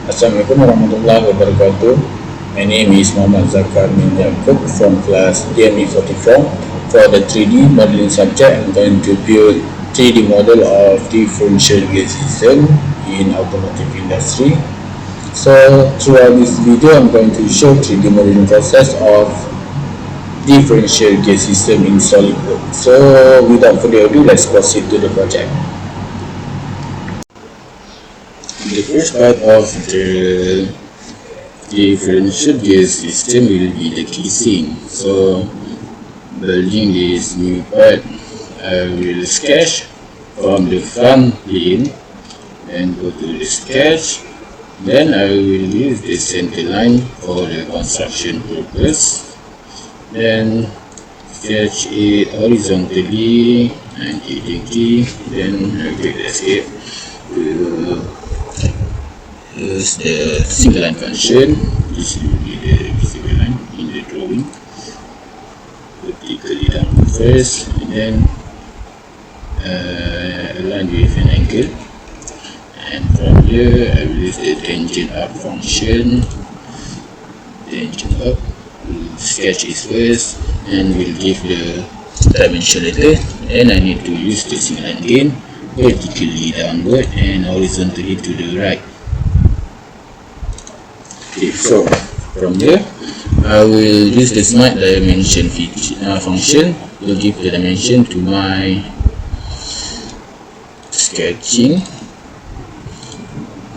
Assalamualaikum warahmatullahi wabarakatuh. My name is Muhammad Zakar bin Yaakob from class DME44. For the 3D modeling subject, I'm going to build 3D model of differential gear system in automotive industry. So throughout this video, I'm going to show 3D modeling process of differential gear system in Solidworks. So without further ado, let's proceed to the project. The first part of the differential gear system will be the casing. So building this new part, I will sketch from the front plane and go to the sketch. Then I will use the center line for the construction purpose. Then sketch it horizontally 90 degree. Then I click escape to use the single line function. This will be the single line in the drawing. Vertically down first, and then align with an angle. And from here, I will use the tangent up function. Tangent up, sketch is first, and we'll give the dimension later. And I need to use the single line again, vertically downward and horizontally to the right. Okay, so from here, I will use the smart dimension function to give the dimension to my sketching.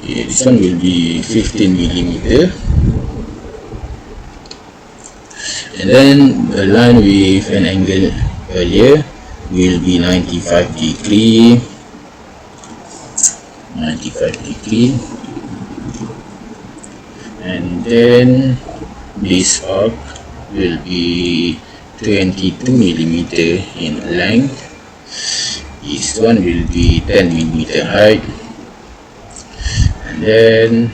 Okay, this one will be 15 millimeter, and then align with an angle earlier will be 95 degree. And then this arc will be 22 millimeter in length. This one will be 10 millimeter height, and then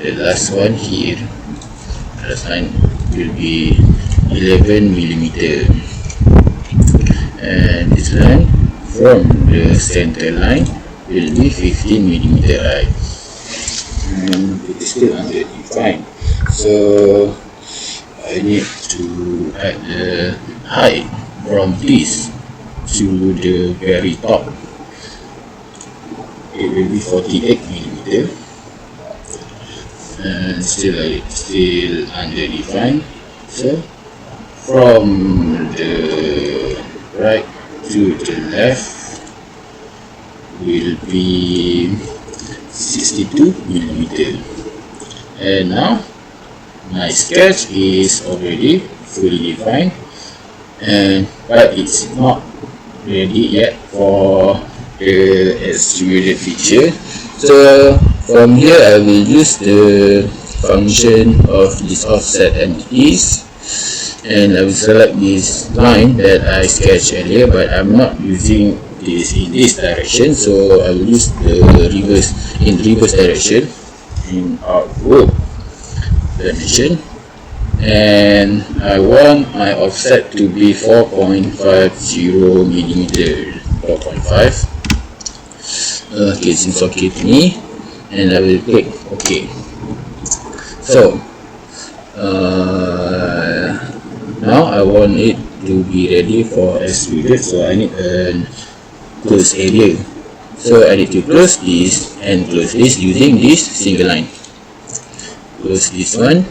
the last one here, last line will be 11 millimeter, and this line from the center line will be 15 millimeter height, and it is still undefined. So I need to add the height from this to the very top. It will be 48 millimeter, and still undefined. So from the right to the left will be 62 millimeter. And now my sketch is already fully defined, but it's not ready yet for the extruded feature. So from here, I will use the function of this offset entities, and I will select this line that I sketched earlier, but I'm not using this in this direction, so I will use the reverse direction in outward dimension, and I want my offset to be 4.50 millimeter. 4.5. Okay, seems okay to me, and I will click OK. So now I want it to be ready for extruded, so I need a close area. So I need to close this and close this using this single line. Close this one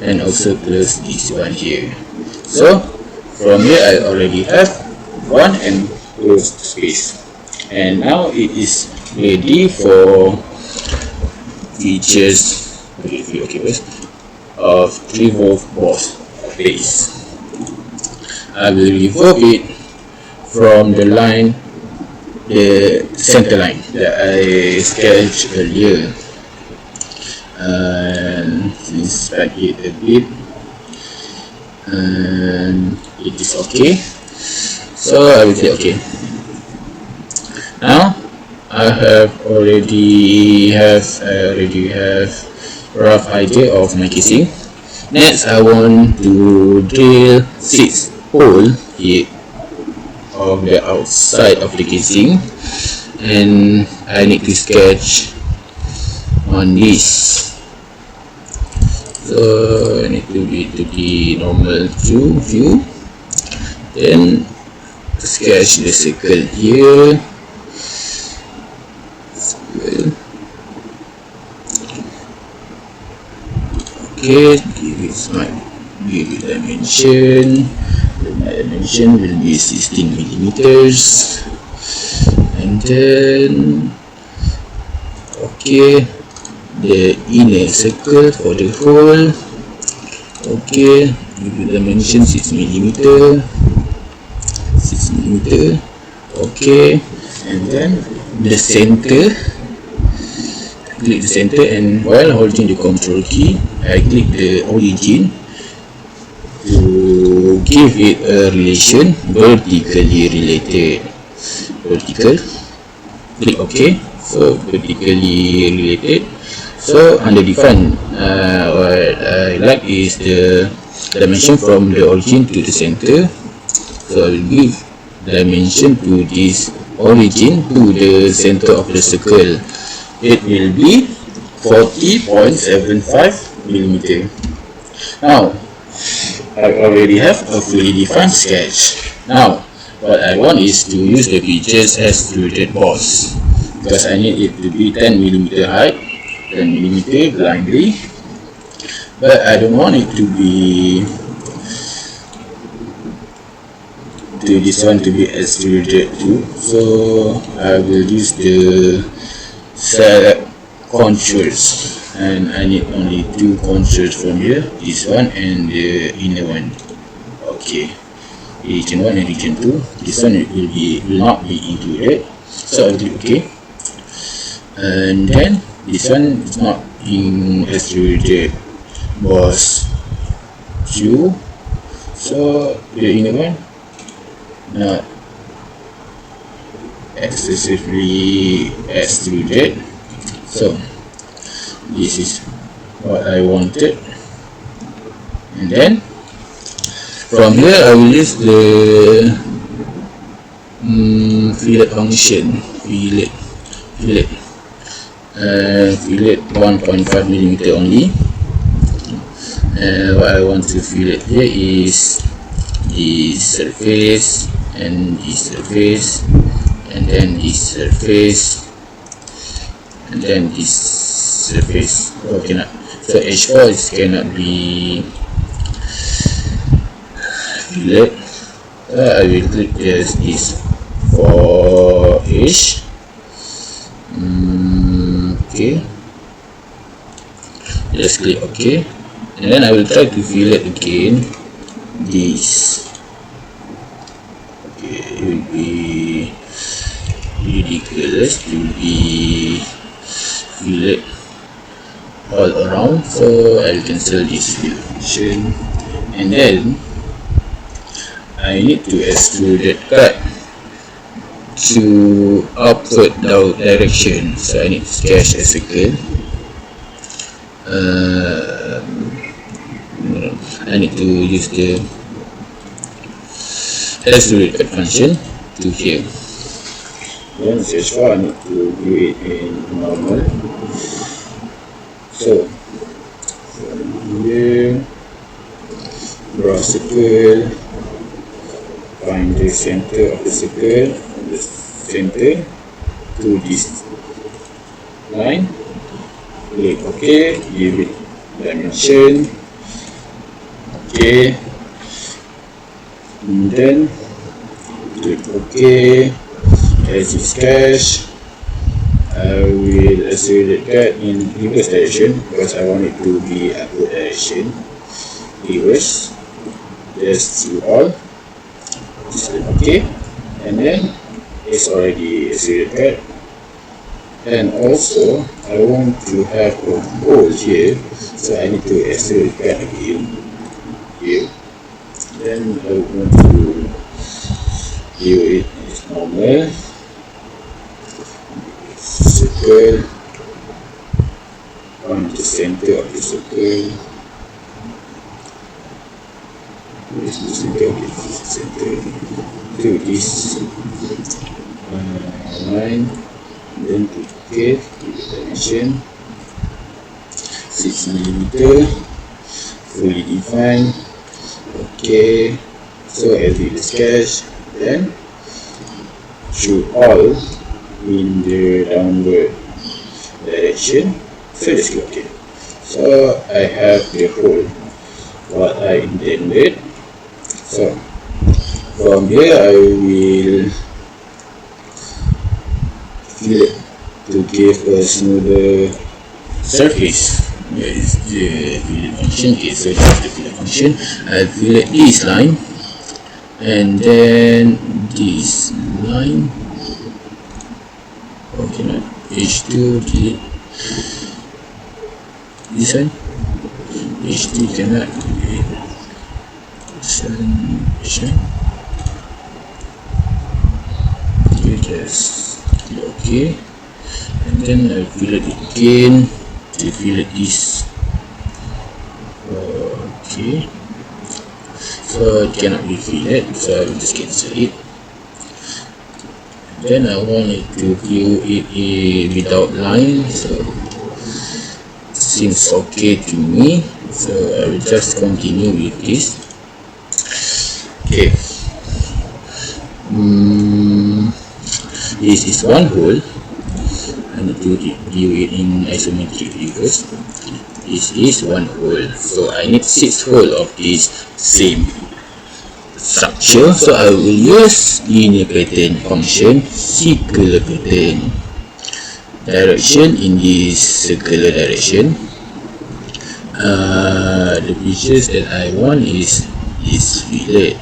and also close this one here. So from here, I already have one enclosed space, and now it is ready for features of revolve boss base. I will revolve it from the line, the center line that I sketched earlier, and inspect it a bit, and it is okay. So I will say OK. Now I already have rough idea of my casing. Next, I want to drill 6 holes here of the outside of the casing, and I need to sketch on this. So I need to be to the normal view, then sketch the circle here. Okay, give it dimension. The dimension will be 16 millimeters, and then okay, the inner circle for the hole. Okay, give it dimension 6 millimeter. Okay, and then the center. Click the center, and while holding the control key, I click the origin to give it a relation vertically related. Vertical. Click OK. So vertically related. So under define, what I like is the dimension from the origin to the center. So I will give dimension to this origin to the center of the circle. It will be 40.75 millimeter. Now, I already have a fully defined sketch. Now, what I want is to use the features as extruded boss, because I need it to be 10 millimeter height, 10 millimeter blindly, but I don't want it to be this one to be extruded too. So I will use the select contours, and I need only two contours from here, this one and the inner one. Okay, region 1 and region 2, this one will not be included, so I'll click OK. And then this one is not in extruded boss view, so the inner one not excessively extruded. So this is what I wanted, and then from here I will use the fillet function, fillet 1.5 millimeter only. What I want to fillet here is this surface and this surface, and then this surface, and then this surface. Oh, cannot. So H4 is cannot be fillet. I will click this for H. Okay. Just click OK, and then I will try to fillet again this. It will be ridiculous to be fillet all around, so I'll cancel this function, and then I need to extrude that cut to upward direction, so I need to sketch a circle. I need to use the extrude cut function to here. Then search for, I need to do it in normal. So from here, draw a circle, find the center of the circle, the center to this line, click OK, give it dimension, OK, and then click OK. As is sketch, I will extrude that in reverse direction because I want it to be upward direction. Reverse, just do all, just click OK, and then it's already extruded cut. And also I want to have a hole here, so I need to extrude cut again here. Then I want to view it as normal. Circle on the center of the circle. This is the center of the center to this line, then to give the dimension 6mm, fully defined. Okay, so I do the sketch, then through all in the downward direction, so just click OK. So I have the hole what I intended. So from here I will fill it to give a smoother surface. Where is the fillet function? Okay, so this is the fillet function. I fillet this line and then this line. Okay, not H2, delete this one. H2 cannot delete this one. Okay, just okay, and then I fillet it again. To fillet this. Okay, so it cannot be fillet, so I will just cancel it. Then I want it to view it without line, so it seems okay to me, so I will just continue with this. Okay, this is one hole. I need to view it in isometric view first. This is one hole, so I need 6 holes of this same structure. So I will use linear pattern function, circular pattern direction in this circular direction. The features that I want is fillet.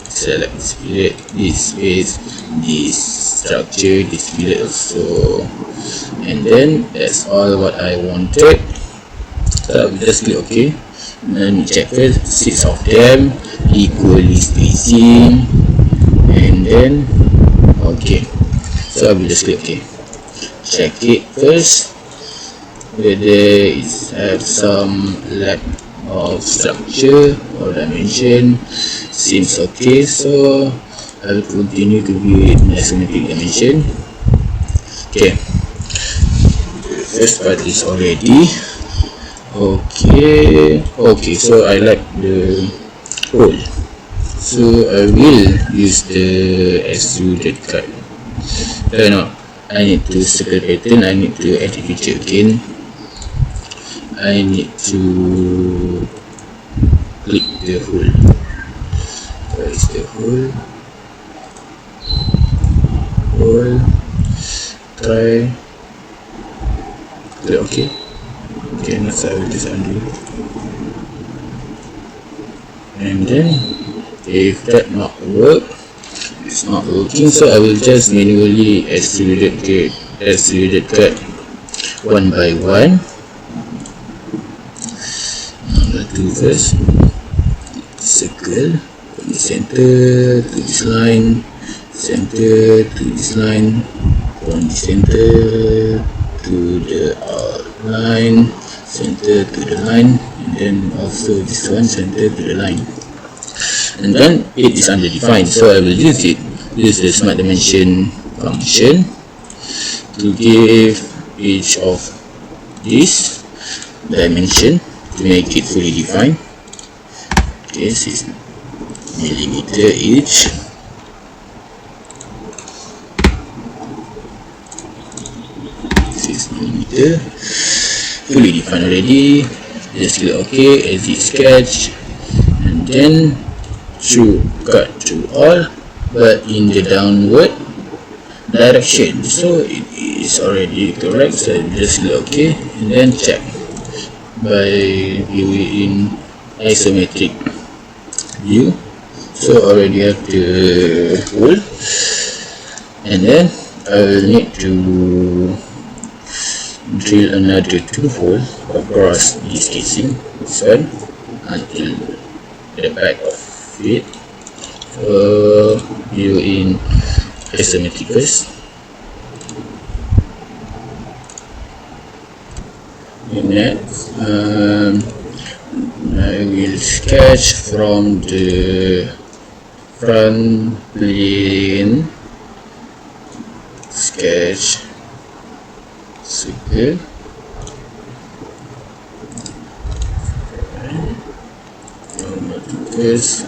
Select this fillet, this space, this structure, this fillet also, and then that's all what I wanted. So I will just click OK. And check first, 6 of them equally spacing, and then OK. So I will just click OK. Check it first whether it has some lack of structure or dimension. Seems okay, so I will continue to view it in isometric dimension. Okay, the first part is already okay. So I like the hole, so I will use the extruded cut. No, I need to circle pattern. I need to edit feature again. I need to click the hole. Where is the hole? Try. Okay. Okay, now I will just undo. And then, if that not work, it's not working, so I will just manually extruded cut one by one. Number 2 first. Circle from the center to this line, center to this line, from the center to the outline, center to the line, and then also this one, center to the line. And then it is underdefined, so I will use the smart dimension function to give each of this dimension to make it fully defined. Okay, 6mm each. Fully defined already. Just click OK, edit sketch, and then cut to all, but in the downward direction. So it is already correct, so just click OK, and then check by viewing isometric view. So already have the hole, and then I will need to drill another 2 holes across this casing, this one, until the back of it. So view in isometric first. And next, I will sketch from the front plane, sketch circle, first.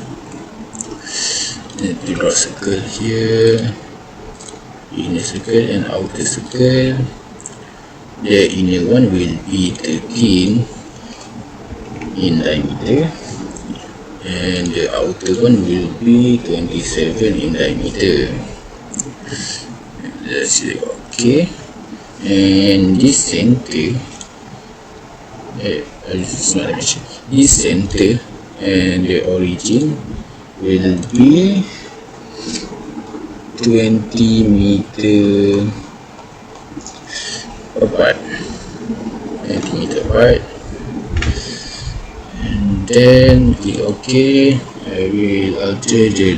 Then to draw a circle here, inner circle and outer circle. The inner one will be 13 in diameter, and the outer one will be 27 in diameter. Let's see, okay. And this center, this center and the origin will be 20 meter apart. 20 meter apart. And then click OK. I will alter the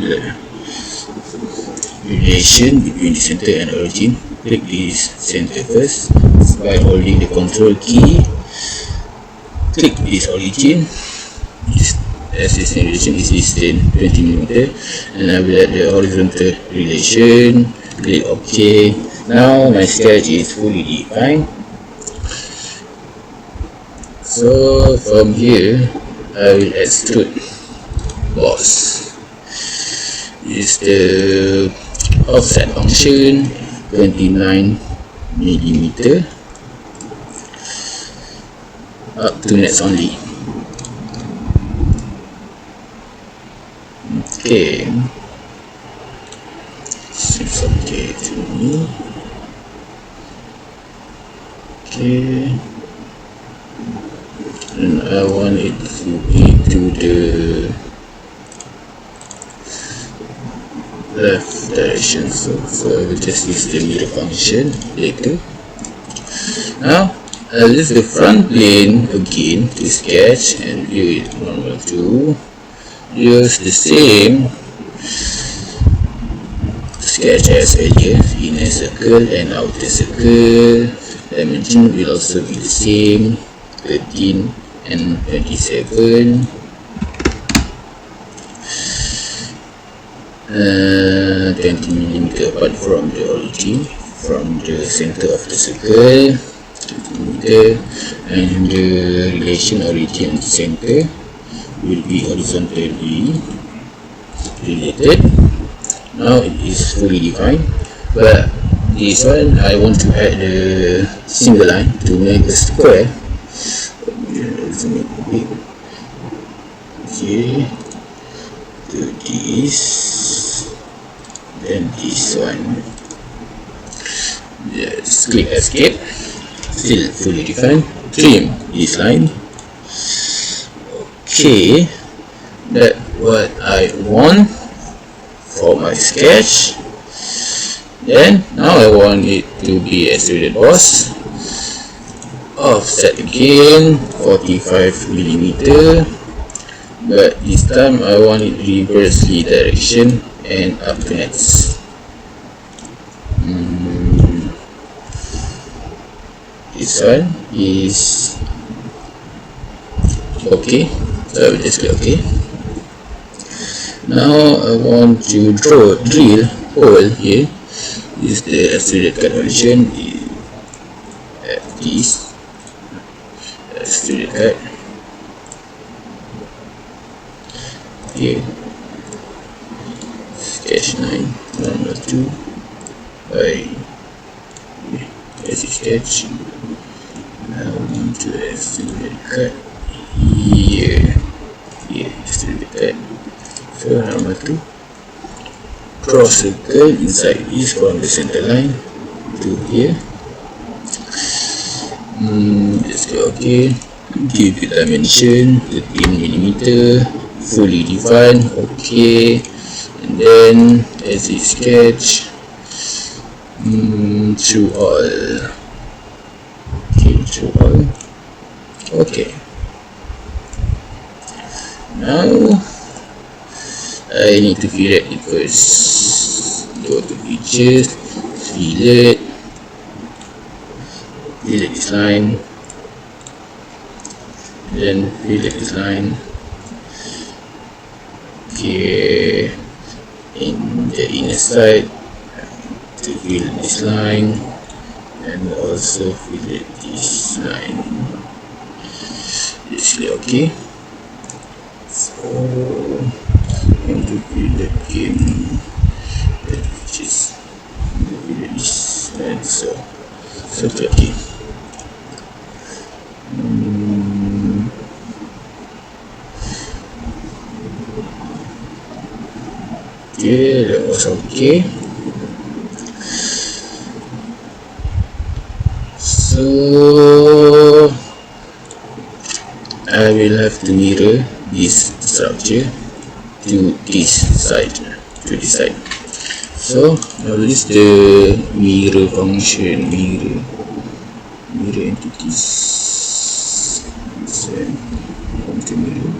relation between the center and origin. Click this center first by holding the control key. Click this origin. As this relation is distance 20 mm, and I will add the horizontal relation. Click OK. Now my sketch is fully defined. So from here I will extrude boss. This is the offset function, 29 mm up to next only. Okay, seems okay to me. Okay, and I want it to be to the left direction, so I will just use the mirror function later. Now I'll use the front plane again to sketch and view it normal to. Use the same sketch as earlier, inner circle and outer circle. Dimension will also be the same, 13 and 27. 20 mm apart from the origin, from the center of the circle, 20 mm, and the relation origin and center will be horizontally related. Now it is fully defined, but this one I want to add the single line to make a square. Okay, do this, then this one. Just click escape. Still fully defined. Trim this line. Okay, that's what I want for my sketch. Then now I want it to be extruded boss. Offset again 45 mm, but this time I want it reversely direction and up to next. This one is okay. So I will just click OK. Now I want to drill hole here. This is the extruded cut version. This extruded cut. Here. Sketch 9, number 2 by as a sketch. I want to extruded cut here. Extruded cut. So number 2, draw circle inside this from the center line to here. Just go OK. Give the dimension 13 mm, fully defined. OK, and then as a sketch, through all. Okay, through all. Okay. Now I need to fillet it first. Go to features, fillet this line, then fillet this line. Okay, in the inner side to fill this line, and also fillet this line. Just okay. So going to build the game which is this and so okay. Okay, that was okay. So I will have to mirror this structure to this side, So now use the mirror function, mirror entities. So to mirror.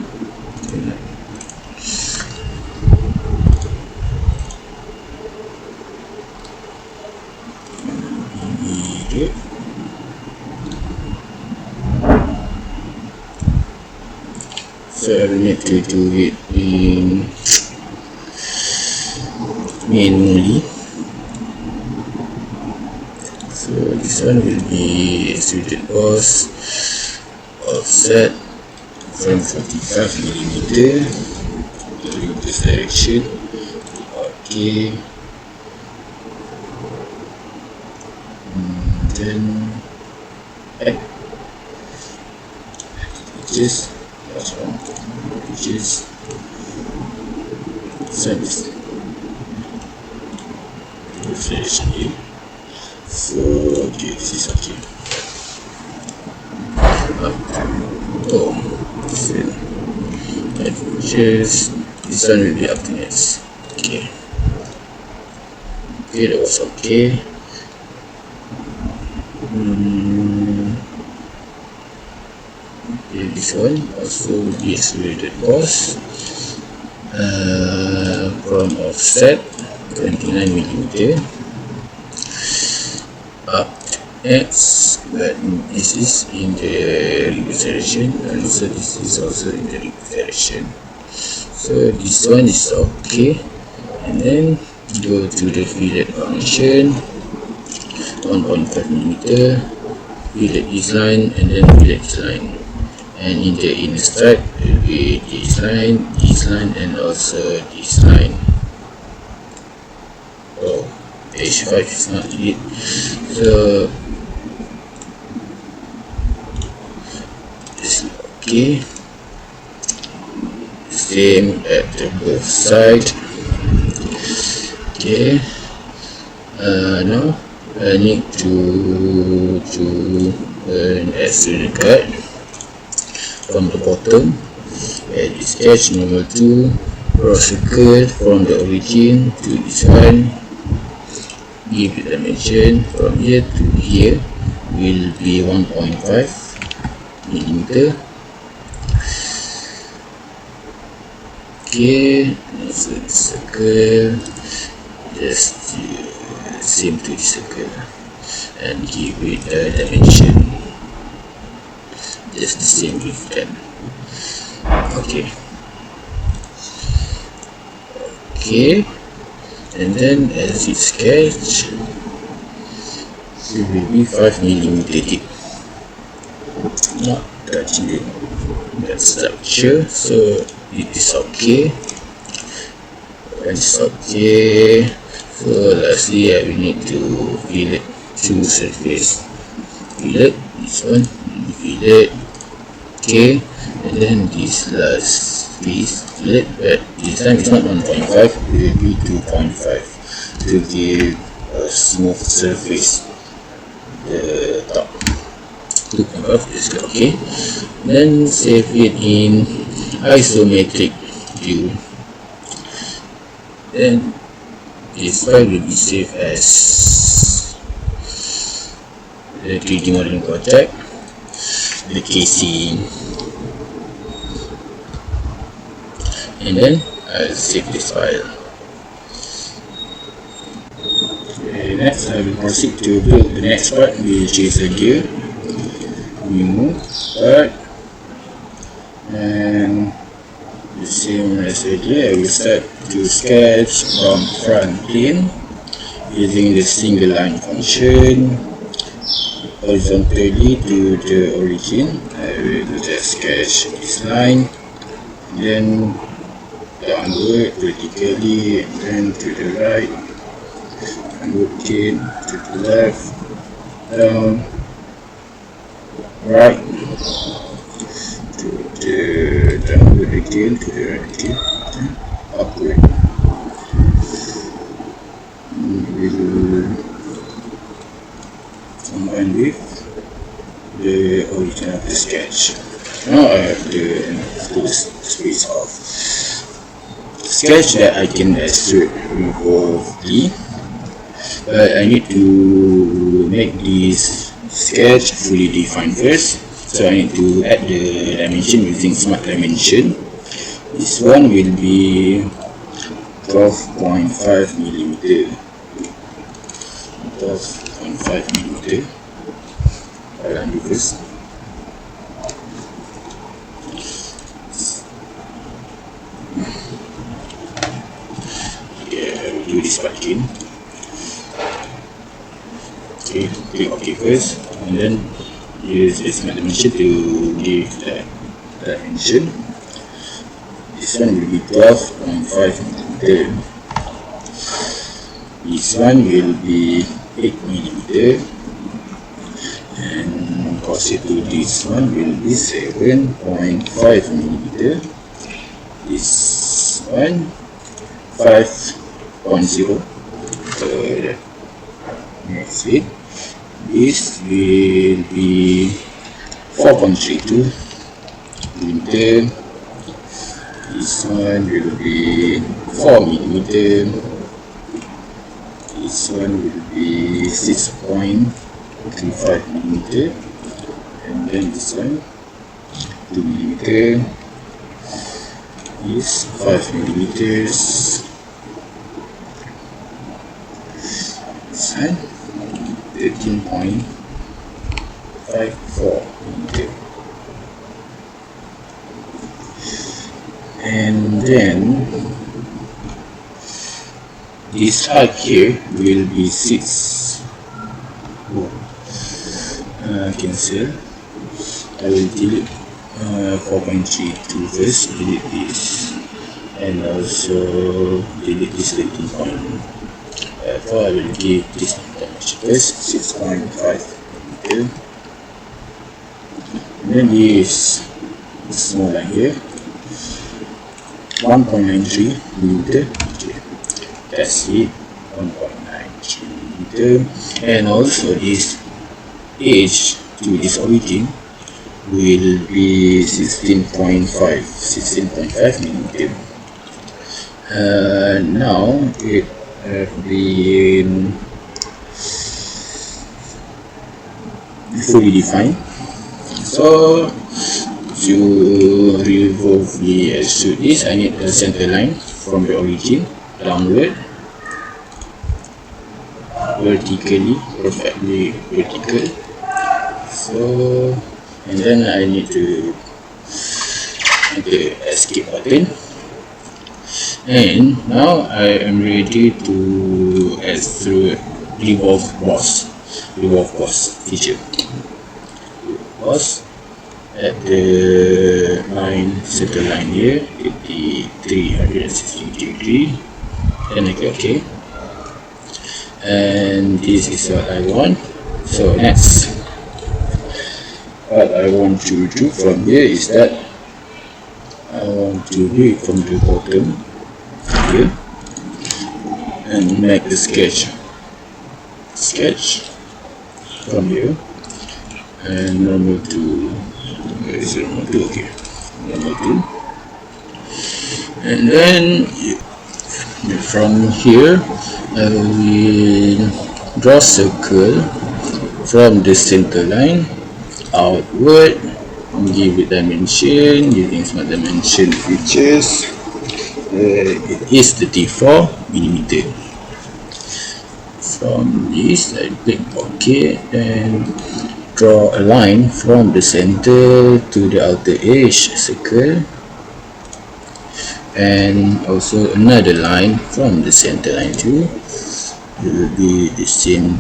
So I will need to do it in manually. So this one will be extruded boss offset from 45mm in this direction. Okay. And then edges. That's one. Edges. Service. Refresh here. So okay, this is okay. Oh, edges. This one will be up to next. Okay. Okay, that was okay. Okay, this one also will be extruded boss from offset 29mm up to X, but this is in the reverse direction, and also this is also in the reverse direction. So this one is okay, and then go to the fillet function, 1.5mm, fillet this line, and then fillet this line, and in the inner stripe will be this line, and also this line. Oh, page 5 is not it. So it's okay. Same at the both sides. Okay. Now I need to an extrude cut from the bottom. Add the sketch normal 2, draw circle from the origin to this one. Give the dimension from here to here will be 1.5mm. Okay, so the circle, just same to the circle, and give it a dimension, just the same with 10. Okay. Okay. And then as it sketch, it will be 5mm deep, not touching that structure, so it is okay. It's okay. So lastly, I will need to fillet two surface. Fillet this one, fillet. Okay, and then this last piece fillet, but this time it's not 1.5, it will be 2.5 to give a smooth surface. The top 2.5 is okay. Then save it in isometric view. Then this file will be saved as the 3D modeling project, the casing, and then I'll save this file. Okay, next I will proceed to build the next part, which is a gear. Remove part, and the same as earlier, I will start to sketch from front plane using the single line function horizontally to the origin. I will just sketch this line, then downward vertically, and then to the right, and again to the left, down, right, to the downward again, to the right again, upward. We'll combine with the original of the sketch. Now I have the space of sketch that I can extrude remotely, but I need to make this sketch fully defined first. So I need to add the dimension using smart dimension. This one will be 12.5 millimeter. 12.5 millimeter. I'll undo this. Do this part again. Okay, click OK first, and then use this dimension to give that dimension. This one will be 12.5 millimeter. This one will be 8 millimeter, and proceed to this one will be 7.5 millimeter. This one 5.0. Next it. This will be 4.32 millimeter. This one will be 4 millimeter. This one will be 6.35 millimeter, and then this one 2 millimeter. Is 5 millimeters. This one 13.54 millimeter. And then this height here will be 6. Cancel. I will delete 4.32 first, delete this, and also delete this 13.4. I will give this dimension first, 6.5 millimeter. And then this small line here, 1.93 millimeter. Okay, that's it, 1.93 millimeter. And also this edge to this origin will be 16.5 millimeter. Now it have been fully defined. So to revolve extrude this, I need a center line from the origin downward, vertically, perfectly vertical. So, and then I need to hit the escape button, and now I am ready to extrude revolve boss feature. Boss at the center line here, 360 degree, and I click OK. And this is what I want. So next, what I want to do from here is that I want to do it from the bottom here and make the sketch from here, and normal to okay, normal to, and then from here I will draw circle from the center line outward, give it dimension using smart dimension features. It is 34 millimeter. From this I click OK and draw a line from the center to the outer edge circle, and also another line from the center line too. It will be the same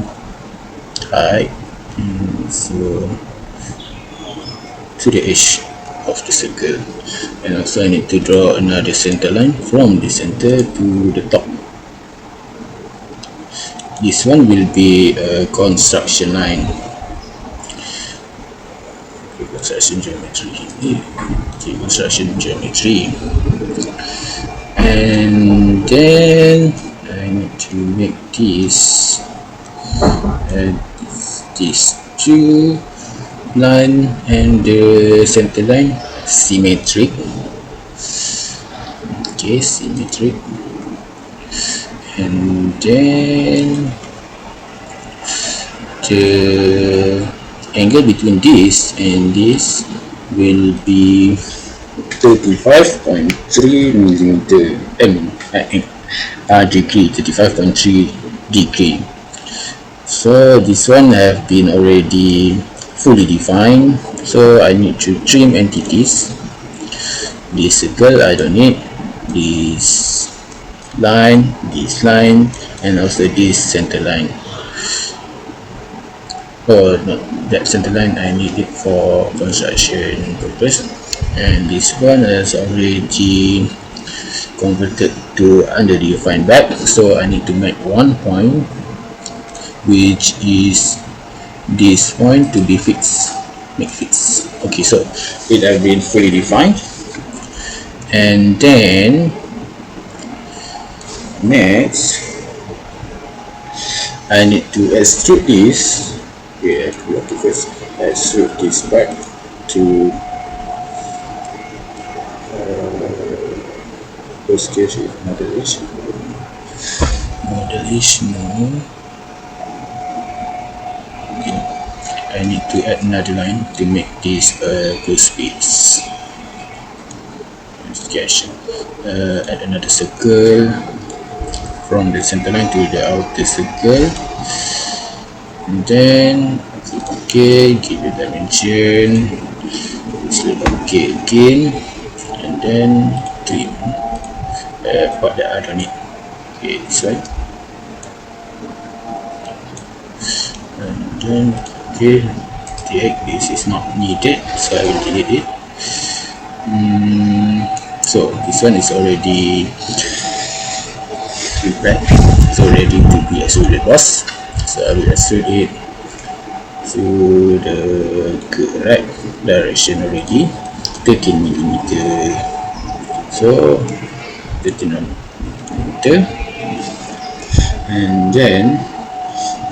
height, so to the edge. of the circle. And also I need to draw another center line from the center to the top. This one will be a construction line. Construction geometry. And then I need to make this these two line and the center line symmetric. Okay, symmetric. And then the angle between this and this will be 35.3 millimeter degree, 35.3 degree. So this one have been already fully defined, so I need to trim entities. This circle I don't need, this line, and also this center line. Oh, not that center line, I need it for construction purpose. And this one is already converted to underdefined back, so I need to make one point, which is this point, to be fixed. Make fixed. Okay, so it has been fully defined. And then next I need to extrude this. Okay, first extrude this back to first case is modulation. No. Okay, I need to add another line to make this full space. Sketch. Add another circle from the center line to the outer circle. And then okay, give it dimension, select okay again, and then trim part that I don't need. Okay, this one. And then okay, this is not needed, so I will delete it. So this one is already prepared, so ready to be extruded, boss. So I will extrude it to the correct direction already, 13 millimeter. So 13 millimeter, and then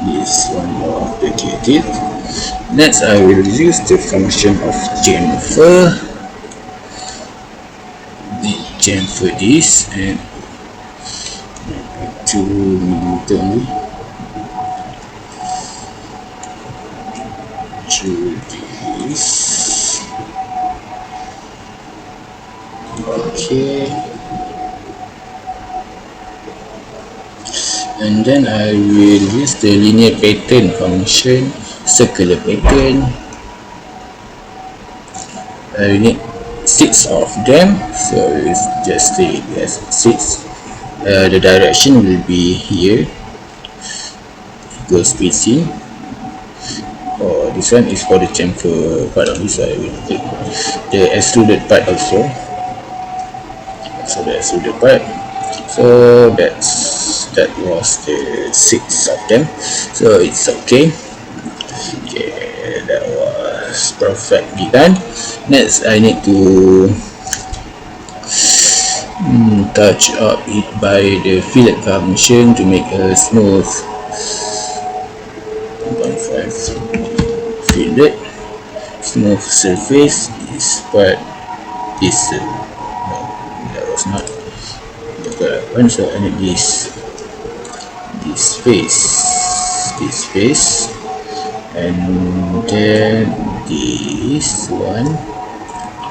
this one more vacated. Next I will use the function of chamfer. Chamfer this and 2 millimeter only. This. Okay, and then I will use the linear pattern function, circular pattern. I need 6 of them, so it's just say it as 6. The direction will be here, equal spacing. Oh, this one is for the chamfer part only, so I will take the extruded part also. So the extruded part. So that was the 6 of them. So it's okay. Okay, that was perfectly done. Next, I need to touch up it by the fillet function to make a smooth 1.5 fillet smooth surface. This part is no, that was not the correct one, so I need this face, and then this one,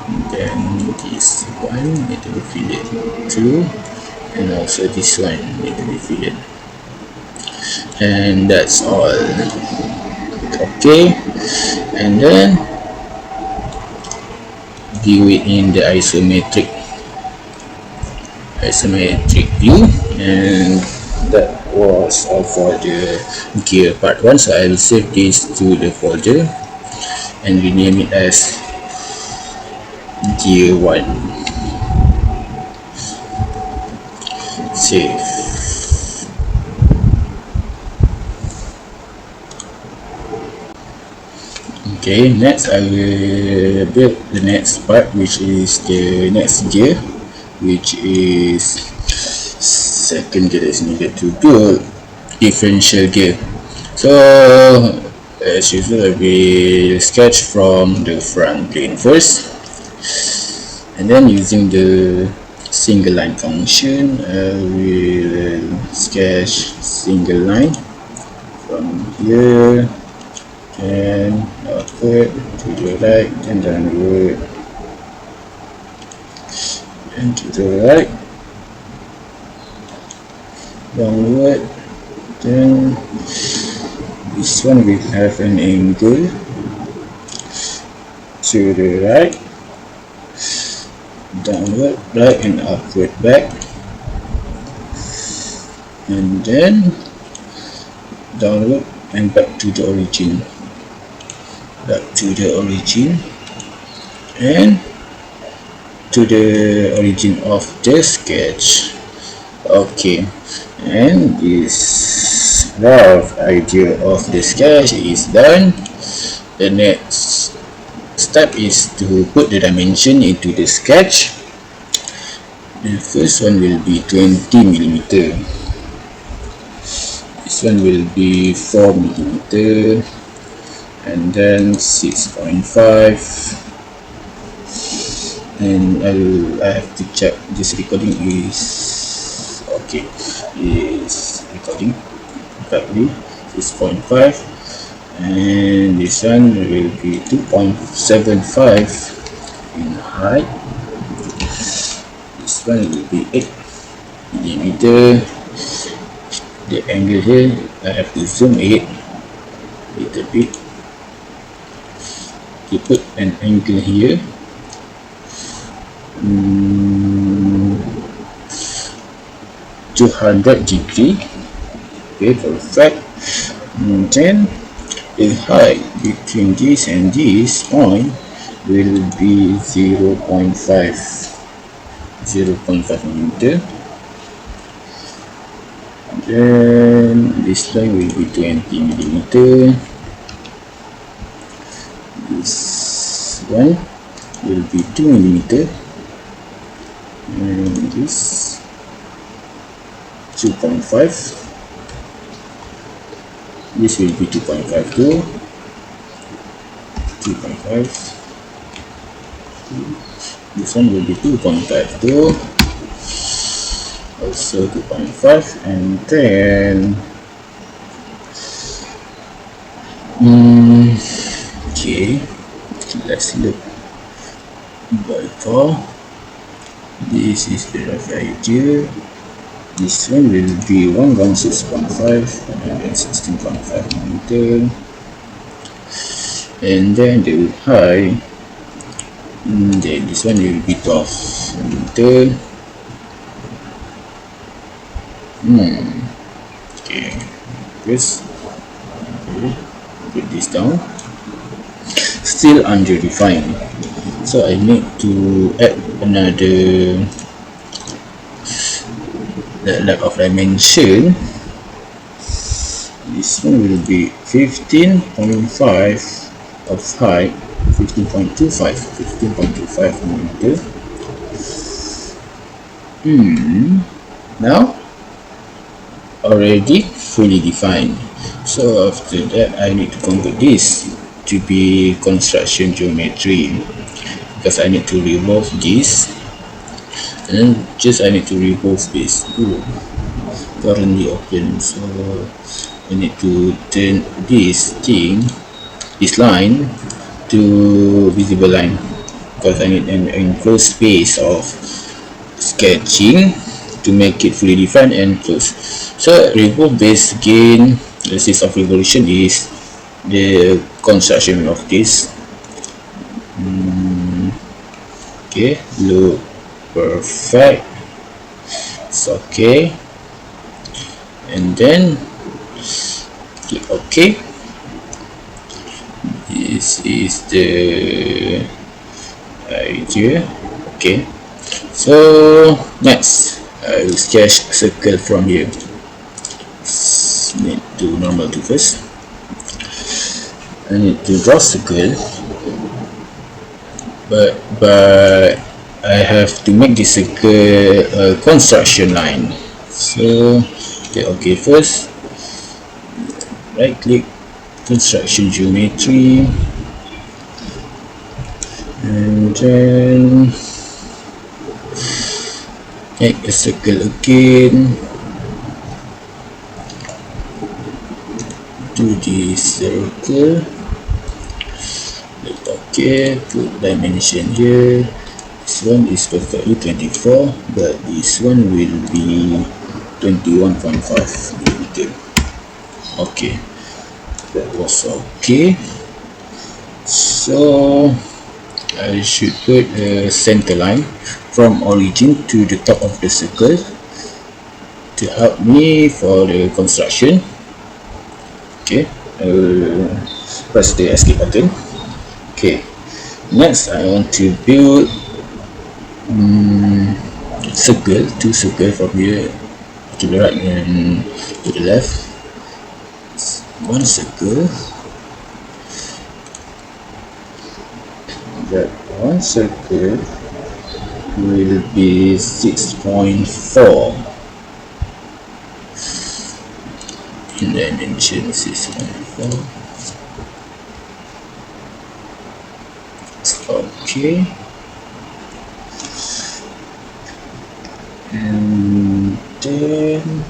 and then this one need to be fillet too, and also this one need to be fillet. And that's all. Okay, and then view it in the isometric view, and that was all for the gear part 1. So I will save this to the folder and rename it as gear 1. Save. Okay, next I will build the next part, which is the next gear, which is second gear that is needed to build differential gear. So as usual, I will sketch from the front plane first, and then using the single line function, I will sketch single line from here and upward to the right and downward and to the right, downward. Then this one will have an angle to the right, downward, right and upward back, and then downward and back to the origin, and to the origin of the sketch. Okay, and this rough idea of the sketch is done. The next step is to put the dimension into the sketch. The first one will be 20mm. This one will be 4mm, and then 6.5. And I have to check this recording is okay. Is recording correctly. 6.5, and this one will be 2.75 in height. This one will be 8mm. The angle here, I have to zoom it a little bit to put an angle here. 200 degree. Okay, perfect. And then the height between this and this point will be 0.5 millimeter. Then this line will be 20 millimeter. This one will be 2 millimeter, and this 2.5. This will be 2.5 too. 2.5. This one will be 2.5 too. Also 2.5, and then okay, let's look by far. This is the rough idea. This one will be 116.5 and 16.5 millimeter, and then the height, then this one will be 12 millimeter. Okay, this, put this down. Still underdefined, so I need to add another lack of dimension. This one will be 15.5 of height, 15.25 millimeter. Now already fully defined. So after that, I need to convert this to be construction geometry, because I need to remove this, and then just I need to remove this currently open. So I need to turn this line to visible line, because I need an enclosed space of sketching to make it fully defined and closed. So remove base gain, axis of revolution is the construction of this. Okay, look perfect. It's okay, and then click OK. This is the right here. Okay, so next I will sketch a circle from here. Need to normal to first. I need to draw circle, but I have to make this circle a construction line. So okay, first right click, construction geometry, and then make a circle again. Do the circle. Okay, put dimension here. This one is perfectly 24, but this one will be 21.5 millimeter. Okay, that was okay. So I should put a center line from origin to the top of the circle to help me for the construction. Okay, I will press the escape button. Okay, next I want to build two circle from here to the right and to the left. One circle, that one circle will be 6.4 in dimension, 6.4. Okay, and then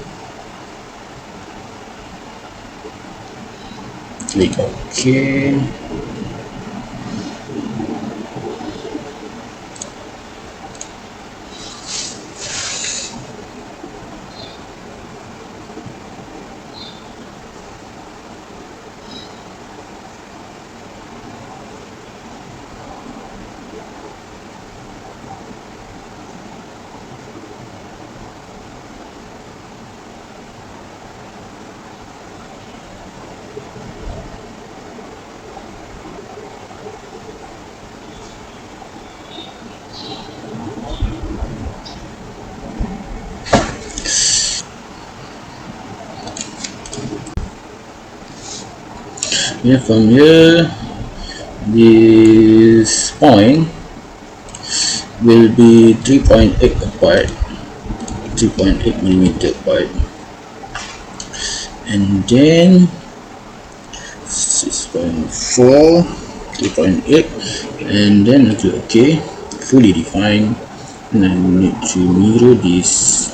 click OK. Yeah, from here, this point will be 3.8 apart, 3.8 millimeter apart, and then 6.4, 3.8, and then I click OK, fully defined, and I need to mirror this,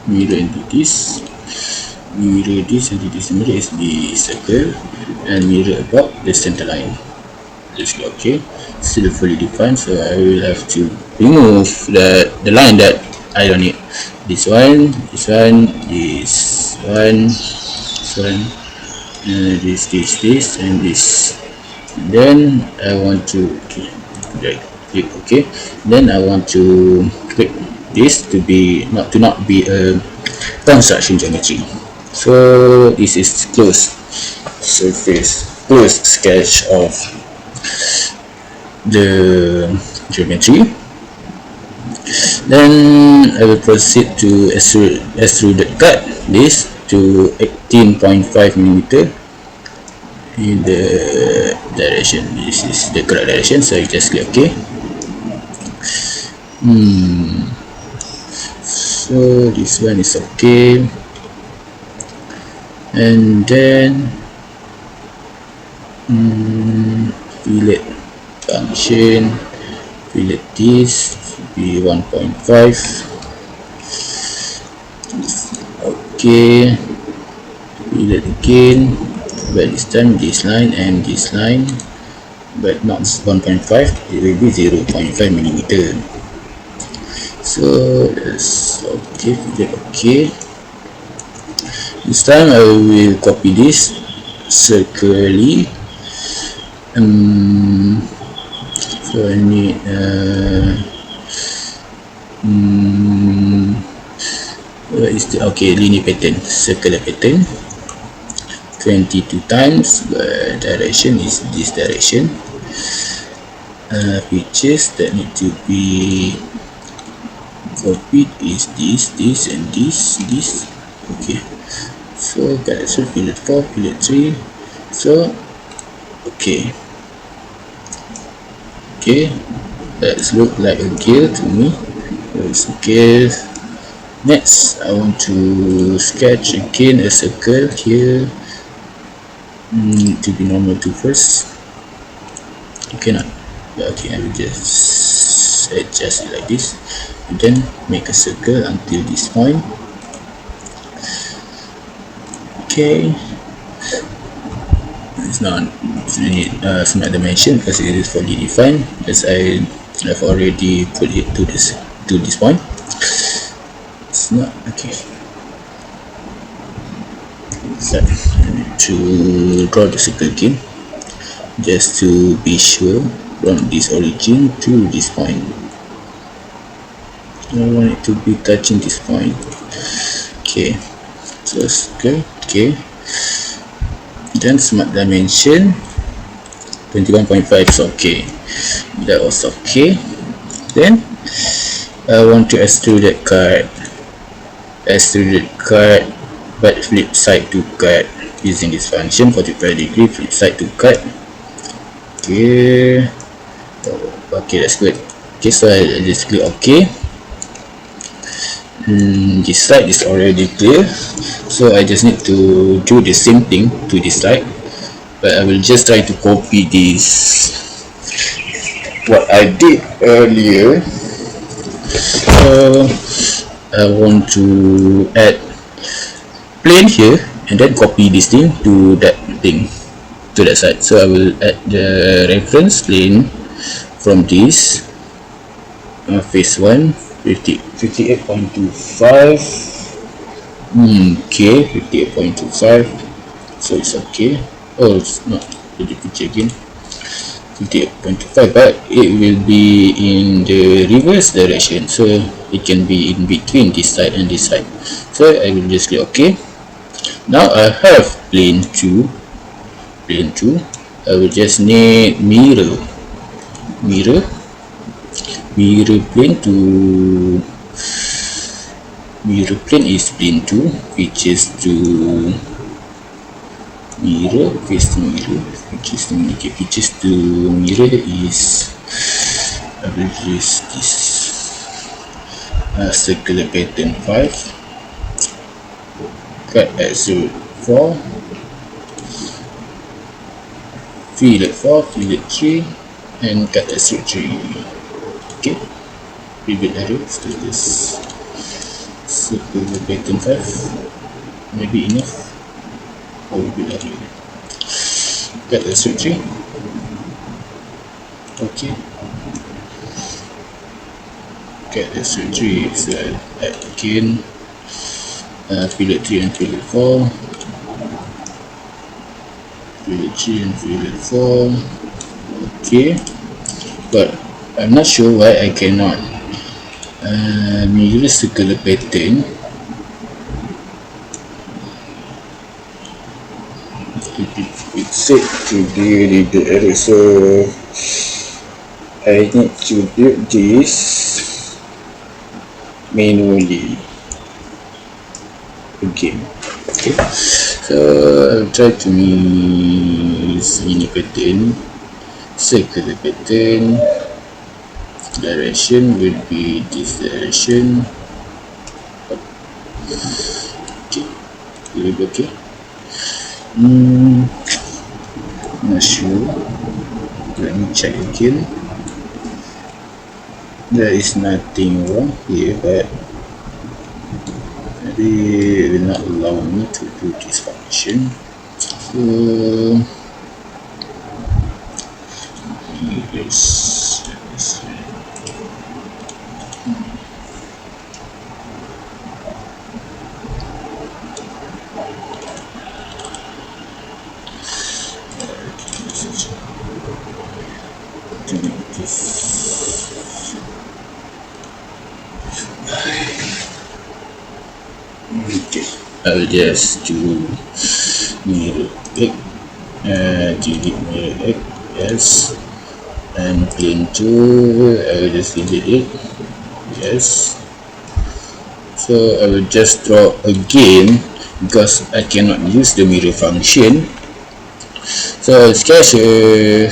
mirror into this, mirror this into this, mirror is the circle, and mirror about the center line. Just click OK. Still fully defined, so I will have to remove the line that I don't need. This one, this one, this one, this one, this, and this. And then I want to click OK. Then I want to click this to not be a construction geometry. So this is closed surface, closed sketch of the geometry. Then I will proceed to extruded cut this to 18.5 millimeter in the direction. This is the correct direction, so you just click OK. So this one is okay, and then fillet function, fillet this be 1.5. Okay, fillet again, but this time this line and this line, but not 1.5, it will be 0.5 millimeter. So that's okay, fillet okay. This time I will copy this circularly. So I need what is the linear pattern, circular pattern, 22 times, but direction is this direction. features that need to be copied is this and this. Okay, so got so fillet 4, fillet 3. So okay, that's look like a gear to me. It's okay. Next, I want to sketch again a circle here. To be normal to first. Okay, not. Okay, I will just adjust it like this, and then make a circle until this point. Okay, it's not smart dimension because it is fully defined, as I have already put it to this point. It's not okay. So I need to draw the circle again, just to be sure from this origin to this point. I want it to be touching this point. Okay, so circle. Okay, then smart dimension 21.5 is okay. That was okay. Then I want to extrude that card. But flip side to cut using this function 45 degree flip side to cut. Okay, that's good. Okay, so I just click OK. This side is already clear, so I just need to do the same thing to this side, but I will just try to copy this what I did earlier. So I want to add plane here and then copy this thing to that thing, to that side. So I will add the reference plane from this phase 1 58.25. Okay, 58.25, so it's okay. Oh, it's not the picture again. 58.25, but it will be in the reverse direction, so it can be in between this side and this side. So I will just click OK. Now I have plane 2. I will just need mirror plane to mirror plane is plane 2, features to mirror, face to mirror, features to mirror. Okay, features to mirror is I will use this circular pattern 5, cut at 0.4, fillet 4, fillet 3, and cut at 0.3. Okay, pivot arrows to this circular pattern 5, maybe enough. Or pivot arrow, cut at 0.3. Okay, cut at 0.3. So add again fillet 3 and fillet 4, fillet 3 and fillet 4. Okay, but I'm not sure why I cannot mirror circular pattern. It said to be the error, so I need to build this manually again. Okay, so I'll try to use mini pattern, circular pattern. Direction will be this direction. Okay, will be okay. Not sure. Let me check again. There is nothing wrong here, but maybe it will not allow me to do this function. So let's okay, I will just do mirror X, delete mirror X, and plane 2, I will just delete it. Yes. So I will just draw again because I cannot use the mirror function. So I'll sketch a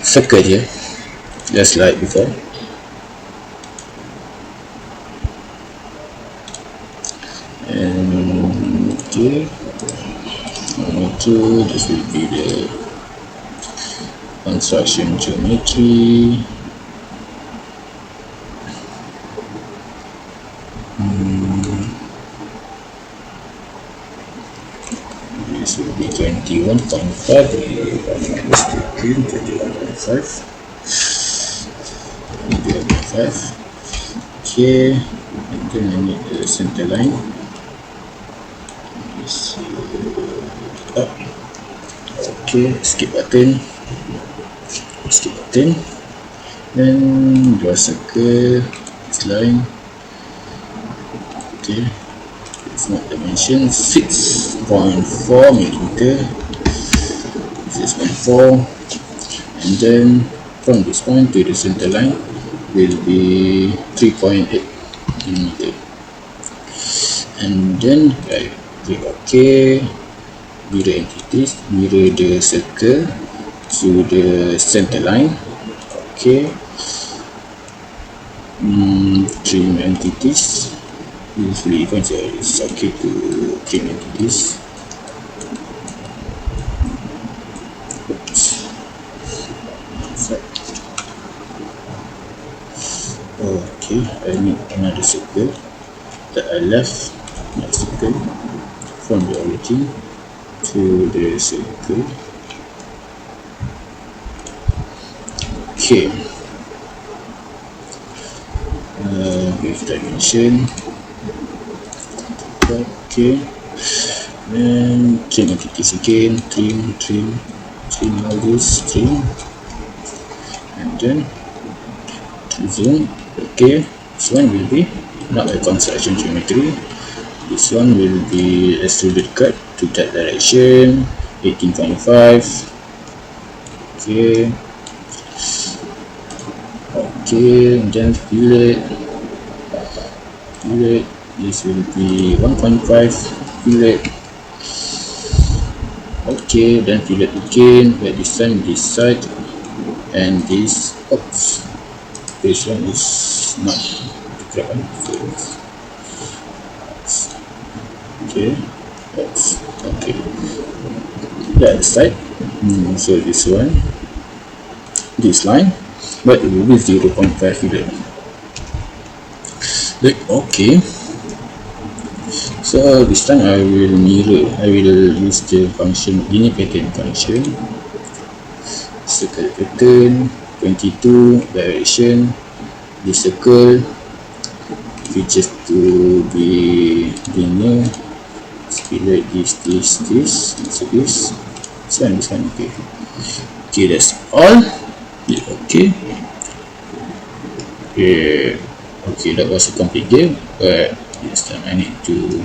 circle here, just like before. And okay, this will be the construction geometry. This will be 21.5. If I'm not mistaken, 21.5. 21.5. Okay, and then I need the center line. Up. Okay, skip button, then draw a circle, this line. Okay, it's not dimension, 6.4 millimeter, 6.4, and then from this point to the center line will be 3.8 millimeter, and then I click OK. Mirror entities, mirror the circle to the center line. Okay. Trim entities. Usually it's okay to trim entities. Oops. Okay, I need another circle that I left. Next circle from the origin to the circle. Okay, with dimension. Okay, then trim entities again, trim all this, trim, and then zoom. Okay, this one will be not a construction geometry. This one will be extruded cut to that direction, 18.5. Okay. Okay, and then fillet. This will be 1.5 fillet. Okay, then fillet again, but this time this side and this. Oops, this one is not correct. Okay, that's okay. That side. So this one, this line, but it will be 0.5 fillet. Okay. So this time I will use the function linear pattern function. Circle pattern 22 direction. This circle features to be linear. Split this, so this one, okay. Okay, that's all. Okay. Okay, that was a complete game, but this time I need to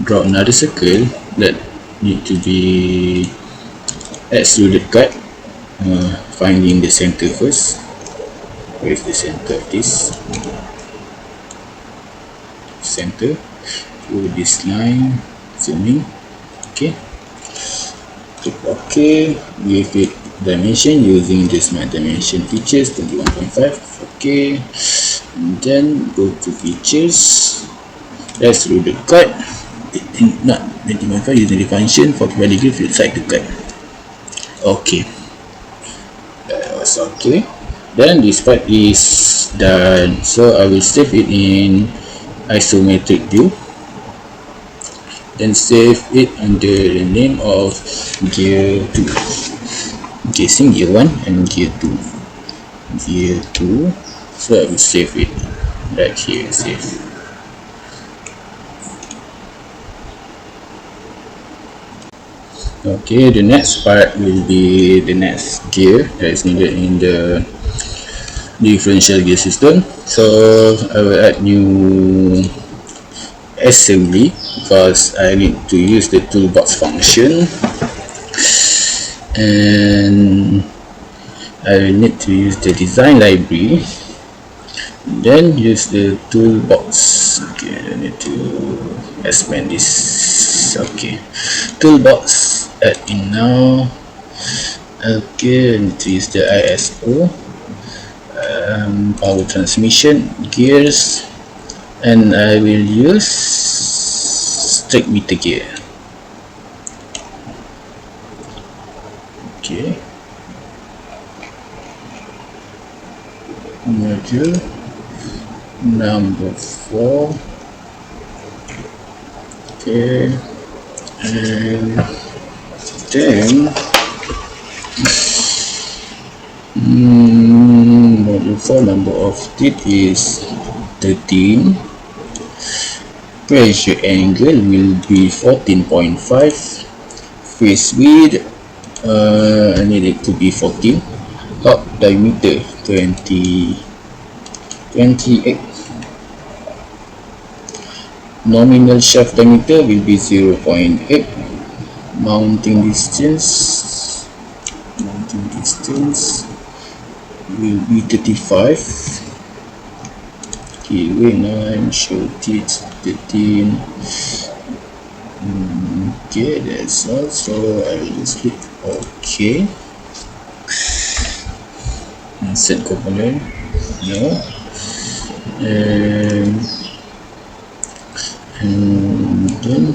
draw another circle that need to be extruded cut. Finding the center first. Where is the center of this? Center. Through this line, zooming. Okay. Click OK. Give it dimension using the smart dimension features 21.5. Okay. And then go to features. That's through the cut. Not 21.5 using the function 45 degree flip side to cut. Okay. That was okay. Then this part is done. So I will save it in isometric view. Then save it under the name of gear 2. Guessing gear 1 and gear 2. Gear 2. So I will save it right here. Save. Okay, the next part will be the next gear that is needed in the differential gear system. So I will add new assembly because I need to use the toolbox function, and I will need to use the design library, then use the toolbox. Okay, I need to expand this. Okay, toolbox, add in now. Okay, I need to use the ISO, power transmission, gears, and I will use strict meter gear. Okay, module number 4. Okay, and then module 4 number of teeth is 13. Pressure angle will be 14.5. Face width, I need it to be 14. Hub diameter 28. Nominal shaft diameter will be 0.8. Mounting distance will be 35. Okay, when I'm show teeth 13. Okay, that's all. So I will just click OK. Set component. No. And then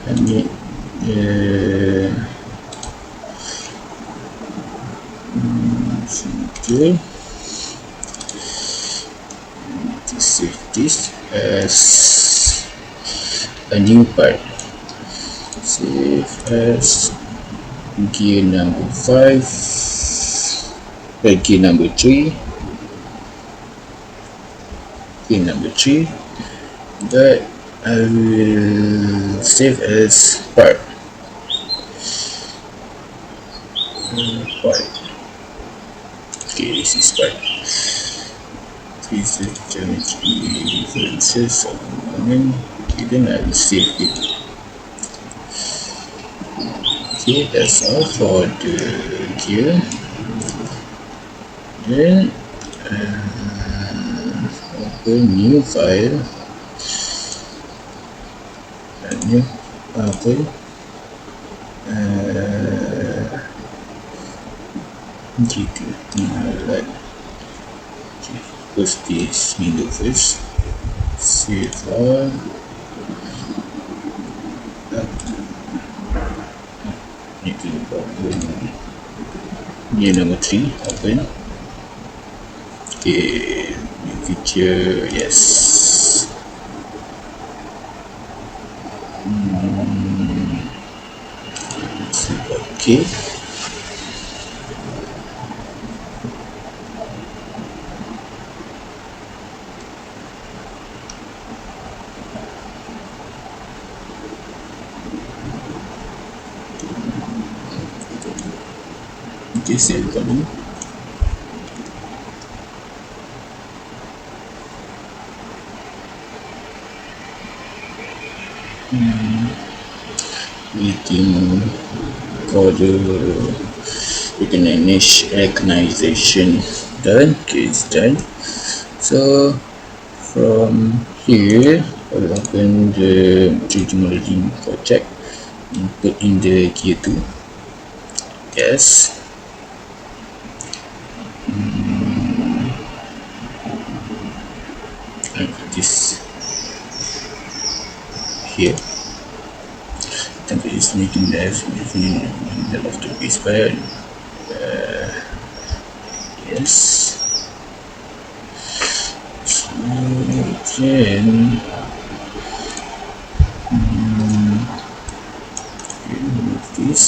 I need okay, to save this as a new part. Save as gear number 5, gear number 3, that I will save as part. Okay, this is part. Please geometry differences of component. Okay, then I will save it. Okay, that's all for the gear. Then open new file. New open. Right. Okay, close this window first. Save all. Need to open gear number 3. Open. Okay, new feature. Yes. Okay. Okay, save button. Waiting for the recognition done. Okay, it's done. So from here I will open the 3D modeling project and put in the gear 2. Yes. And put this here. Template is making left in the middle of the piece file. Yes. So then remove this.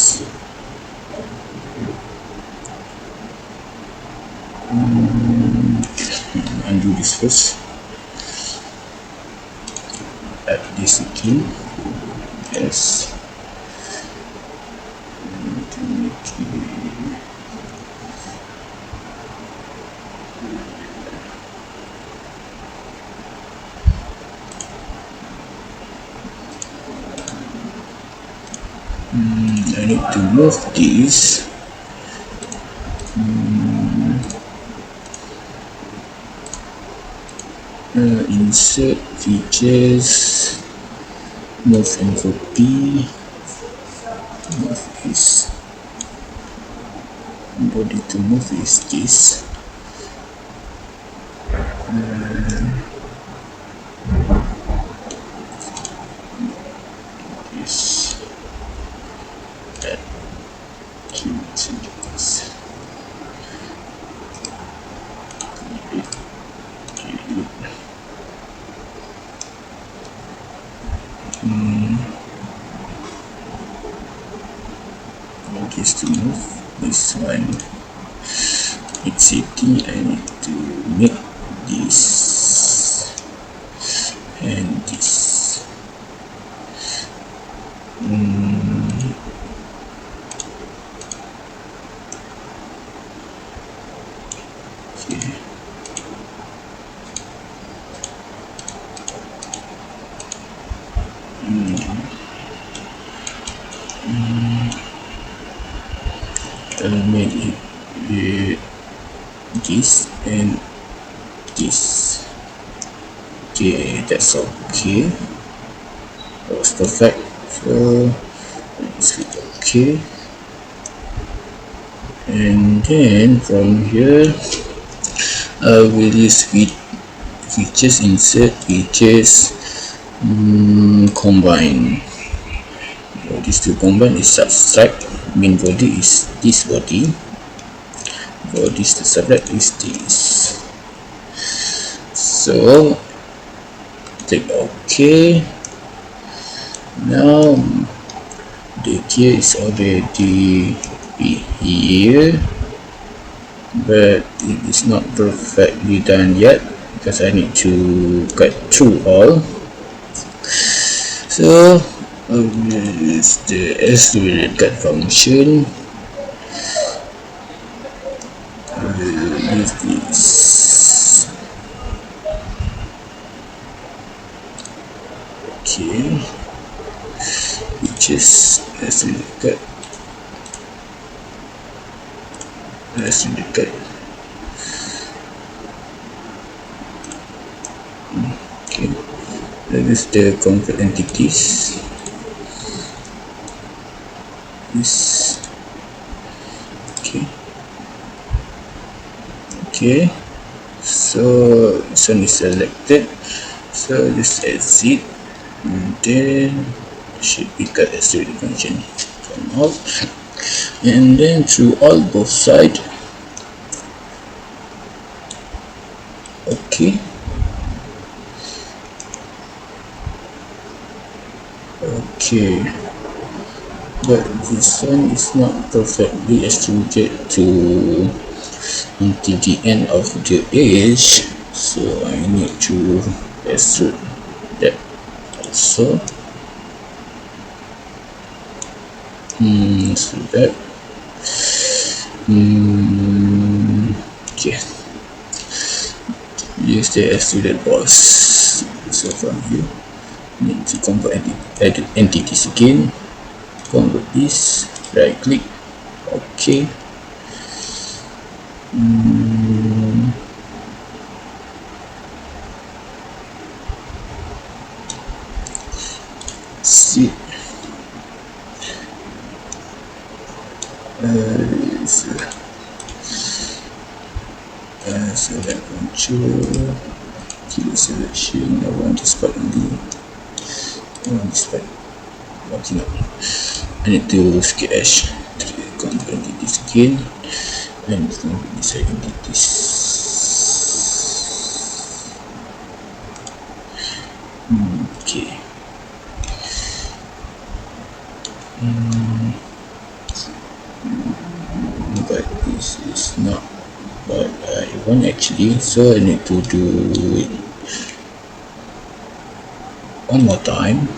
Undo this first. Add this again. Yes. I I need to move this. Insert features, move and copy, move this. Body to move is this. This. That. This. This to move this one. It's safety. I need to make this and this. Okay. I'll make it with this and this. Okay, that's okay. That was perfect. So let's click OK. And then from here, I will use features, insert features, combine. These two combine is subtract. Main body is this body. Body to subtract is this. So click OK. Now the gear is already here, but it is not perfectly done yet because I need to cut through all. So I will use the extrude cut function. I will use this. Okay, which is extrude cut. Extrude cut. Okay, that is the convert entities. This. Okay, so this one is selected, so just exit, and then should be cut extrude function from all, and then through all both sides. Okay, but this one is not perfectly extruded to until the end of the edge, so I need to extrude that also. So that okay, use the extruded boss. So from here need to convert edit entities again, convert this, right click, okay. See, select control, keep selection. I want this part only. I want this part. Okay, no. I need to sketch convert this again, and convert this identities. Okay. But this is not what I want actually, so I need to do it one more time.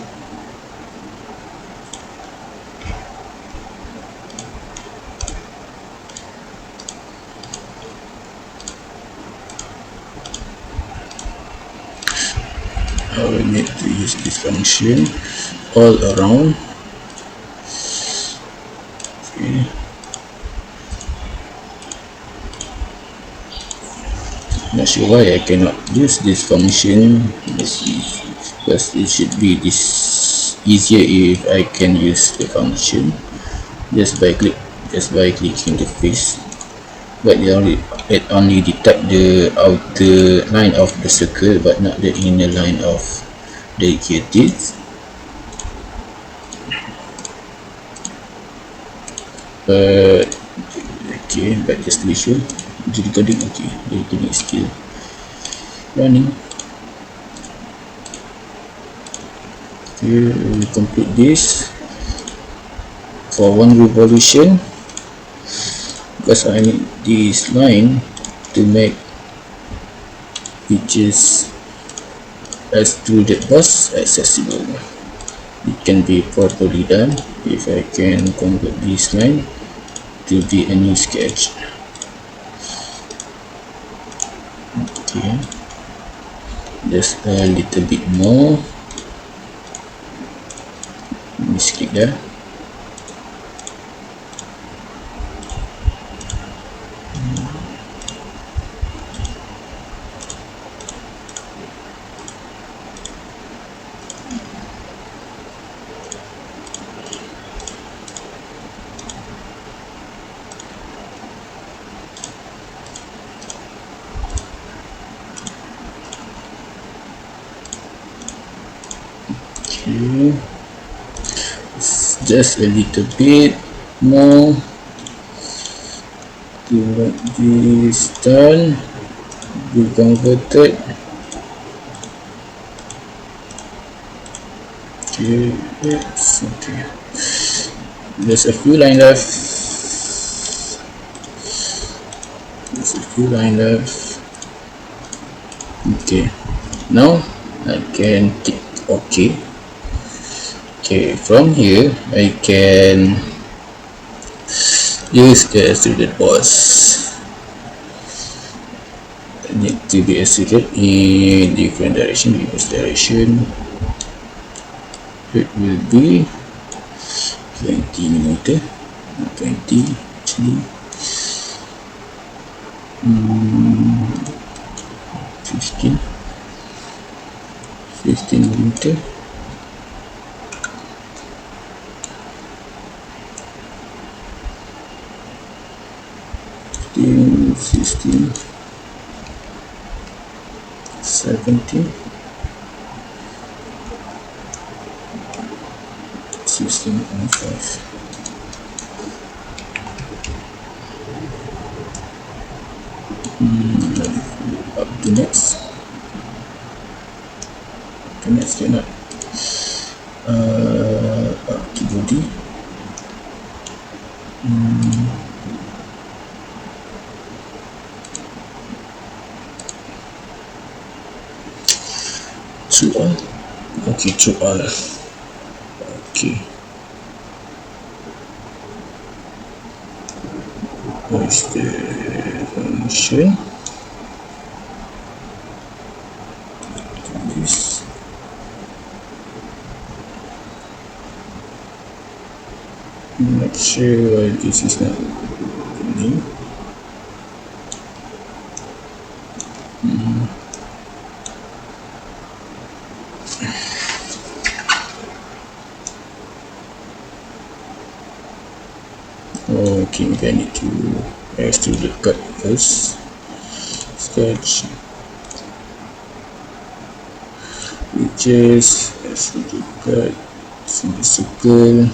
I will need to use this function all around. Not sure why I cannot use this function. Let's see, because it should be this easier if I can use the function just by clicking the face. But it only detect the outer line of the circle, but not the inner line of the adjectives. But okay, but just to be sure, the recording, okay, the recording is still running. Okay, we complete this for one revolution, because I need this line to make features extruded boss accessible. It can be properly done if I can convert this line to be a new sketch. Okay, just a little bit more. Misclick there. Okay, just a little bit more to make this done, be converted. Okay, yes, okay, there's a few line left, okay, now I can tick OK. Okay, from here I can use the extruded boss. It need to be extruded in different direction. Reverse direction, it will be 20mm, not 20 actually, 15mm. Fifteen, 16, 17, 16.5. Up to next. Okay, next cannot. Up to body. Through all. Okay, through all. Okay. What is the function? This. I'm not sure why this is not happening. Okay, maybe I need to extrude the cut first. Sketch, features, extrude the cut, single circle.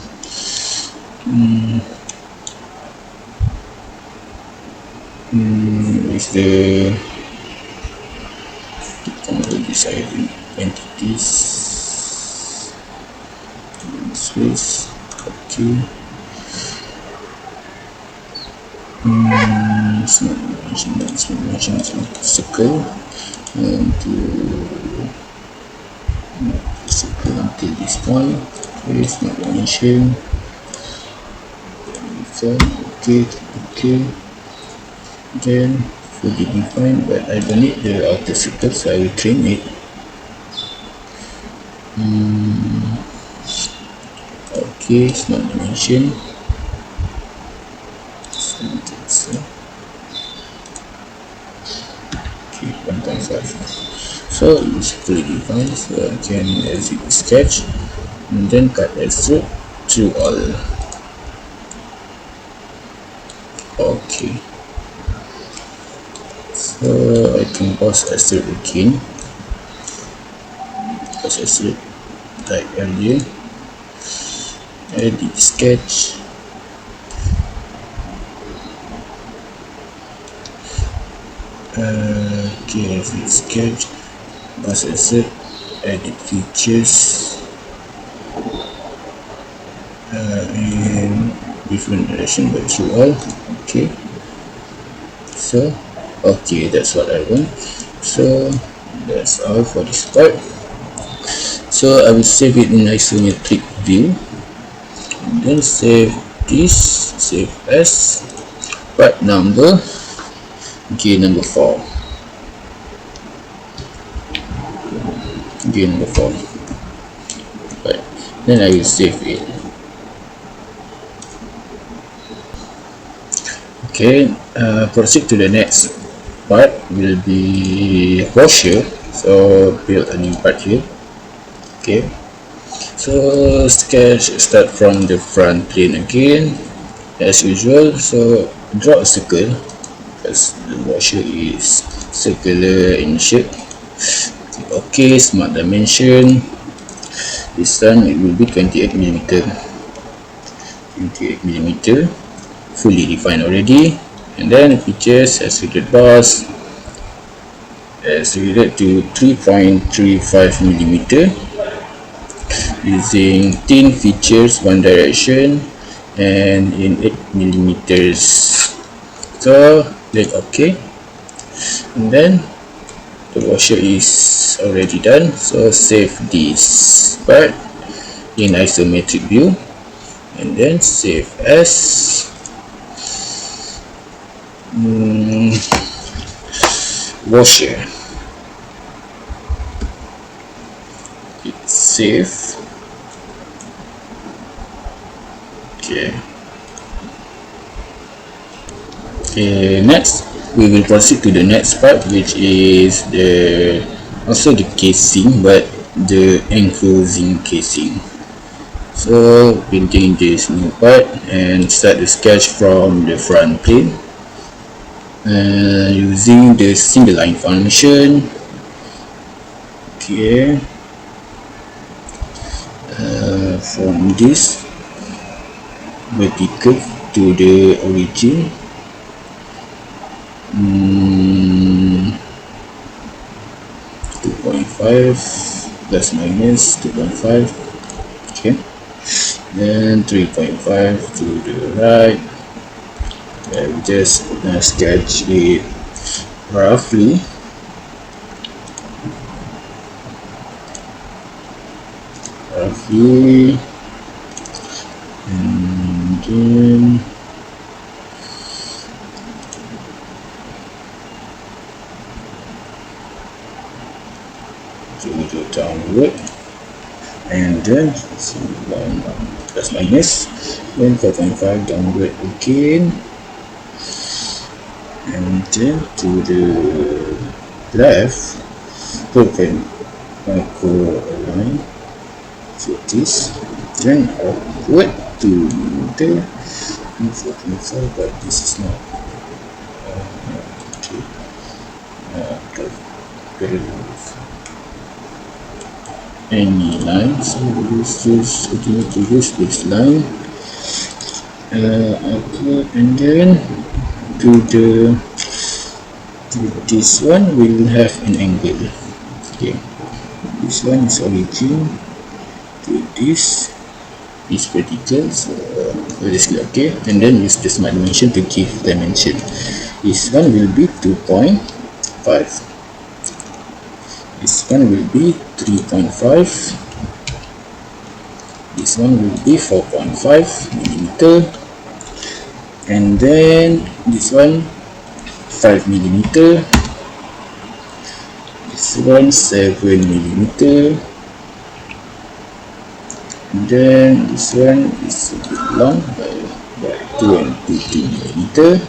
With the desired entities, space. Okay. It's not mentioned, it's not circle, and to circle until this point. Okay, it's not mentioned. Okay, then fully defined, but I don't need the outer circle, so I will trim it. Okay, it's not mentioned. Okay, 1.5. So it's fully defined, so I can exit the sketch and then cut extrude to all. Okay, so I can pause extrude again, pause extrude like earlier, edit sketch, okay, exit sketch, pause extrude, edit features, in different direction but through all. Okay, so okay, that's what I want. So that's all for this part. So I will save it in isometric view, then save this, save as part number, okay, number 4, okay, number 4. Right, then I will save it. Okay, proceed to the next part will be washer. So build a new part here. Okay, so sketch, start from the front plane again as usual. So draw a circle because the washer is circular in shape. Okay, smart dimension. This time it will be 28mm. 28mm, fully defined already. And then features extruded bars, extruded to 3.35mm, using thin features one direction and in 8mm. So click OK, and then the washer is already done. So save this part in isometric view and then save as washer. Hit save. Okay. Next we will proceed to the next part, which is also the casing, but the enclosing casing. So painting this new part and start the sketch from the front plane using the single line function. Okay, from this vertical to the origin, 2.5 plus minus 2.5. Okay, then 3.5 to the right. We just sketch it roughly. And then to the downward, and then plus minus, then 4.5 downward again, and then to the left, micro align to this, then upward to the 4.5, but this is not okay. Any line, so let's just continue to use this line, and then to this one will have an angle. Okay, this one is origin to this vertical, so let's click OK, and then use the smart dimension to give dimension. This one will be 2.5, this one will be 3.5, this one will be 4.5mm, and then this one 5mm, this one 7mm, and then this one is a bit long by 2.2mm.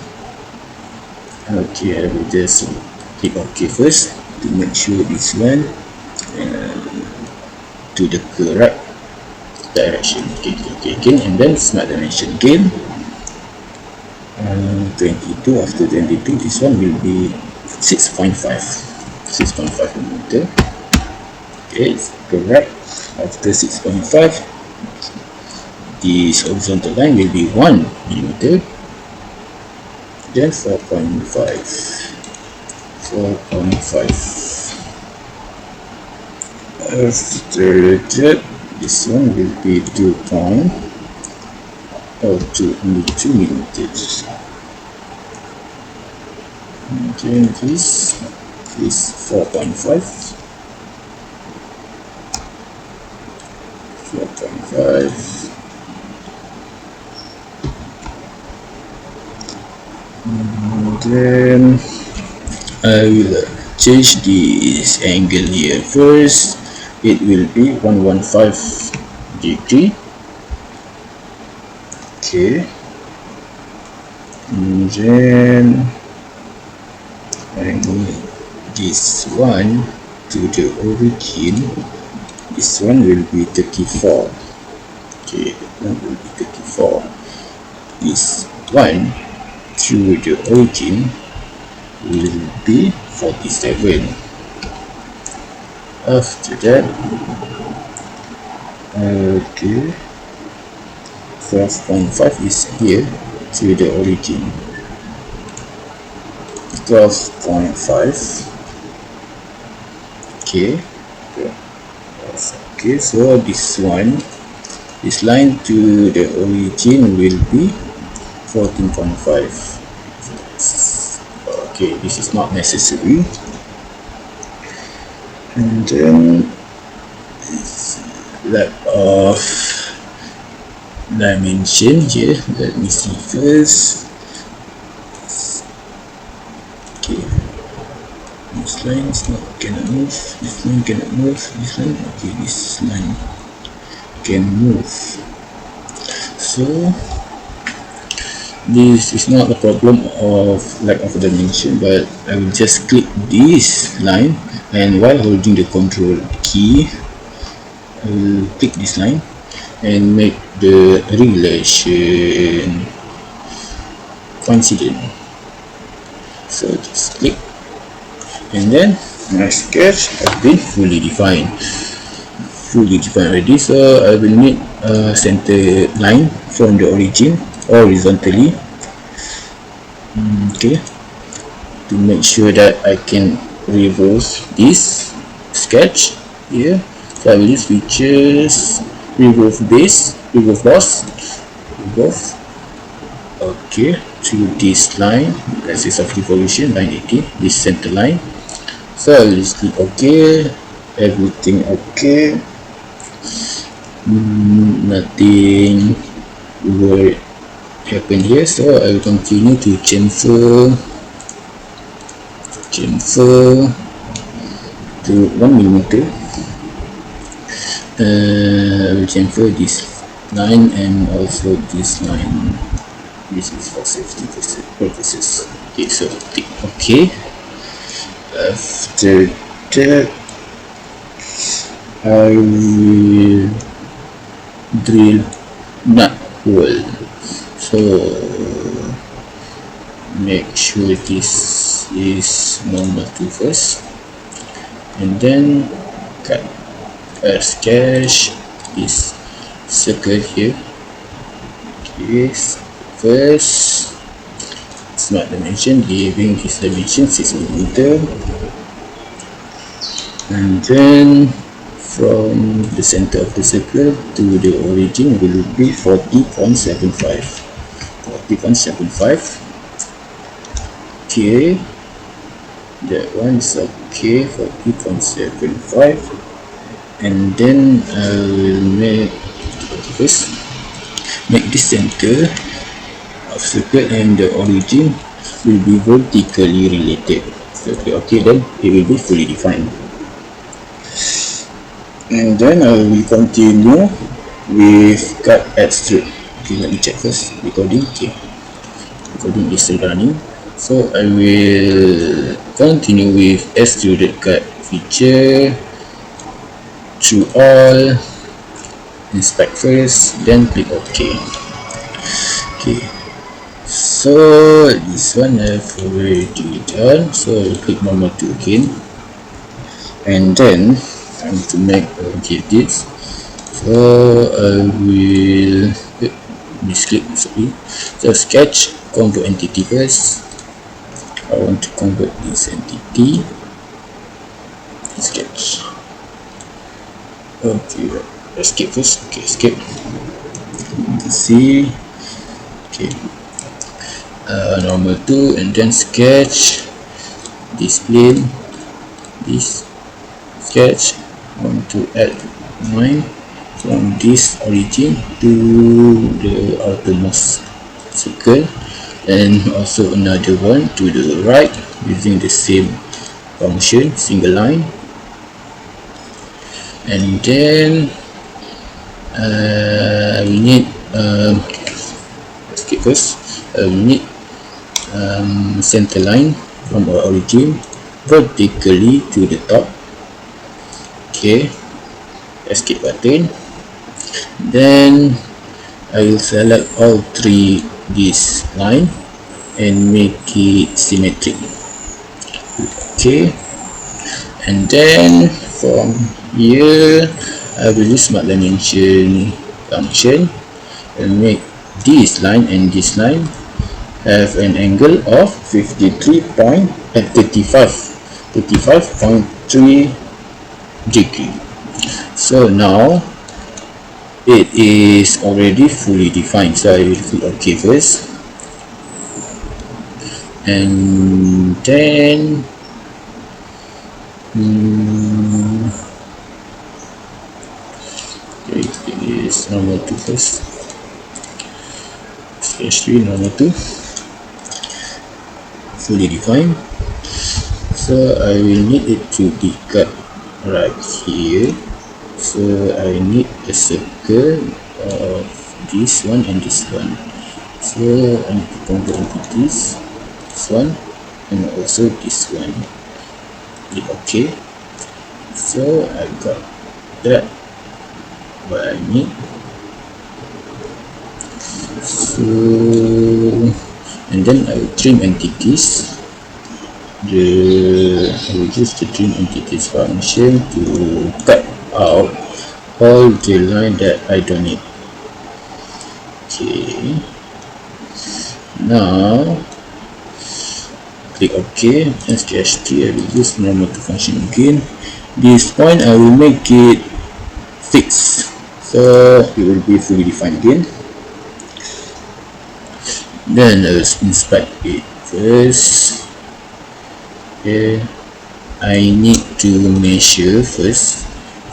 Okay, I will just click OK first. to make sure this one to the correct direction. Okay, and then smart dimension again. 22. After 22, this one will be 6.5 millimeter. Okay, it's correct. After 6.5, this horizontal line will be 1 millimeter. Then 4.5. After that, this one will be 2 millimeters. And then this is 4.5. And then I will change this angle here first. It will be 115 degree. Okay, and then I move this one to the origin. This one will be 34. Okay, that will be 34. This one through the origin will be 47. After that, okay, 12.5 is here to the origin. 12.5. Okay, so this line to the origin will be 14.5. Okay, this is not necessary. And then lack of dimension here. Let me see first. Okay, this line is not cannot move. This line cannot move. This line, okay, this line can move. So this is not a problem of lack of dimension, but I will just click this line, and while holding the control key, I will click this line and make the relation coincident. So just click, and then my sketch has been fully defined already. So I will need a center line from the origin horizontally. Okay, to make sure that I can reverse this sketch here. So I will use features, remove base, remove boss, remove. Okay, to this line, axis of revolution, line 18, this center line. So I will just click OK, everything okay. Nothing will happen here, so I will continue to chamfer to 1 millimeter. I will chamfer this line and also this line. This is for safety purposes. Okay, so click OK. After that, I will drill nut hole. So make sure this is normal to first, and then cut a sketch this circle here. Okay, first smart dimension, giving this dimension 6 millimeter, and then from the center of the circle to the origin will be 40.75. Okay, that one is okay, 40.75. and then I will make this center of circle and the origin will be vertically related. So okay, then it will be fully defined. And then I will continue with cut extrude. Okay, let me check first. Recording. Okay, recording is still running. So I will continue with extruded cut feature through all, inspect first, then click OK. Okay, so this one I've already done, so I'll click normal 2 again, and then I need to make this. So I will misclick, sorry. So sketch, convert entity first. I want to convert this entity. Sketch. Okay, escape first. Okay, escape. See. Okay. Normal 2, and then sketch. This plane. This sketch. I want to add line from this origin to the outermost circle, and also another one to the right using the same function, single line. And then we need skip first. We need center line from our origin vertically to the top. Okay, escape button. Then I will select all three this line and make it symmetric. Okay, and then from here I will use smart dimension function and make this line and this line have an angle of 35.3 degree. So now it is already fully defined, so I will click OK first, and then it is normal 2 first, sketch 3, normal 2, fully defined. So I will need it to be cut right here. So I need a circle of this one and this one. So I need to convert entities, this one and also this one. Click OK. So I got that what I need. So and then I will trim entities. I will use the trim entities function to cut out all the line that I don't need. Okay, now click OK and sketch 3. I will use normal 2 function again. This point I will make it fixed, so it will be fully defined again. Then let's inspect it first. Okay, I need to measure first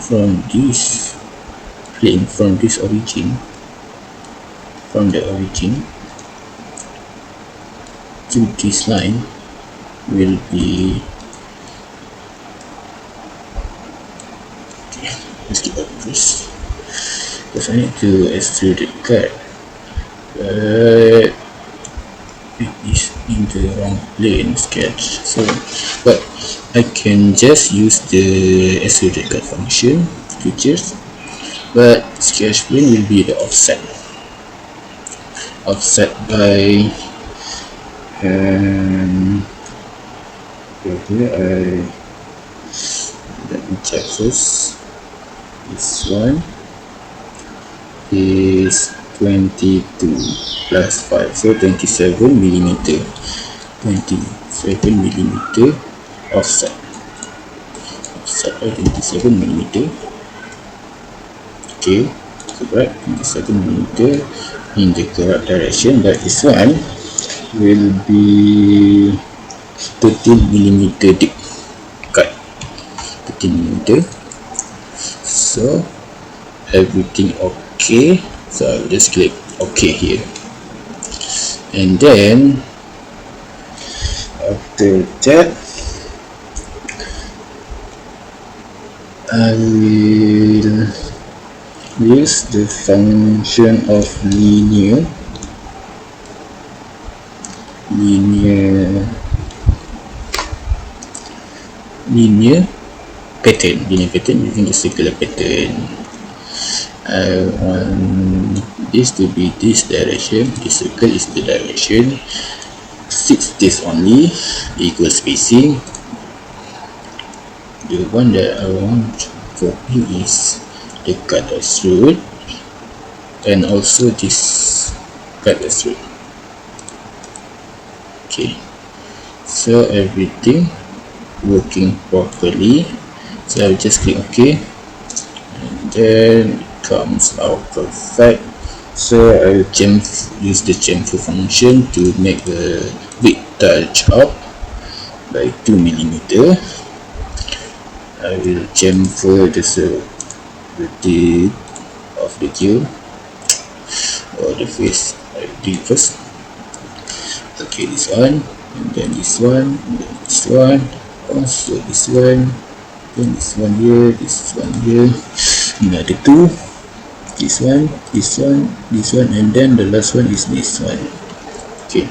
from this plane, from this origin, from the origin to this line will be, okay, let's keep up first because I need to extrude the cut, but it is in the wrong plane sketch. So but I can just use the extruded cut function features, but sketch plane will be the offset by here. Let me check first. This one is 22 plus 5, so 27 millimeter. 27 millimeter offset by 27 millimeter. Okay, so right, 27 millimeter in the correct direction, but this one will be 13 millimeter deep cut, 13 millimeter. So everything okay, so I will just click OK here, and then after that I will use the function of linear linear pattern using the circular pattern. I want this to be this direction, this circle is the direction, 6 days only, equal spacing. The one that I want to copy is the cutters root, and also this cutters root. Okay, so everything working properly, so I'll just click OK, and then it comes out perfect. So I'll use the chamfer function to make a big touch up by 2 mm. I will chamfer the tip of the gear or the face. I do it first. Okay, this one, and then this one, and then this one, also this one, then this one here, another two, this one, and then the last one is this one. Okay,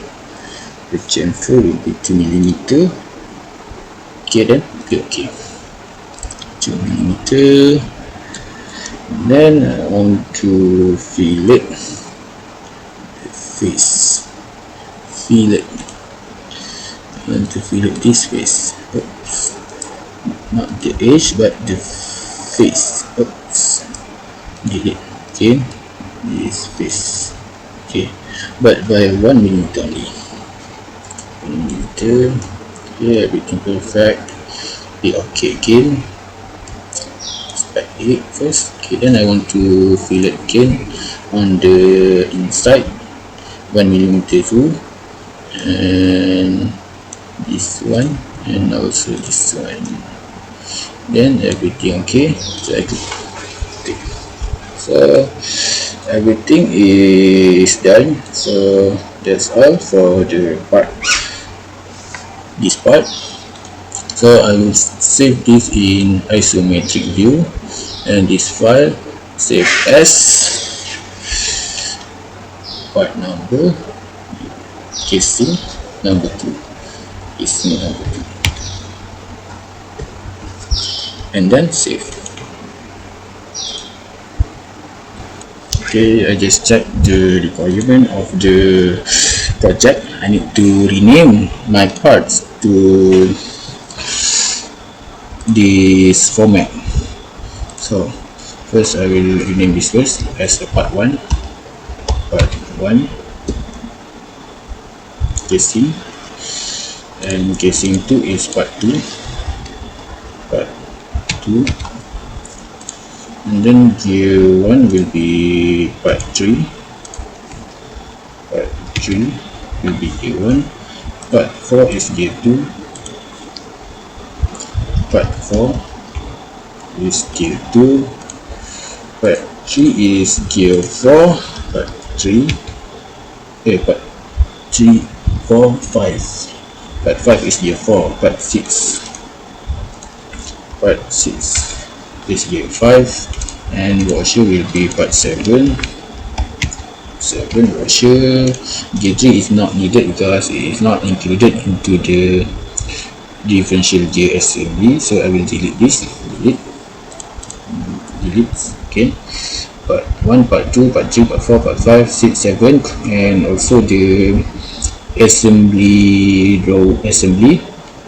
the chamfer will be 2 mm. Okay, then okay, 2 mm. And then I want to fillet the face. I want to fillet this face. Oops, not the edge but the face. Oops, delete. Okay, this face. Okay, but by 1 mm only. 1 mm. Okay, everything perfect. Be okay again. Spec 8 first. Okay, then I want to fillet again on the inside, 1 mm too, and this one, and also this one. Then everything okay, so I click. So everything is done. So that's all for the part, this part. So I will save this in isometric view, and this file save as part number casing number 2, casing number 2, and then save. Okay, I just checked the requirement of the project. I need to rename my parts to this format. So first I will rename this first as a part 1, casing, and casing 2 is part 2, and then gear 1 will be part 3 will be gear 1, part 4 is gear 2, part 4 is gear 2, part 3 is gear 4, part 3, part 3, 4, 5, part 5 is gear 4, part 6 is gear 5, and washer will be part 7 washer. Gear 3 is not needed because it is not included into the differential gear assembly, so I will delete this. Delete. Okay, part 1, part 2, part 3, part 4, part 5, 6, 7, and also the assembly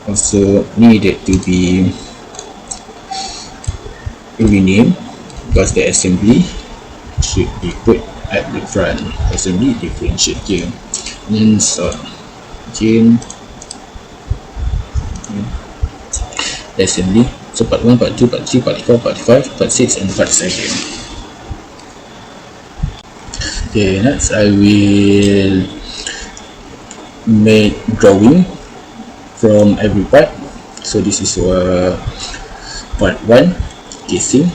also needed to be renamed, because the assembly should be put at the front. Assembly differential gear, and sort again assembly. So part 1, part 2, part 3, part 4, part 5, part 6, and part 7. Okay, next I will make drawing from every part. So this is part 1, casing.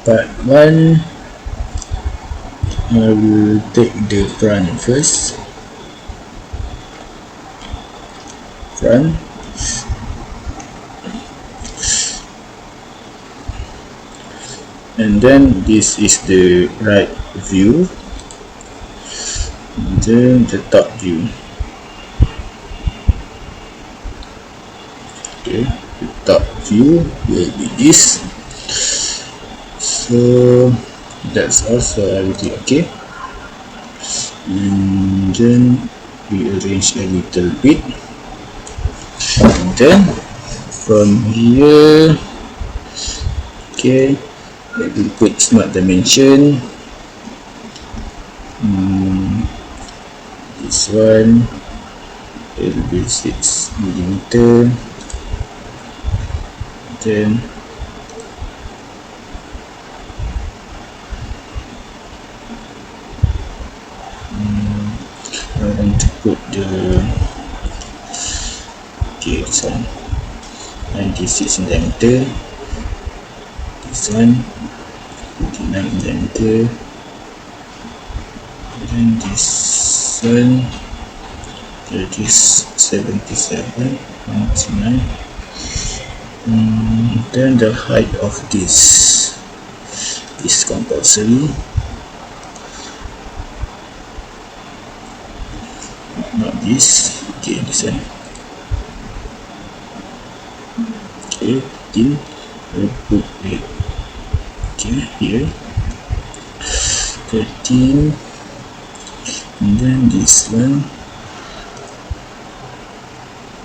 Part 1, I will take the front first. And then this is the right view. and then the top view. Okay, the top view will be this. So that's also everything. Okay, and then we arrange a little bit, and then from here, okay, I will put smart dimension. This one will be 6mm. Then I want to put the this one 96 centimeter, this one 49 centimeter, and this one that is 77 99. Then the height of this is compulsory, not this. Okay, this one. Okay, then I put it okay here 13, and then this one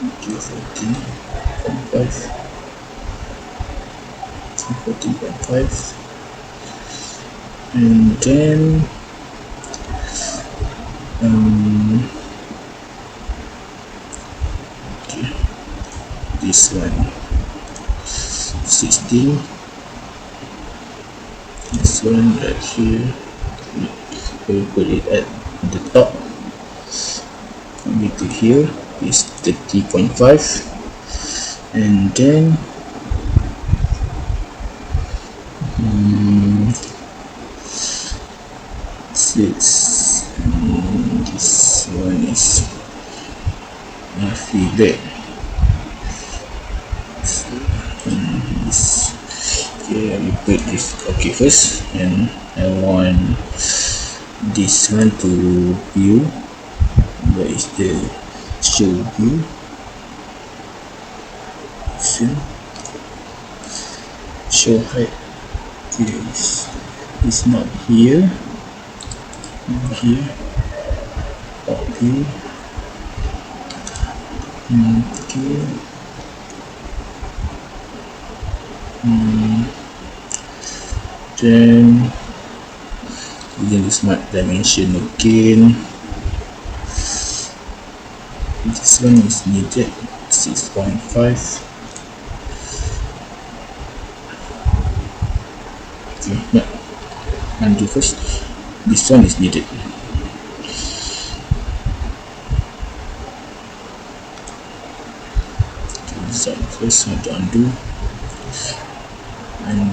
okay 14.5, 14.5, and then okay, this one 16, this one right here we will put it at the top, to here is 30.5, and then this one is affiliate. Okay, I will put this okay first, and I want this one to view. Where is the show view? Show height. Yes, it's not here. Here, up here. Okay. Then within the smart dimension again, this one is needed 6.5. okay, no, undo first. This one is needed. This one first, want to undo, and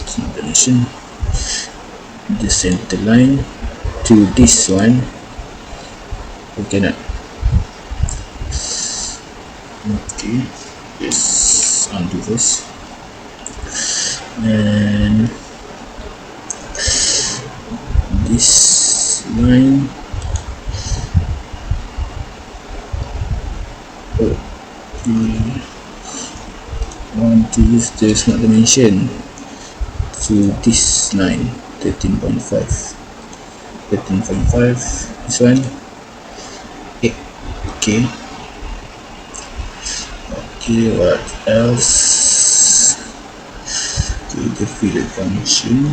smart dimension, the center line to this one. Okay, not okay. Yes, undo first, and this line. Okay, want to use the smart dimension to this line 13.5, 13.5. This one. Okay. Okay, what else? Okay, the fillet function.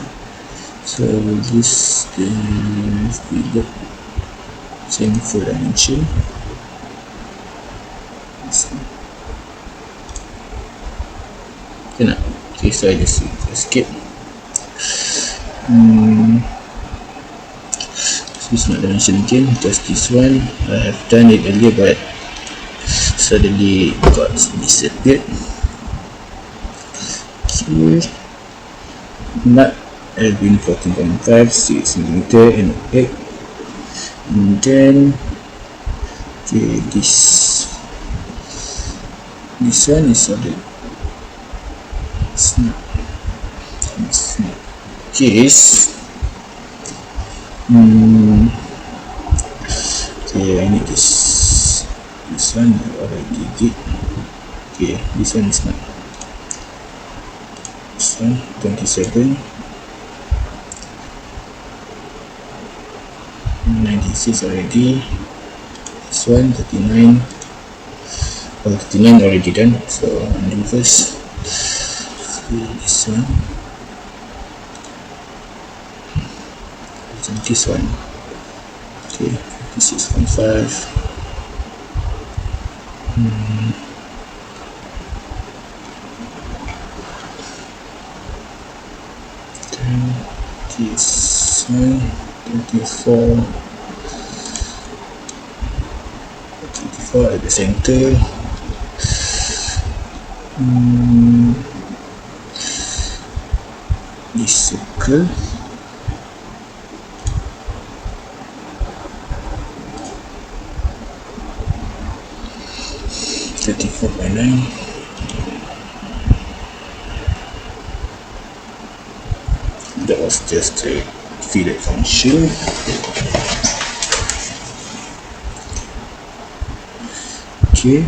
So I will use the fillet same 4 dimension. Cannot. Okay, so I just skip. This smart dimension again, just this one. I have done it earlier, but suddenly got disappeared. Okay, nut has been 14.5, 6mm and 8, and then okay, this one is solid. It's not case. Okay, I need this one I already did. Okay, this one is not. This one 27, 96 already. This one 39. Oh, 39 already done, so undo first. This one, and this one. Okay, 56.5. This one 24. 24 at the center. This circle. $34.9. That was just a feeder function. Okay.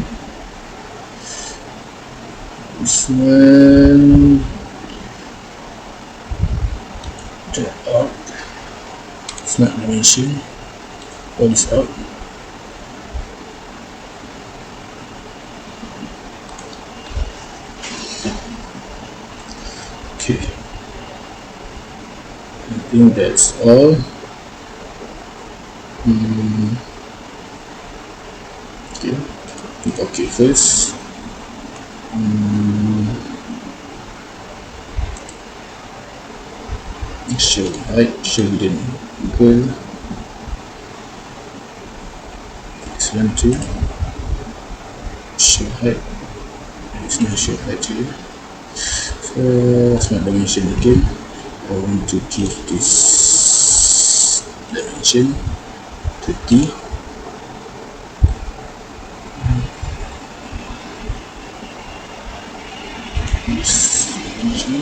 This one, the out, smart dimension, all is out. Okay, I think that's all. Okay, click OK first. Show height, show hidden Google. This one too. Show height. It's not show height here. So smart dimension again. I want to give this dimension 30. This dimension.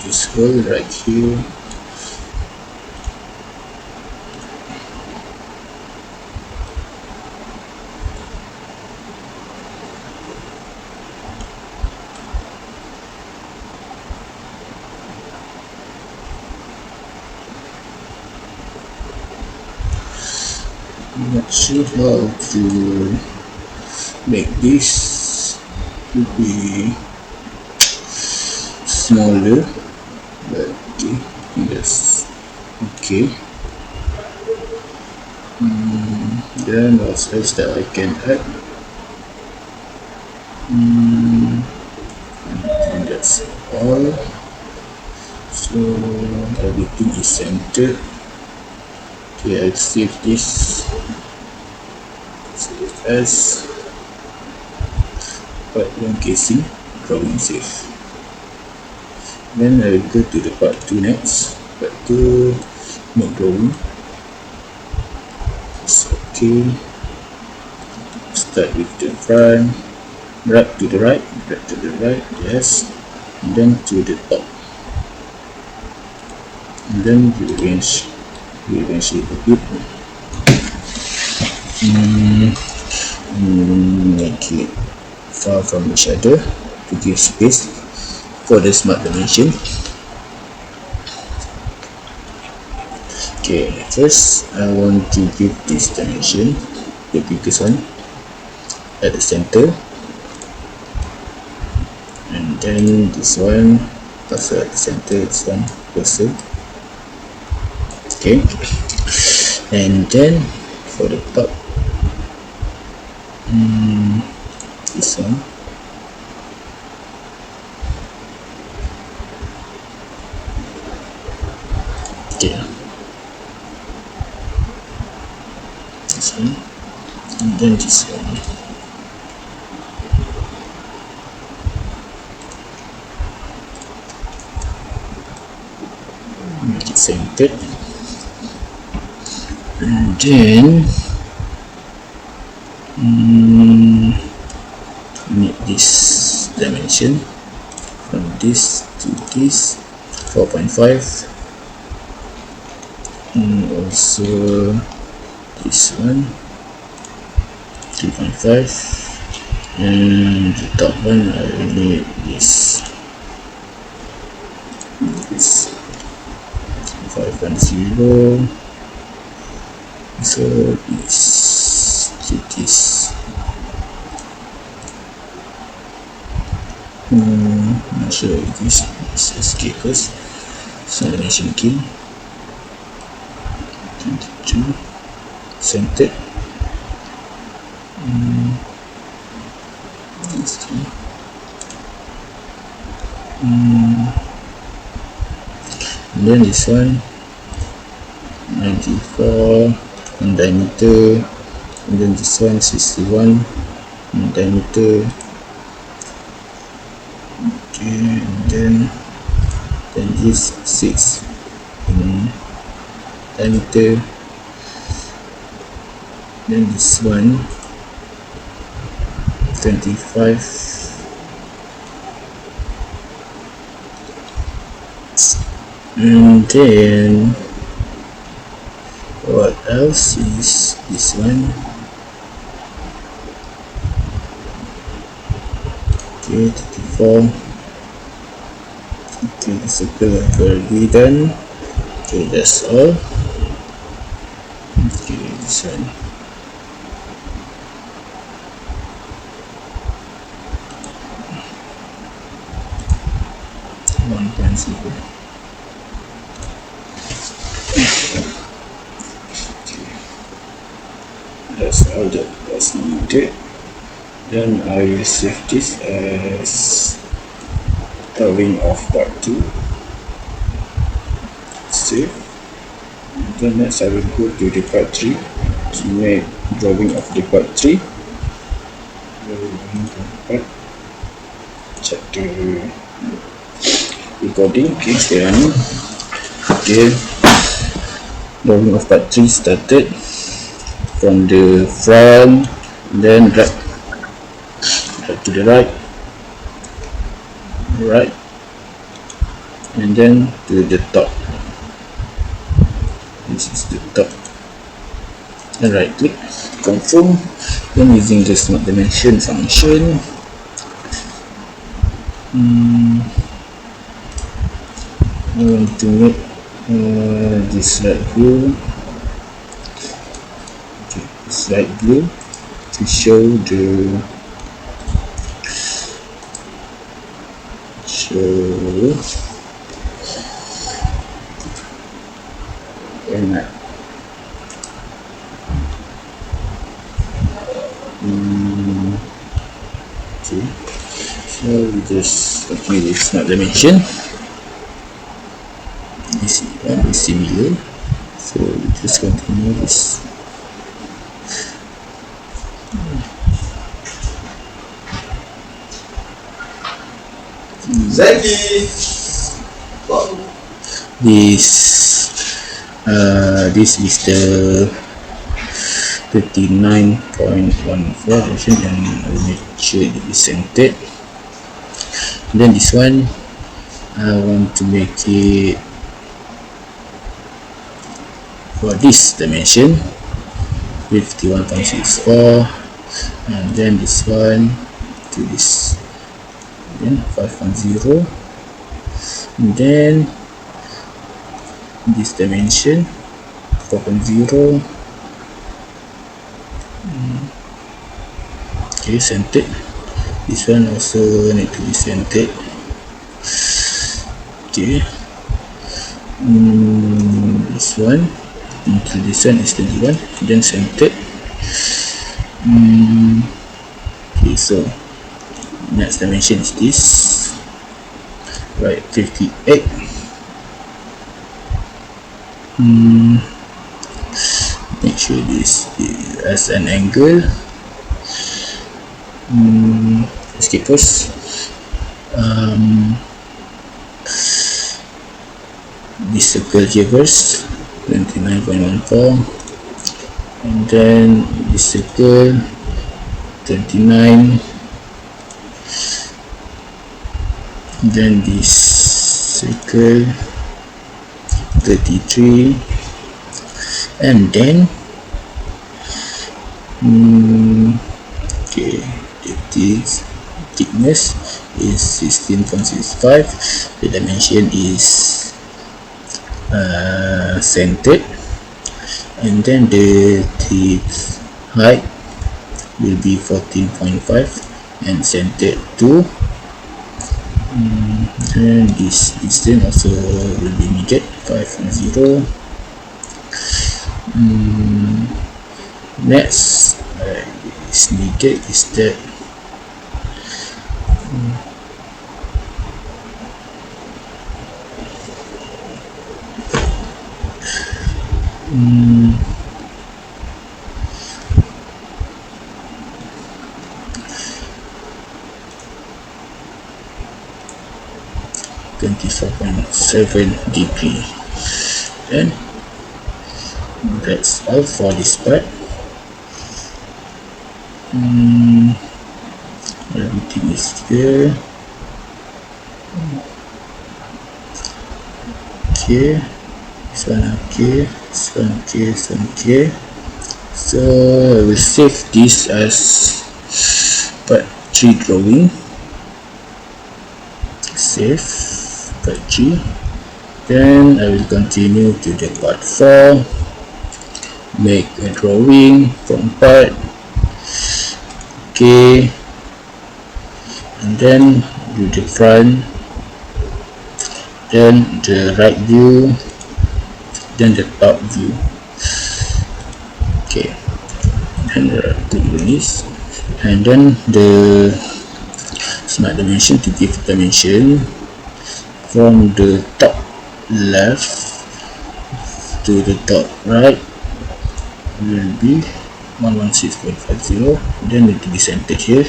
This hole right here. I'm not sure how to make this to be smaller, but okay, that's okay. Then what else that I can add? I think that's all. So everything is centered. Okay, I'll save this. Save as part 1 casing, drawing safe. Then I will go to the part 2 next. Part 2, make drawing. It's okay. Start with the front, right to the right, yes. And then to the top. And then rearrange it a bit. Make it far from each other to give space for the smart dimension. Okay, first I want to give this dimension, the biggest one, at the center, and then this one also at the center, this one also. Okay, and then for the top, this one. Okay, this one, and then this one. Make it centered, and then need this dimension from this to this 4.5, and also this one 3.5, and the top one I will need this 5.0. So this not sure if this is escape first. So dimension key 22 centered. And then this one 94 in diameter, and then this one 61 in diameter. Okay, and then this 6 in diameter, then this one 25, and then what else is this one? Okay, 34. Okay, the circle have already done. Okay, that's all. Okay, this one 1.0. That's all that's needed. Then I will save this as drawing of part 2. Save. Then next I will go to the part 3 to make drawing of the part 3. Check the recording. Okay, sekarang okay, drawing of part 3 started from the front, then drag to the right, and then to the top. This is the top, and right click confirm. Then using the smart dimension function, I want to make this light blue. Okay, this light blue to show the okay, so we just okay, it's not dimension. This one is similar, so we just continue this. This is the 39.14 version, and I will make sure it is centered. Then this one I want to make it for this dimension 51.64, and then this one to this, then 5.0, and then this dimension 4.0. Okay, centered. This one also need to be centered. Okay, this one into this one is 21, then centered. Okay, so next dimension is this, right, 58. Make sure this has an angle. Escape first. This circle here first, 29.14, and then this circle 29, then this circle 33, and then okay, this thickness is 16.65. The dimension is centered, and then the height will be 14.5 and centered to. And this distance also will be needed 5.0. Next is needed is that (24.7°). And that's all for this part. Everything is here. Okay, this one okay, this one okay, this one okay. So I will save this as part 3 drawing. Save part 3. Then I will continue to the part 4. Make a drawing from part. Okay, and then do the front, then the right view, then the top view. Okay, and click this, and then the smart dimension to give dimension from the top left to the top right will be 116.50. then it will be centered here.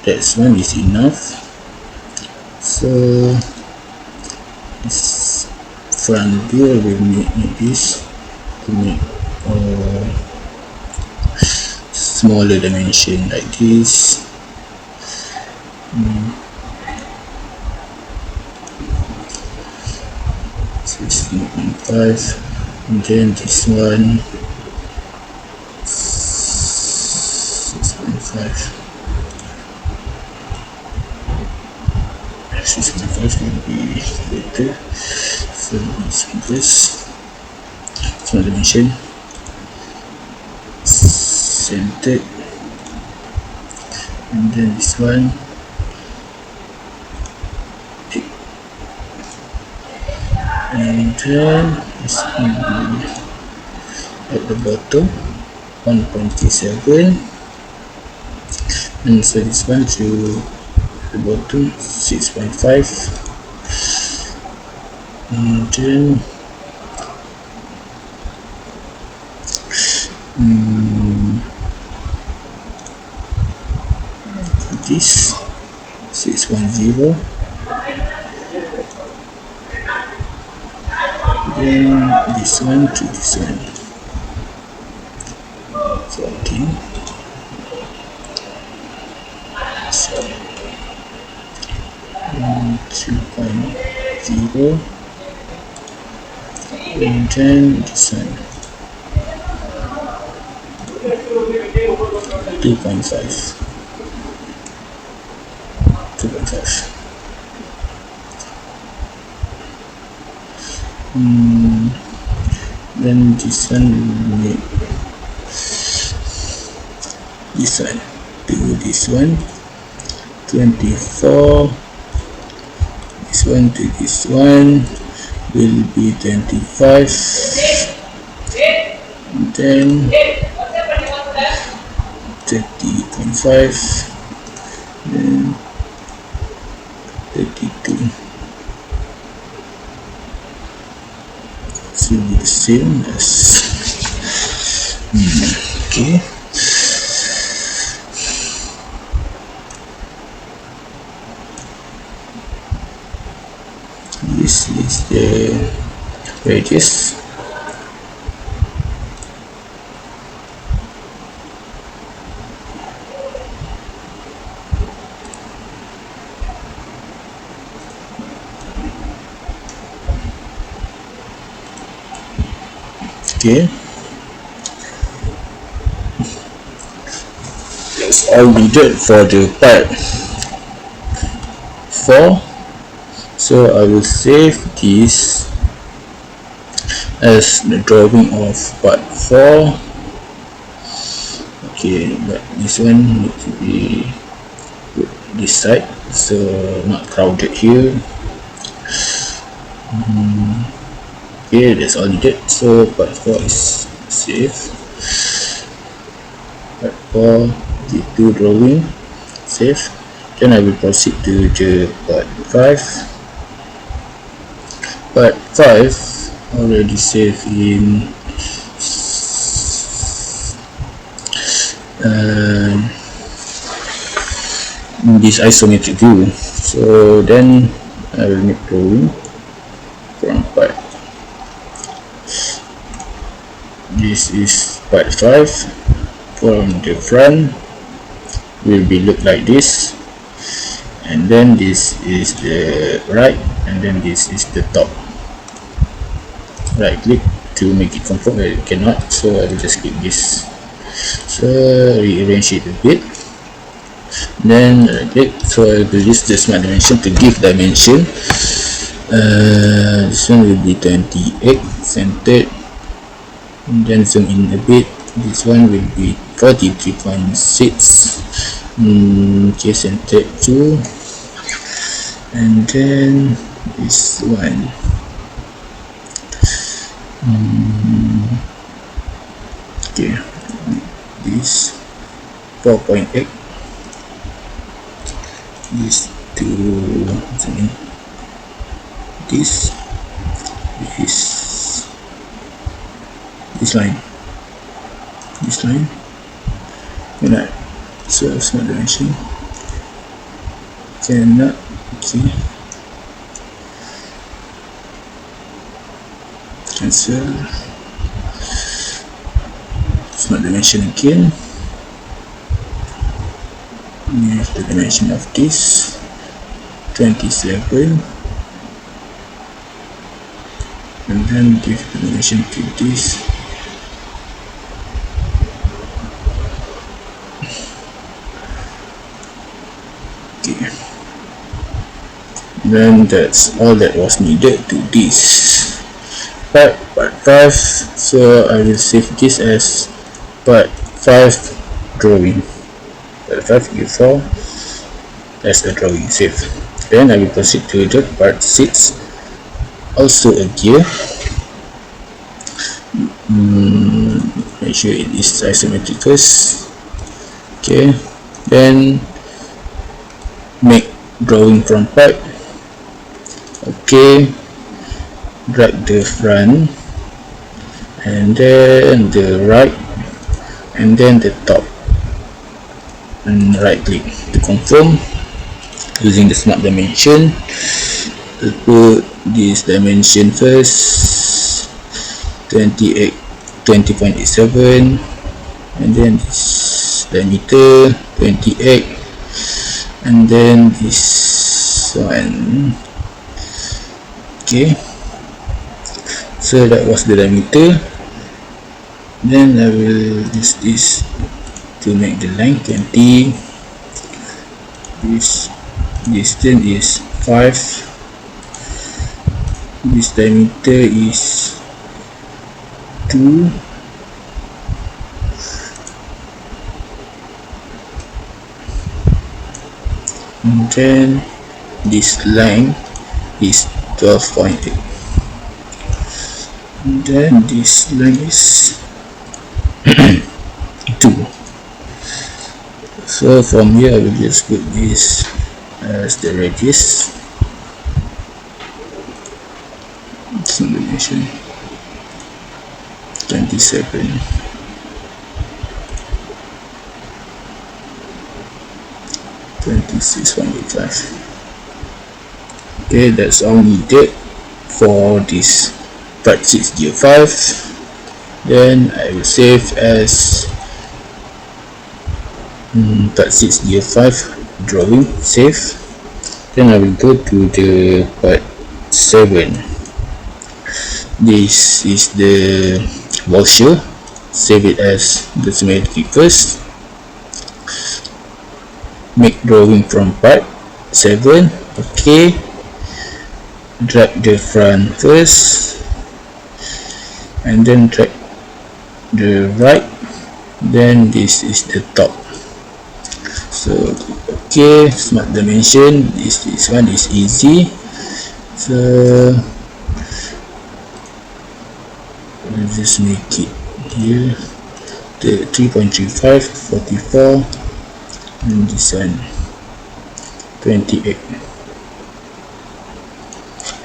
That's one is enough. So this front view I will make this to make smaller dimension like this. 16.5, and then this one 6.5. 6.5 will be better. So this small dimension centered, and then this one and then this will be at the bottom 1.37, and so this one to the bottom 6.5, and then this 6.0, then this one to this one 14, so 2.0, and then this one 2.5. Then this one will make this one to this one 24, this one to this one will be 25, and then 30.5, then 32. Will be the same as okay. This is the radius. Okay, that's all we did for the part 4. So I will save this as the drawing of part 4. Okay, but this one needs to be put this side, so not crowded here. Okay, that's all needed. So part 4 is saved. Part 4, the 2 drawing, save. Then I will proceed to the part 5. Part 5 already saved in this isometric view. So then I will make drawing from part. This is part 5. From the front will be look like this, and then this is the right, and then this is the top. Right click to make it conform. I cannot, so I will just click this. So rearrange it a bit, then right click. So I will use the smart dimension to give dimension. This one will be 28 centered, and then zoom in a bit. This one will be 43.6. Okay, centered 2, and then this one. Okay, this 4.8. This to this line. This line, cannot. So smart dimension cannot. Okay, cancel. Smart dimension again. We have the dimension of this 27, and then give the dimension to this. Then that's all that was needed to this part 5. So I will save this as part 5 drawing. Part 5 U4 as a drawing, save. Then I will proceed to the part 6, also a gear. Make sure it is isometric first. Okay, then make drawing from part. Okay, drag the front, and then the right, and then the top, and right click to confirm using the smart dimension. We'll put this dimension first, 20.87, and then this diameter 28, and then this one. Okay, so that was the diameter. Then I will use this to make the line 20. This distance is 5. This diameter is 2. And then this line is 12.8, and then this line is 2. So from here I will just put this as the radius. Dimension 27. Okay, that's all needed for this part 6 gear 5. Then I will save as part 6 gear 5 drawing, save. Then I will go to the part 7. This is the washer, save it as the symmetric first, make drawing from part 7, okay, drag the front first and then drag the right, then this is the top. So okay, smart dimension, this one is easy. So we'll just make it here the 3.35, 44, and this one 28.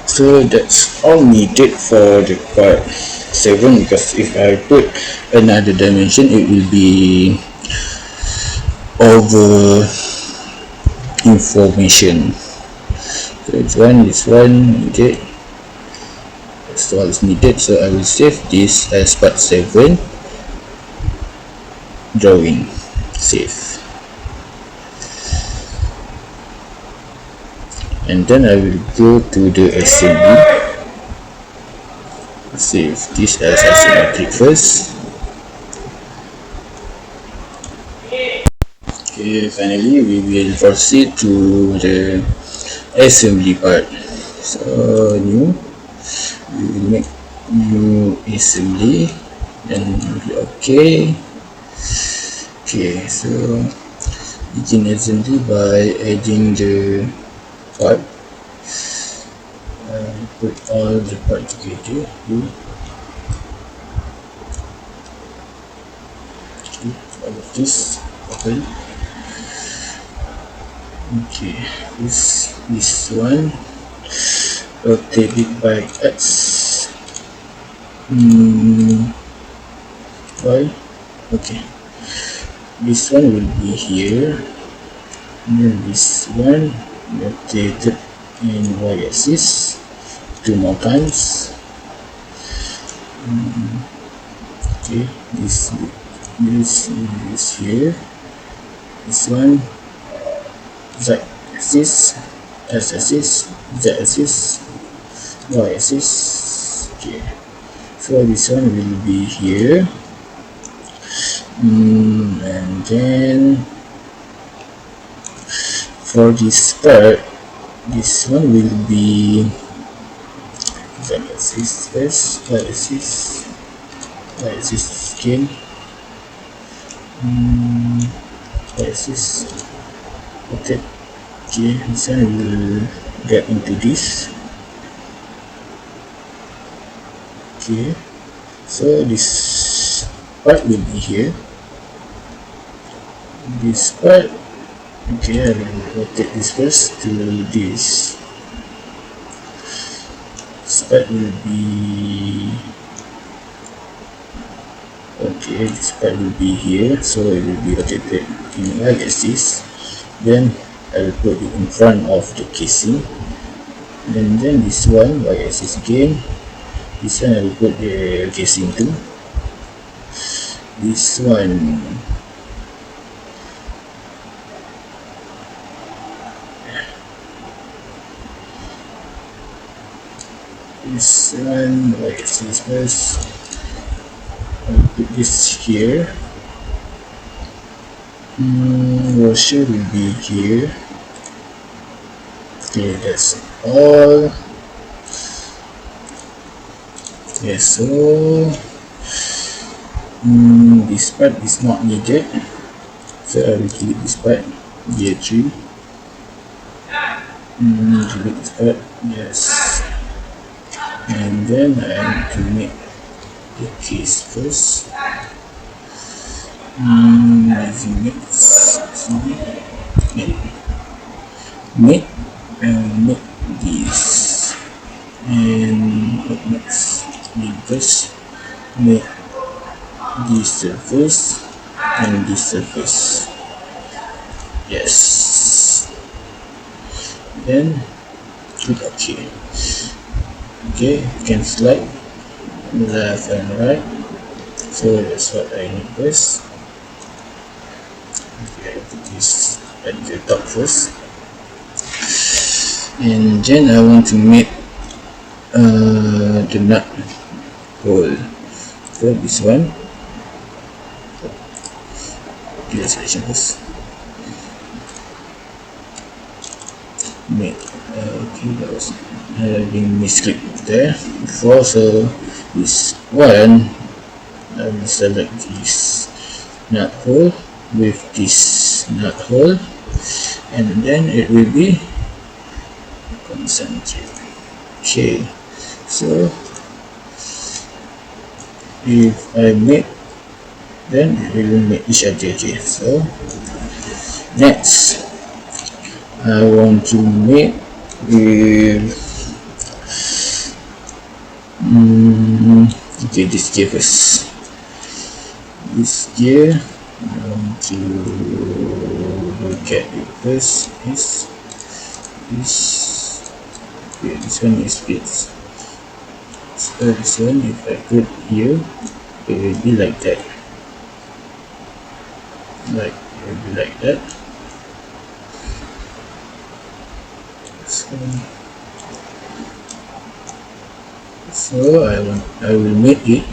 So that's all needed for the part 7, because if I put another dimension it will be over information. So this one needed, that's all is needed. So I will save this as part 7 drawing, save, and then I will go to the assembly, save this as asymmetric first. Okay, finally we will proceed to the assembly part. So new, we will make new assembly, then okay. Okay, so begin assembly by adding the part, put all the part together. All of this open. Okay, this one, rotate it by X, Y. Okay, this one will be here, and then this one rotated in Y axis 2 more times. Okay, this here, this one Z axis, S axis, Z axis, Y axis. Okay, so this one will be here, and then for this part, this one will be Z axis first, Y axis, Y axis again, Y axis. Okay, this one will get into this. Okay, so this part will be here, this part. Okay, I will rotate this first to this. This part will be, okay, this part will be here, so it will be rotated in Y axis. Then I will put it in front of the casing, and then this one Y axis again. This one I will put the casing to. This one, Y axis first. I will put this here. Washer will be here. Okay, that's all. Okay, so this part is not needed, so I will delete this part, gear 3. Delete this part, yes, and then I need to make the case first. Make and make this, and what next? Make this, make this surface and this surface, yes, then click OK. Okay, you can slide left and right, so that's what I need first. Okay, I put this at the top first, and then I want to make the nut hole. for this one. Delete selection first. Okay, that was being misclick there before, so this one I will select this nut hole with this nut hole, and then it will be concentric. Okay, so if I make, then it will make each other. Okay, so next I want to make with okay, this gear first. This gear I want to look at it first. Is this okay, this one is fixed. So this one, if I put here, it will be like that. It will be like that. So I will make it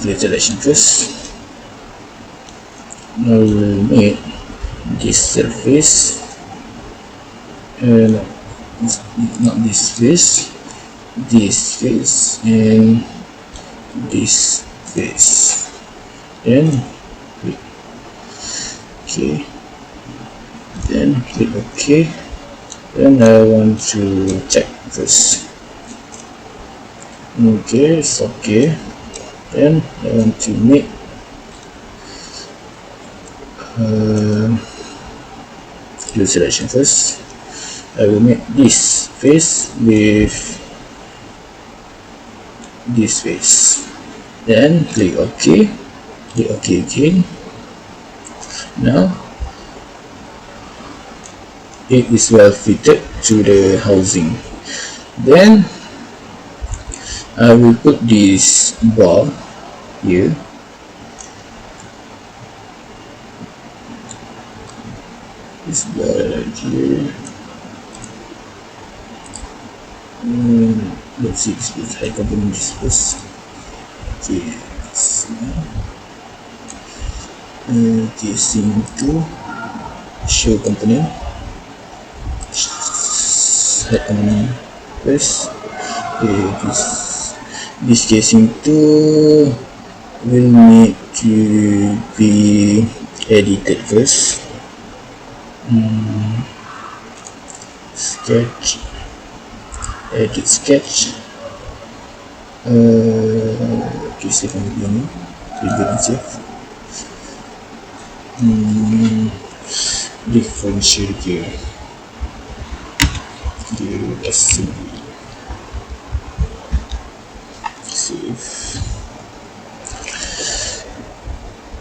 delete selection first. I will make this surface, not this face, this face, and this face. Then click OK. Then click OK. Then I want to check first. Okay, it's okay. Then I want to make do selection first. I will make this face with this face. Then click OK. Click OK again. Now it is well fitted to the housing. Then I will put this bar here. This bar right here. Let's see this first. I can put this first. Okay, casing to show component. Head component first. Okay, this casing 2 will need to be edited first. Sketch, edit sketch. Okay, save and begin. Trigger and save. Differential gear. Gear assembly. Save.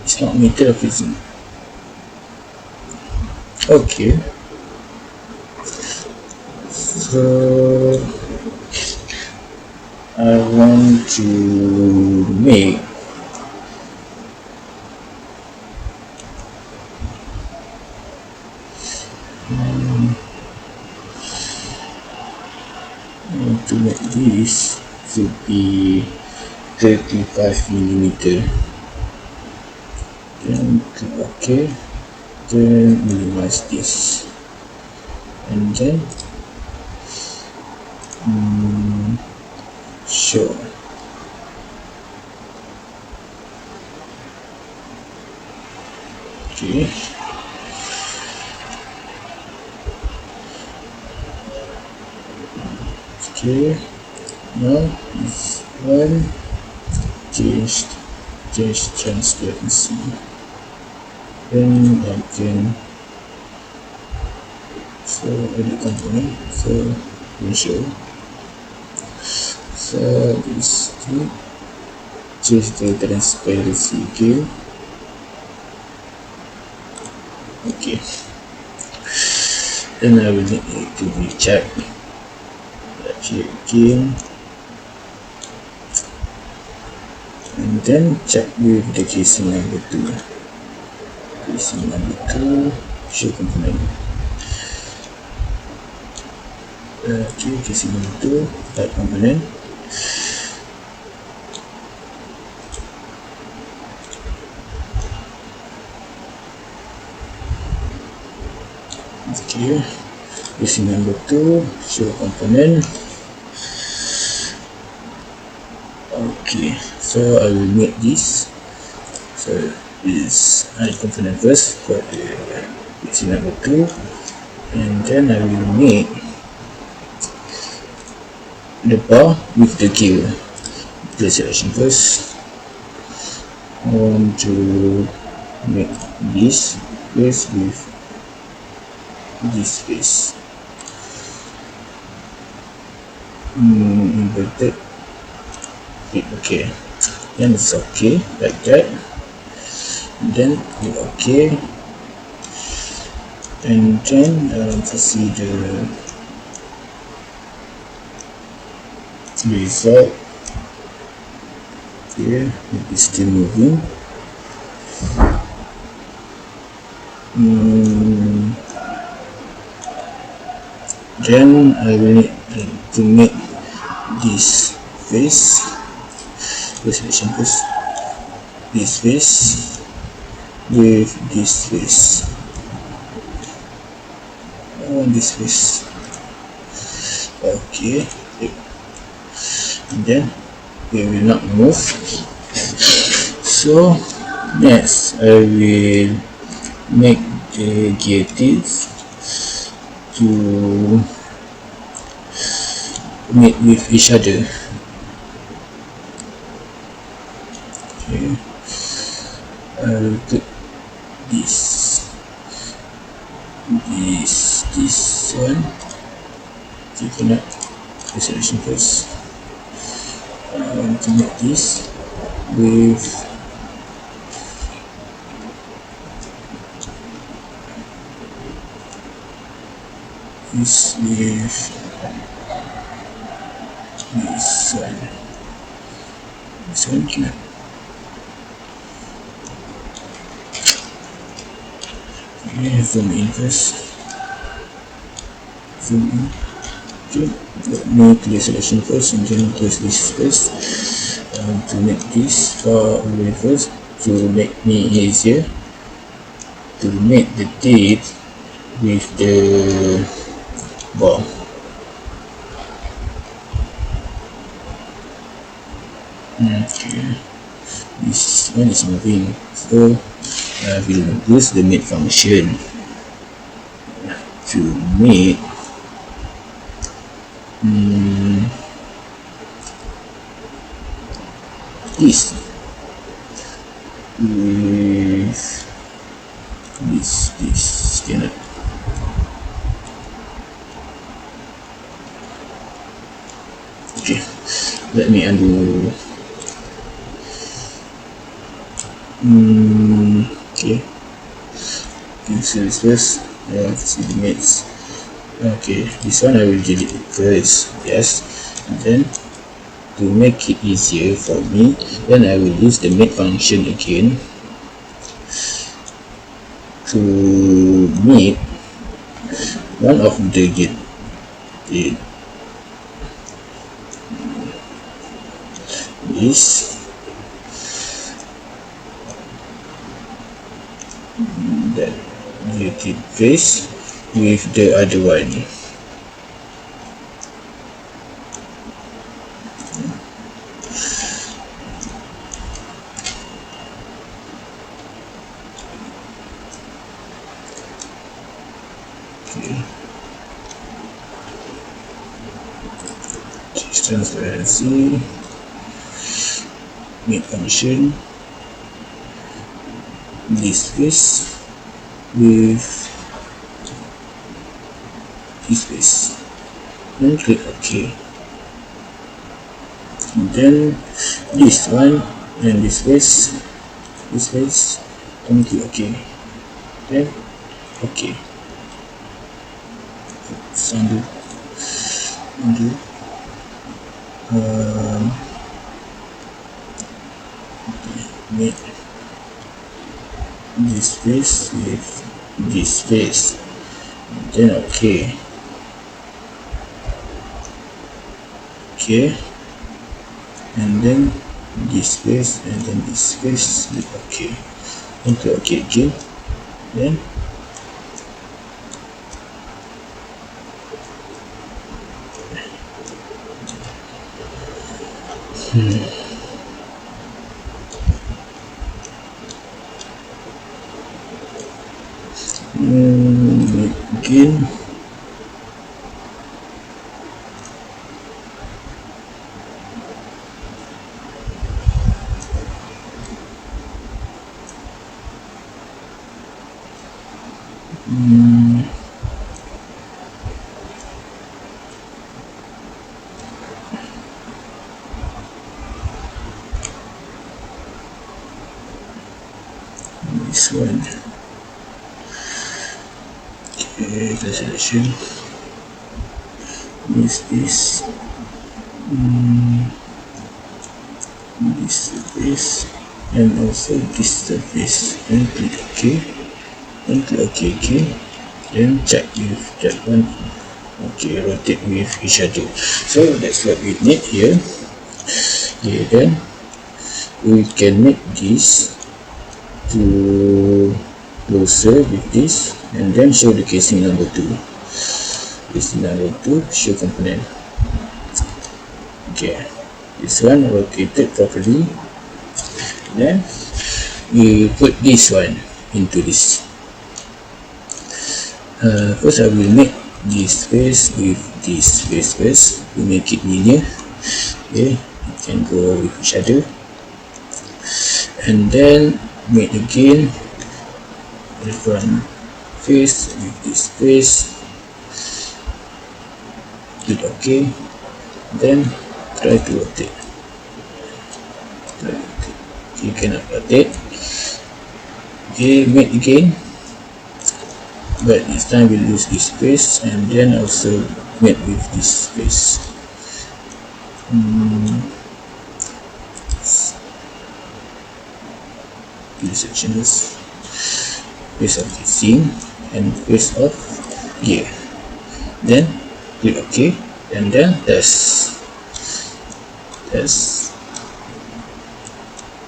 It's not meter of it. Okay. So I want to make this to be 35mm. Then click OK. Then minimize this, and then show. Okay. Okay. Now this one change transparency. Then I can edit component, so we show. So this change the transparency again. Okay. Then I will need to recheck that here again, and then check with the casing number 2. Casing number 2, show component. Okay, casing number 2, type component. Okay, using number 2, show component. Okay, so I will make this. So this add component first for the using number 2, and then I will make the bar with the gear. The selection first. I want to make this space with this space. Inverted. Okay, then it's okay like that. Then click OK, and then to see the result. Here it is still moving. Then I will need to make this face, the selection first, this face with this face. I want this face. Okay, and then we will not move. So next I will make the gear tips to meet with each other. Okay, I will put this one. You cannot the selection first. I want to make this with this one. This one cannot. Okay, zoom in first. Zoom in. Okay, let me clear selection first and then close this first. To make this far away first, to make me easier to make the tip with the bar. Okay, this one is moving, so I will use the make function to make this with this cannot. Okay, let me undo. Okay, cancel this first. See the mates. Okay, this one I will delete it first. Yes, and then to make it easier for me, then I will use the make function again to make one of the this that get face with the other one. Okay, transparency, make function, this face with this face, then click OK, and then this one and this face, and click OK, then OK. Undo. Make this face with this face, then OK. Okay, and then this face, and then this face, click OK. Into OK again, then Again. This one. Okay, the selection. This. This surface, and also this surface, and click OK, and click OK again, then check if that one okay, rotate with each other. So that's what we need here. Okay, then we can make this to closer with this, and then show the casing number 2. Casing number 2 show component. Okay, this one rotated properly. Then we put this one into this. First I will make this face with this face first to make it linear. Okay, it can go with each other, and then make again the front face with this face. Click OK, then try to rotate. You cannot rotate. Okay, make again, but this time we'll use this space, and then also make with this space. Two sections, face of the scene and face of gear. Then click OK, and then test.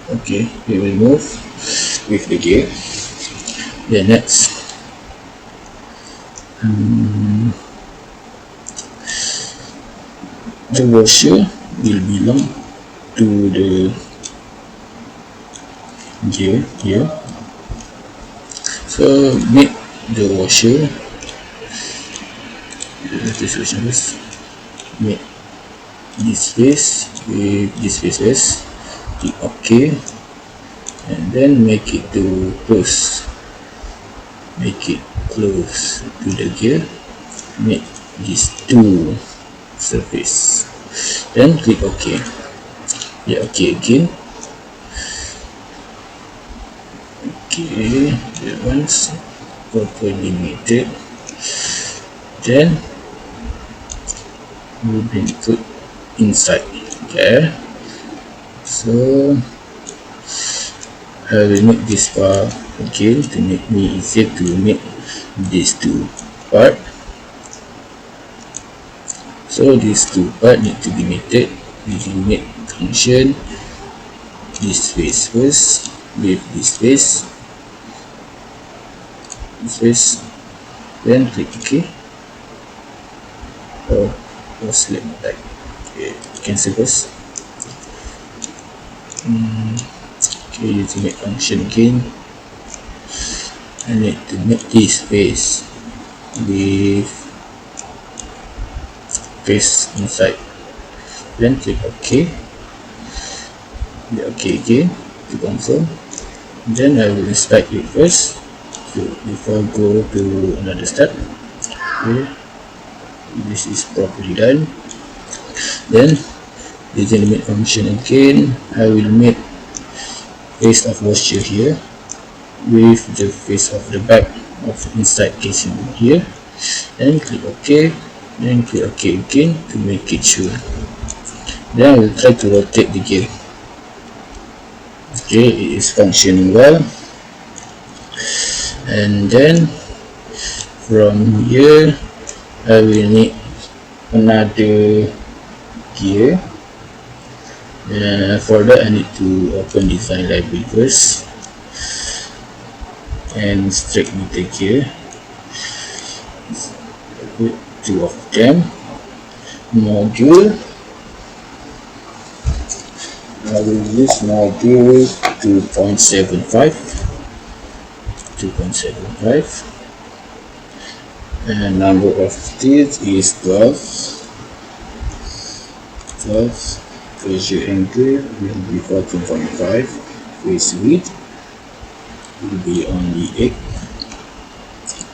Okay, we will move with the gear. Then next, the washer will belong to the gear here. So make the washer. Make this face with this face. Click OK, and then make it to close. Make it close to the gear. Make these two surface. Then click OK. Yeah, OK again. Okay, that one's properly mated. Then we will put inside there. So I will make this part again to make me easier to make these two parts. So these two parts need to be mated. We will make function this face first with this face, then click OK. Select like cancel first. Okay, using make function again. I need to make this face with face inside. Then click OK. Click OK again to confirm. Then I will inspect it first. So before I go to another step. Okay, this is properly done. Then using the make function again, I will make face of washer here with the face of the back of inside casing here. Then click OK. Then click OK again to make it sure. Then I will try to rotate the gear. Okay, it is functioning well. And then from here I will need another gear. For that I need to open design library first and straight with the gear. Put two of them. Module. I will use module 2.75 and number of stitches is 12. Pressure angle will be 14.5. Face width will be only 8.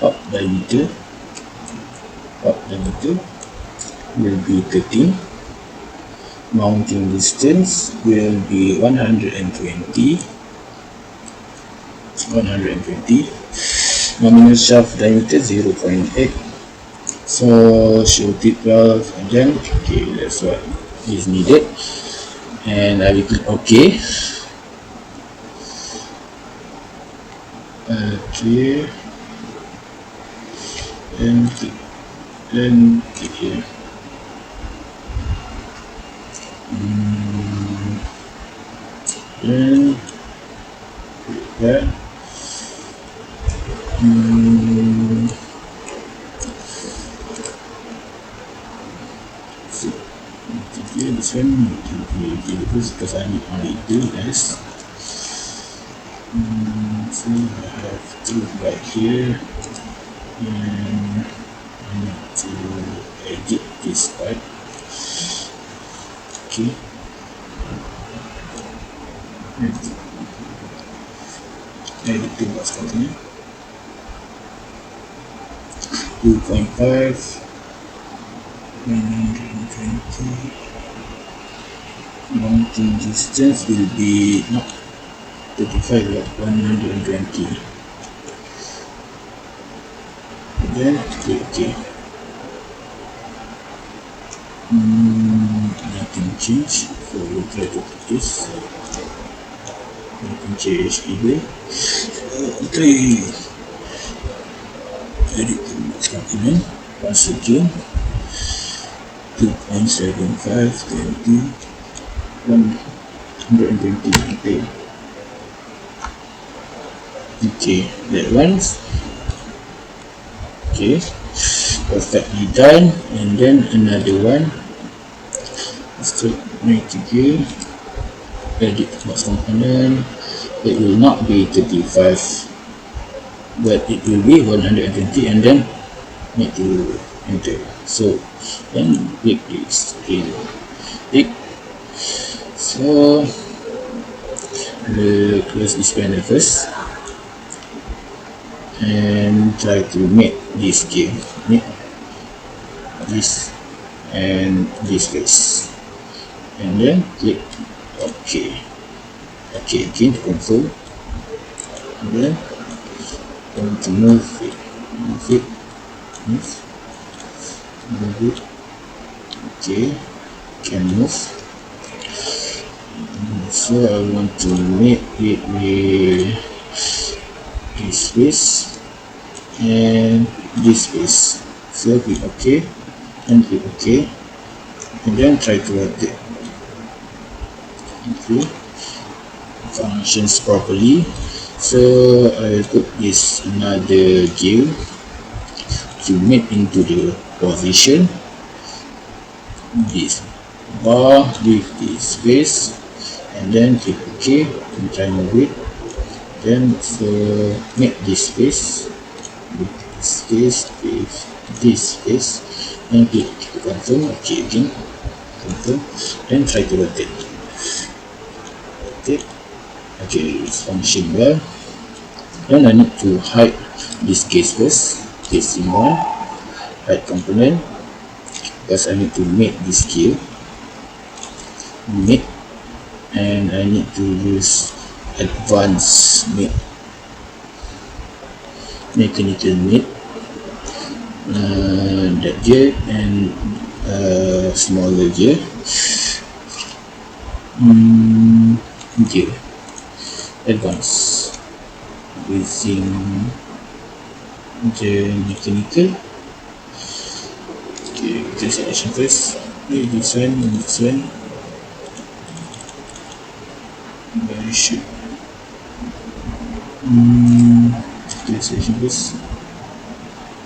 Up diameter will be 13. Mounting distance will be 120. Nominal shaft diameter 0.8. So shoot it well, and then okay, that's what is needed, and I will click OK. Okay, and click here. Then click that. This one because I need only 2 less. So I have 2 right here, and I need to edit this part. Okay, edit the box container 2.5 120. Mounting distance will be not 35 but 120. Then click OK. Nothing change, so we'll try to put this. Nothing change either. Okay, edit the box component once again. 2.75 20 120. Okay, that one's okay, perfectly done. And then another one, let's click right again, edit box component. It will not be 35 but it will be 120, and then need to enter. So then click this again, click. So we'll close this panel first and try to make this game, make this and this face, and then click OK. OK again to confirm, and then going to move it. Okay, can move. So I want to make it with this face and this face. So click OK and click OK, and then try to rotate. Okay, functions properly. So I will put this another gear to make into the position. This bar with this face, and then click OK and try move it. Then so make this face with this face with this face, and click to confirm. OK again, confirm, then try to rotate. Okay, it's functioning well. Then I need to hide this case first, casing one, hide component, because I need to make this gear, make, and I need to use advanced make, mechanical make, that gear and smaller gear, gear, advanced, using the mechanical. Okay, selection first. Okay, this one and this one. Very sure. Selection first.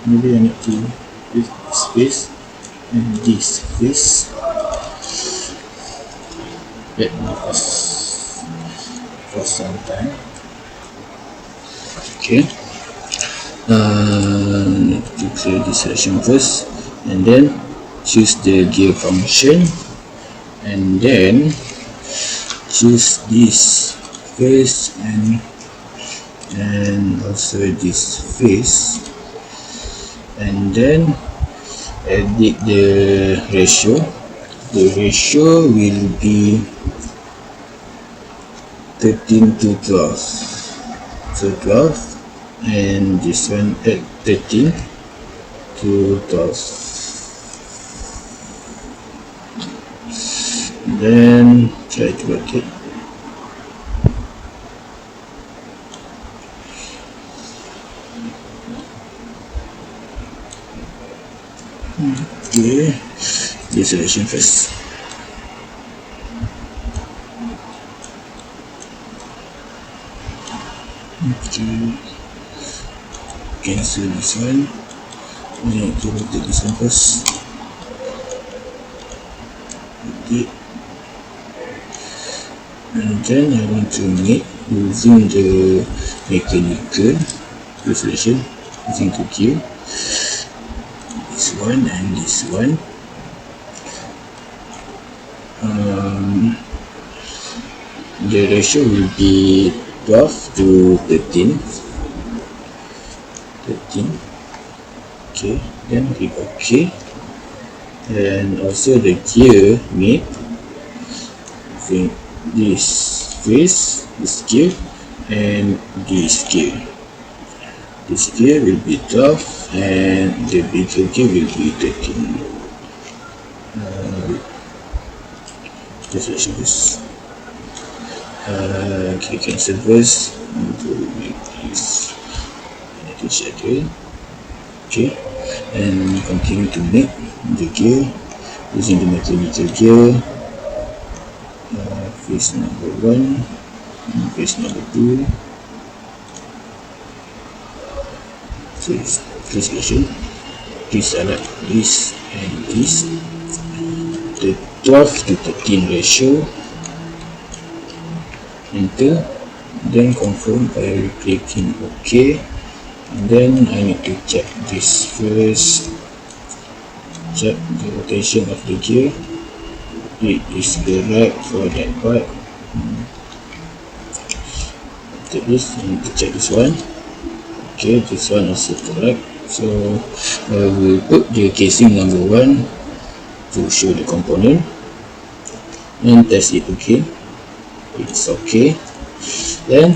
Maybe I need to this space and this space. Let me pass. for some time. Okay, need to clear this selection first, and then choose the gear function, and then choose this face and also this face, and then edit the ratio. The ratio will be 13 to 12, so 12, and this one at 13 to 12. Then try to work it. Okay, the selection first. Okay, cancel this one. We need to rotate this one first. Okay, and then I want to make using the mechanical selection using the gear. This one and this one. The ratio will be 12 to 13. Okay, then click OK, and also the gear made using this face, this gear, and this gear. This gear will be 12 and the bigger gear will be 13. Just let's this. Okay, cancel first. To make this schedule. Okay, and continue to make the gear using the mechanical gear. Face number 1, face number 2. So please selection. Please select this and this. The 12 to 13 ratio. Enter. Then confirm by clicking OK. And then I need to check this first. Check the rotation of the gear. It is correct for that part. After this, I need to check this one. Okay, this one also correct. So I will put the casing number 1 to show the component and test it again. It's okay. Then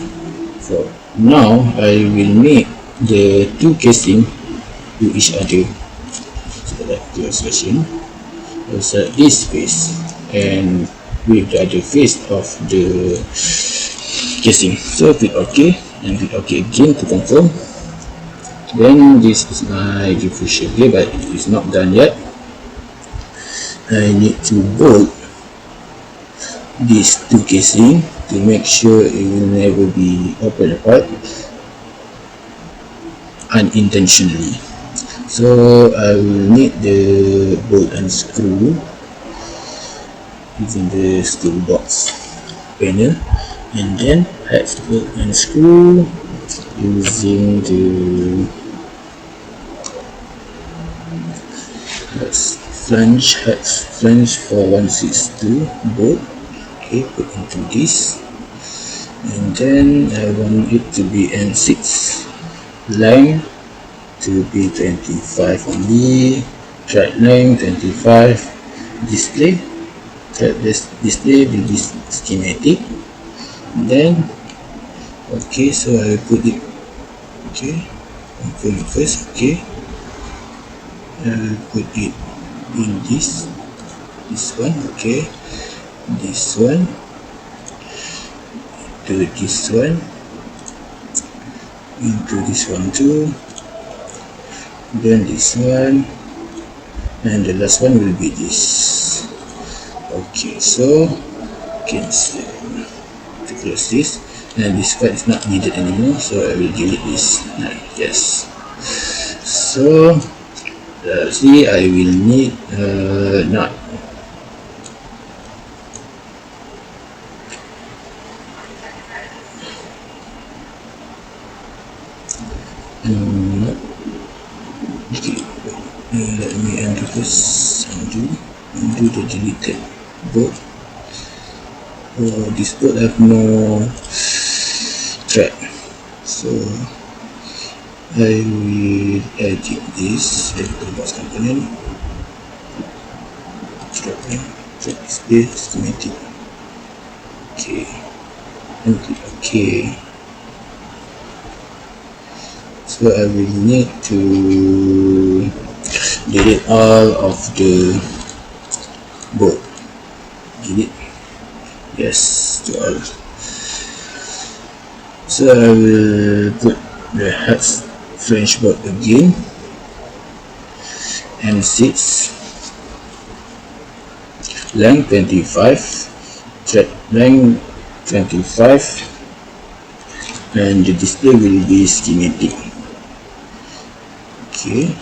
for now I will make the two casing to each other. Select the selection. I'll select this face and with the other face of the casing. So click OK and click OK again to confirm. Then this is my differential gear, but it is not done yet. I need to bolt these two casing to make sure it will never be open apart unintentionally. So I will need the bolt and screw using the screw box panel, and then hex bolt and screw using the flange 4162 bolt. Okay, put into this, and then I want it to be N6, line to be 25 only, track length 25, display will be schematic. And then okay, so I will put it, okay, I put it first. Okay, I will put it in this one. Okay, this one to this one, into this one too, then this one, and the last one will be this. Okay, so cancel to close this, and this part is not needed anymore, so I will delete this. Yes, so see, I will need nut. Okay, let me undo this. Undo the deleted board. This board have no thread, so I will edit this toolbox component, thread display schematic. Okay, and click OK. So I will need to delete all of the board. Delete, yes, to all. So I will put the hex French board again, M6, length 25, thread length 25, and the display will be schematic. Okay.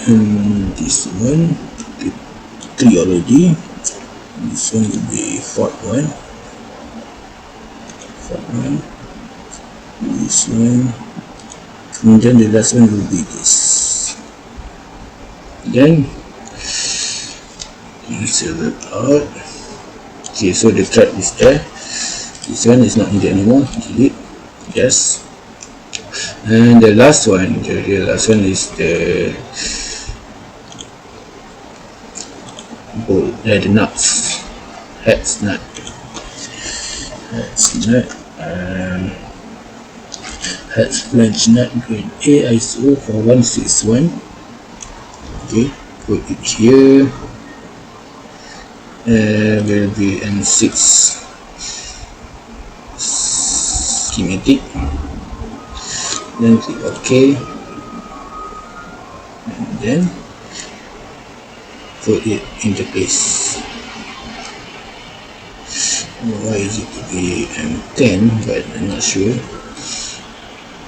And this one, 3 already. This one will be fourth one. This one, and then the last one will be this. Then insert it out. Okay, so the thread is there. This one is not needed anymore. Delete. Yes. And the last one, is the bolt, the nuts, hex nut, hex flange nut grade A ISO 4161. Okay, put it here. Will be M6 schematic. Then click OK, and then put it into place. Why is it to be M10, but I'm not sure.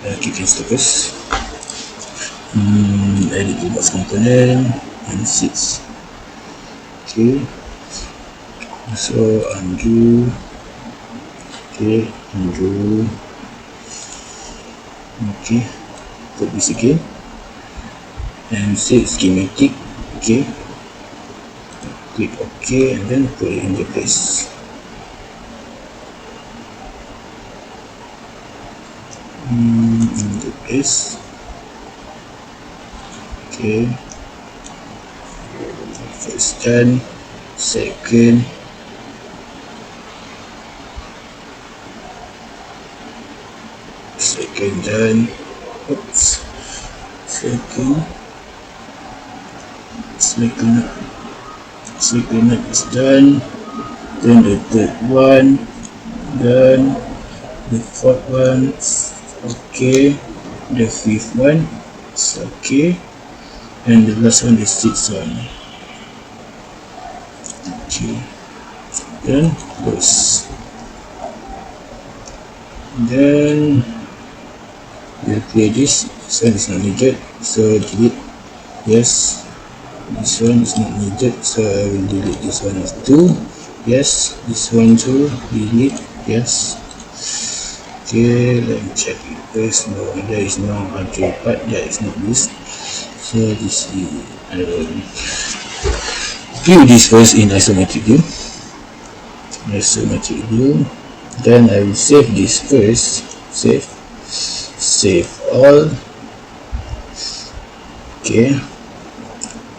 Click and focus. Edit toolbox component, M6. Okay, so undo. Okay, undo. Okay, put this again and set schematic. Okay, click OK, and then put it into place. Into place. Okay, first done, second, done. Oops, second is done. Then the third one done, the fourth one okay, the fifth one is okay, and the last one is sixth one. Okay, then close. Then we'll clear this. This one is not needed, so delete. Yes, this one is not needed, so I will delete this one as 2. Yes, this one too, delete. Yes. Okay, let me check it first. No, there is no other part that is not this. So this is view this first in isometric view. Then I will save this first. Save all. Okay,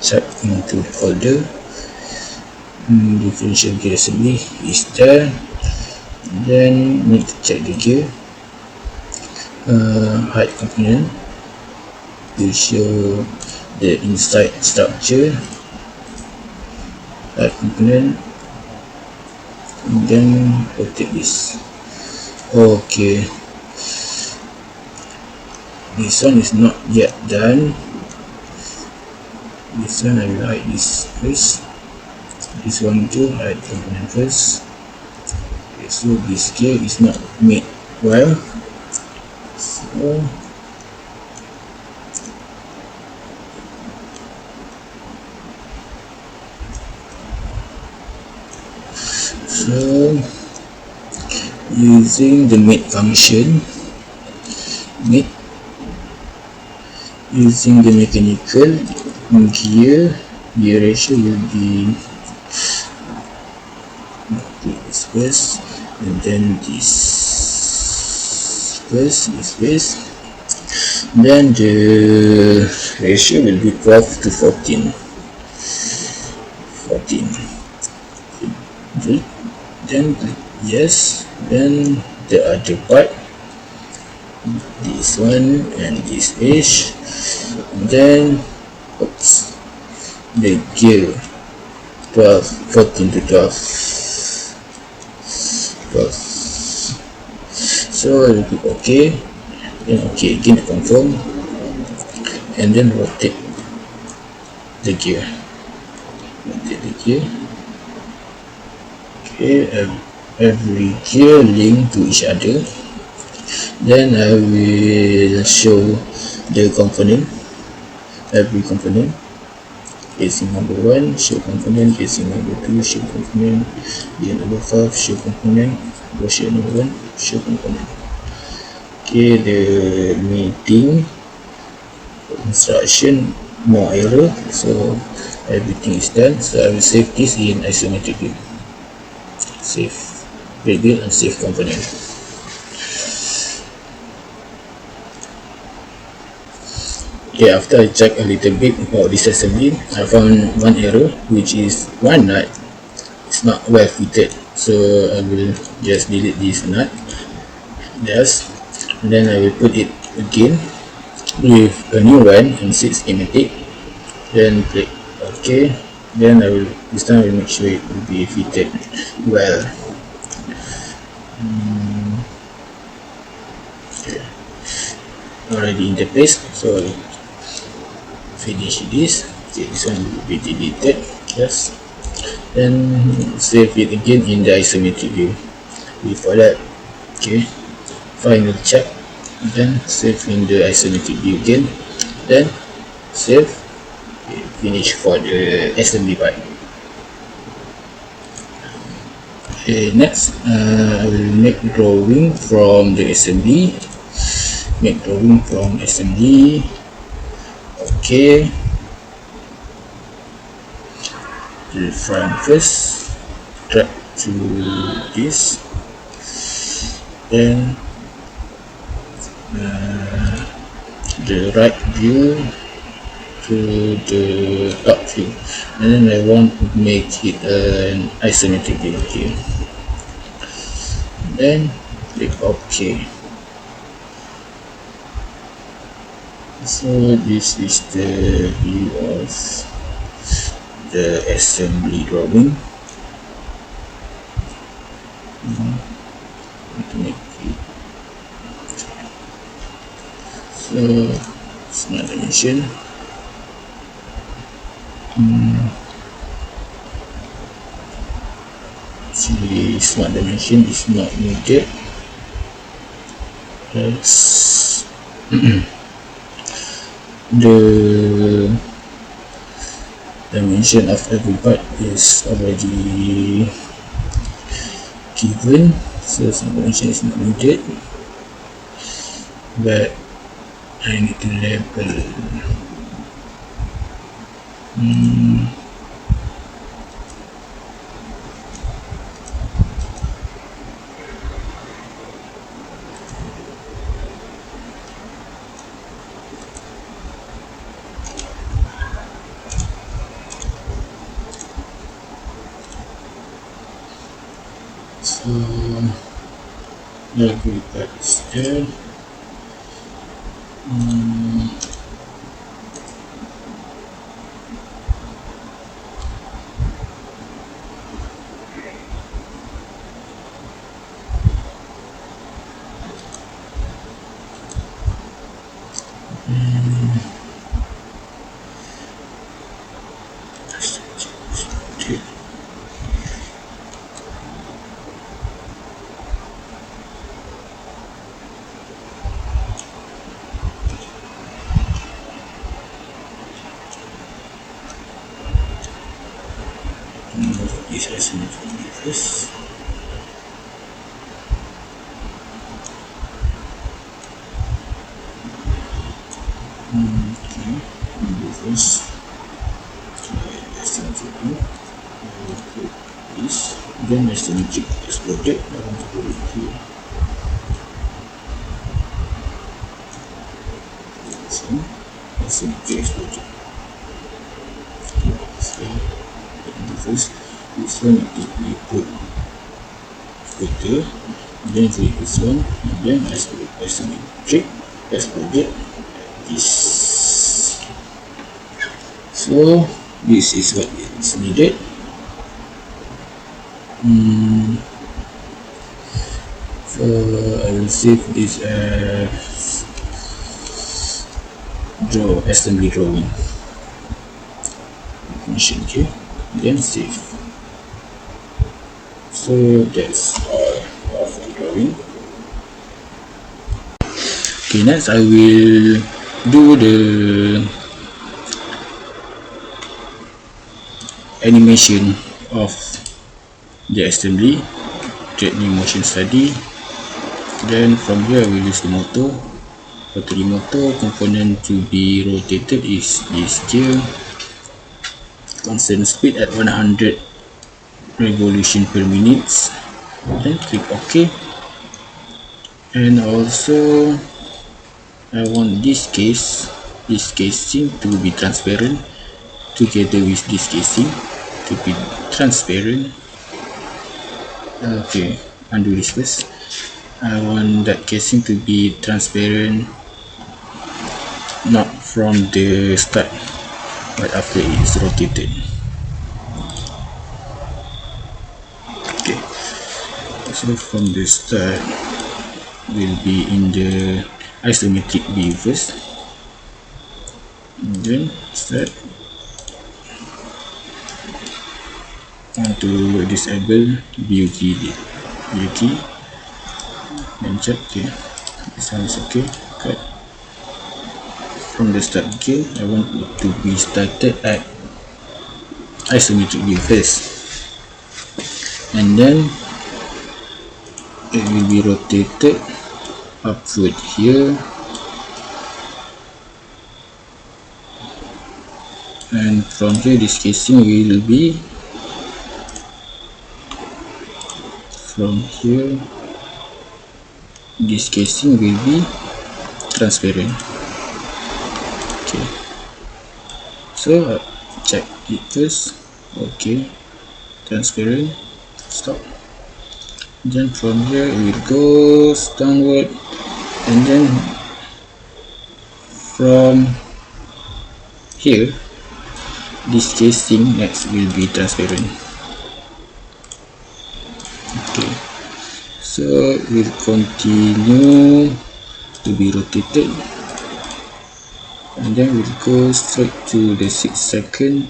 check into the folder. Differential gear assembly is there. Then need to check the gear. Height component will show the inside structure. Height component, and then rotate this. Okay, this one is not yet done. This one I will hide this first. This one too, hide component first. Okay, so this gear is not made well. So So using the make function, make using the mechanical gear ratio will be this first, and then this first, then the ratio will be 12 to 14. Then yes, then the other part, this one and this edge, then oops, the gear 14 to 12. So I will click OK, then OK again to confirm, and then rotate the gear. Okay, every gear link to each other. Then I will show the component, every component. Casing number 1, show component. Casing number 2, show component. Gear number 5, show component. Washer number 1, show component. Okay, the meeting instruction, more error, so everything is done. So I will save this in isometric view. Save rebuild and save component. Okay, after I check a little bit about this assembly, I found one error, which is one nut is not well fitted. So I will just delete this nut. Yes, and then I will put it again with a new one and set schematic. Then click OK. Then I will this time I will make sure it will be fitted well. Okay. Already in the place, so finish this. Okay, this one will be deleted. Yes. Then save it again in the isometric view. Before that, okay, final check. Then save in the isometric view again. Then save. Okay, finish for the assembly part. Okay, next I will make drawing from the assembly. Okay, the front first, drag to this, then the right view to the top view, and then I want to make it an isometric view here. Then click OK. So this is the view of the assembly drawing. To make it so smart dimension. Actually, smart dimension is not needed. Yes. The dimension of every part is already given, so smart dimension is not needed, but I need to label. So every part is there. This isometric view first. first. This, then SMG exploded. I want to put it here. So SMG exploded. So this one we put filter, then select this one, and then SMG exploded this. So this is what is needed. So I will save this assembly drawing. Finish it here, then save. So that's all of the drawing. Okay, next I will do the animation of the assembly, threading motion study. Then from here I will use the motor. For the motor component to be rotated is this gear. Constant speed at 100 revolution per minute. Then click OK. And also I want this casing to be transparent together with this casing to be transparent. Okay, undo this first. I want that casing to be transparent, not from the start but after it's rotated. Okay, so from the start will be in the isometric view first, and then start. Want to disable view key, and check. Okay, this one is okay. Cut. From the start again, I want it to be started at isometric view first, and then it will be rotated upward here, and from here this casing will be from here. This casing will be transparent. Okay, so check it first. Okay, transparent. Stop. Then from here it will go downward, and then from here this casing next will be transparent. Okay, so we'll continue to be rotated, and then we'll go straight to the 6 second,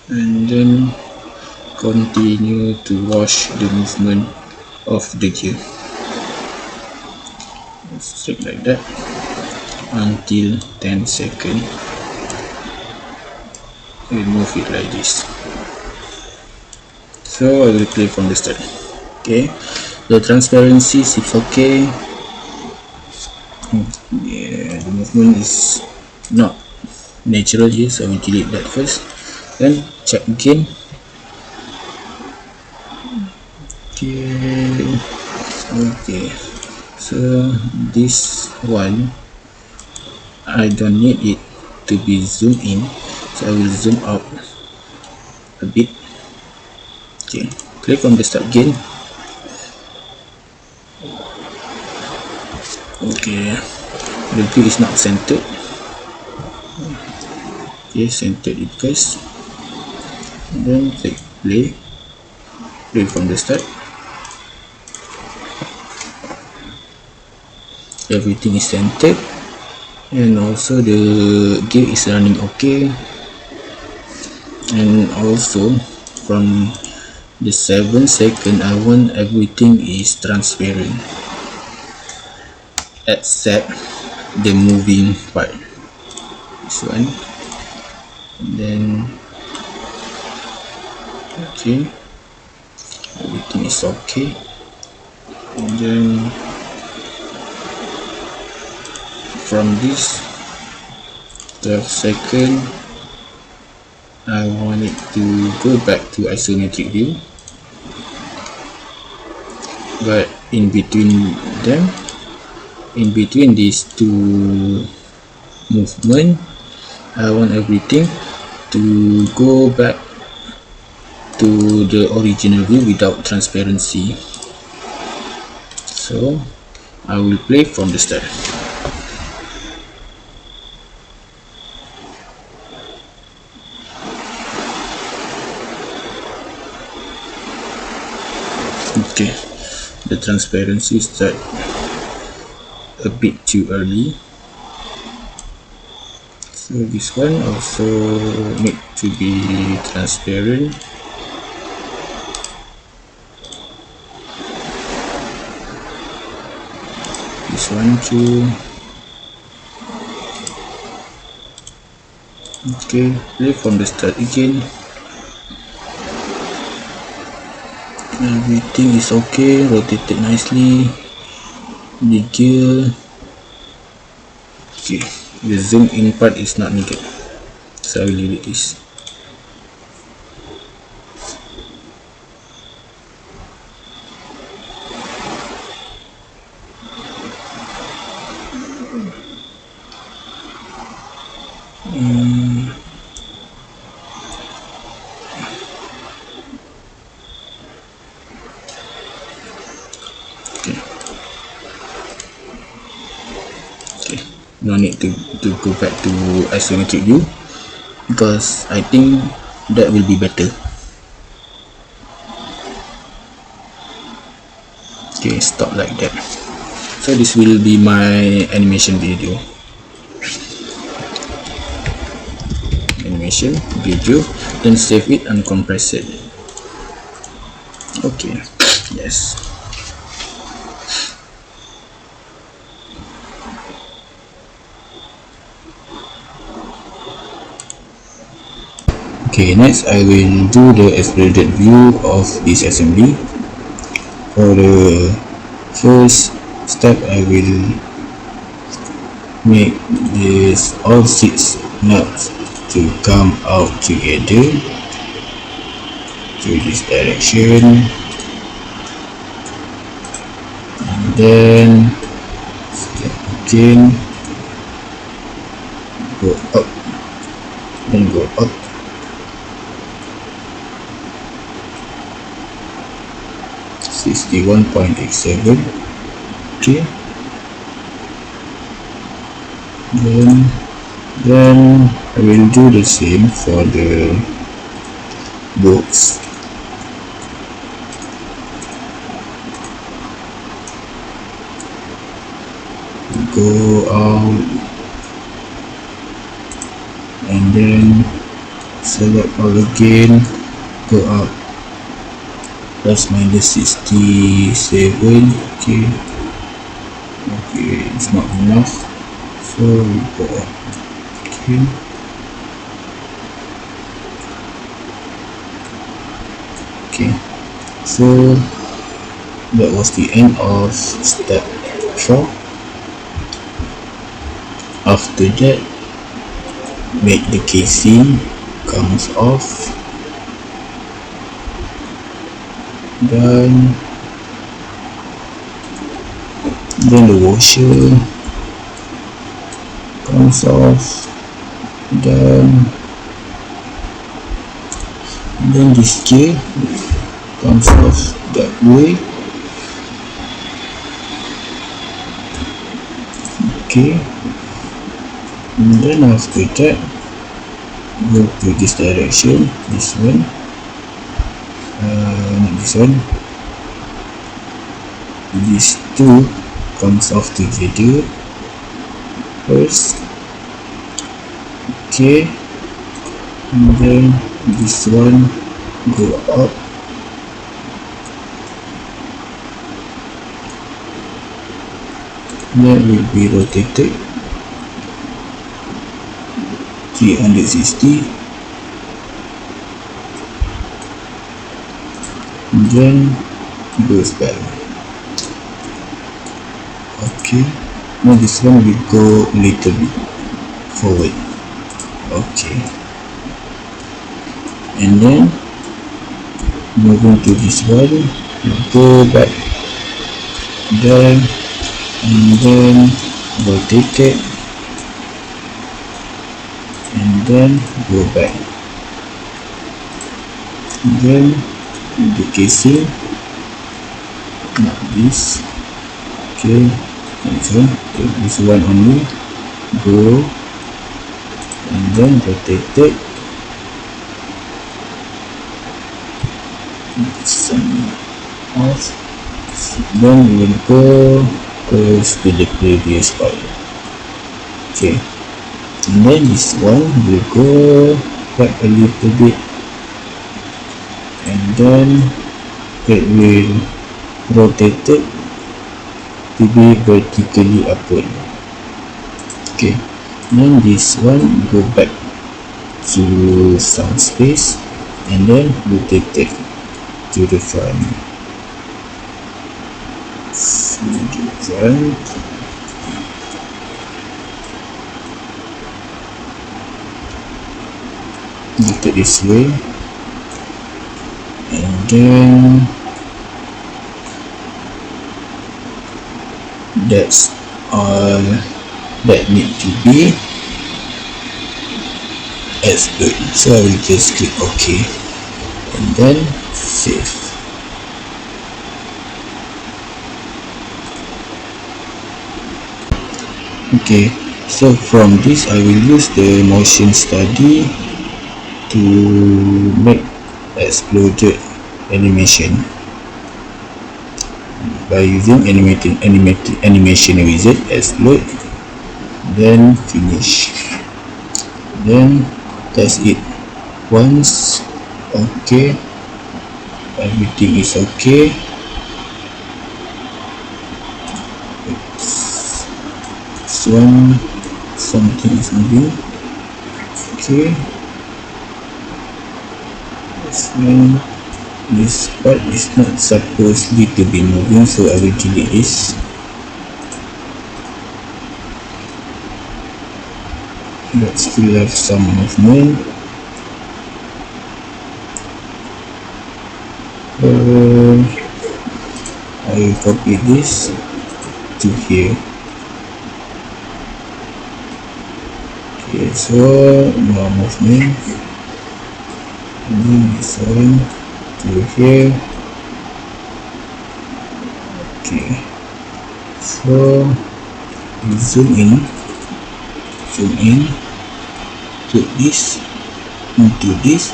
and then continue to watch the movement of the gear straight like that until 10 seconds. We'll move it like this. So I will play from the start. Okay, the transparency is okay. Yeah, the movement is not natural here, so I will delete that first. Then check again. Okay, so this one I don't need it to be zoomed in, so I will zoom out a bit. Okay, play from the start again. Okay, the view is not centered. Okay, centered it first, and then click play from the start. Everything is centered, and also the gear is running okay, and also from the 7 second I want everything is transparent except the moving part, this one, and then okay, everything is okay, and then from this 12 seconds. I want it to go back to isometric view, but in between them, in between these two movements, I want everything to go back to the original view without transparency. So I will play from the start. Okay, the transparency start a bit too early, so this one also need to be transparent. This one too. Okay, play from the start again. Everything is okay, rotated nicely. The gear. Okay, the zoom in part is not needed, so I will leave it this. Okay, no need to go back to isometric view because I think that will be better. Okay, stop like that. So this will be my animation video. Animation video, then save it and compress it. Okay, yes. Okay, next I will do the expanded view of this assembly. For the first step, I will make this all 6 nuts to come out together to this direction, and then step again, go up, then go up. .87. Okay, then I will do the same for the bolts. Go out and then select all again, go up, plus minus 67. Okay, it's not enough, so we go up. Okay, so that was the end of step 4. After that, make the casing comes off. Then the washer comes off. Then this gear comes off that way. Okay, and then after that, go to this direction. This one. This one, these two comes off together first. Okay, and then this one go up. That will be rotated 360. Then goes back. Okay, now this one will go a little bit forward. Okay, and then moving to this one, go back there, and then rotate it, and then go back, and then the casing, not this. Okay, next one, take this one only, go, and then rotate it, some off, then we will go close to the previous part. Okay, and then this one will go back a little bit, and then it will rotate it to be vertically upward. Okay, then this one go back to some space, and then rotate it to the front. Look at this way, and then that's all that need to be as good. So I will just click OK, and then save. Okay, so from this I will use the motion study to make exploded animation by using animation wizard, explode, then finish, then test it once. Okay, everything is okay. This one, something is moving. Okay, this one, this part is not supposedly to be moving, so I will delete this. But still have some movement. I will copy this to here. Okay, so no movement, and then this one to here. Okay, so we zoom in to this, into this.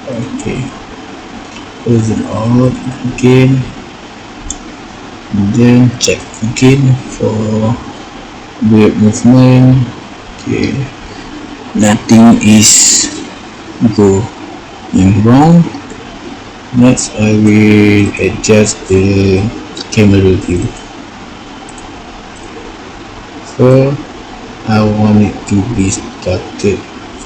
Okay, close it out again, and then check again for weird movement. Okay, nothing is going wrong. Next I will adjust the camera view. So I want it to be started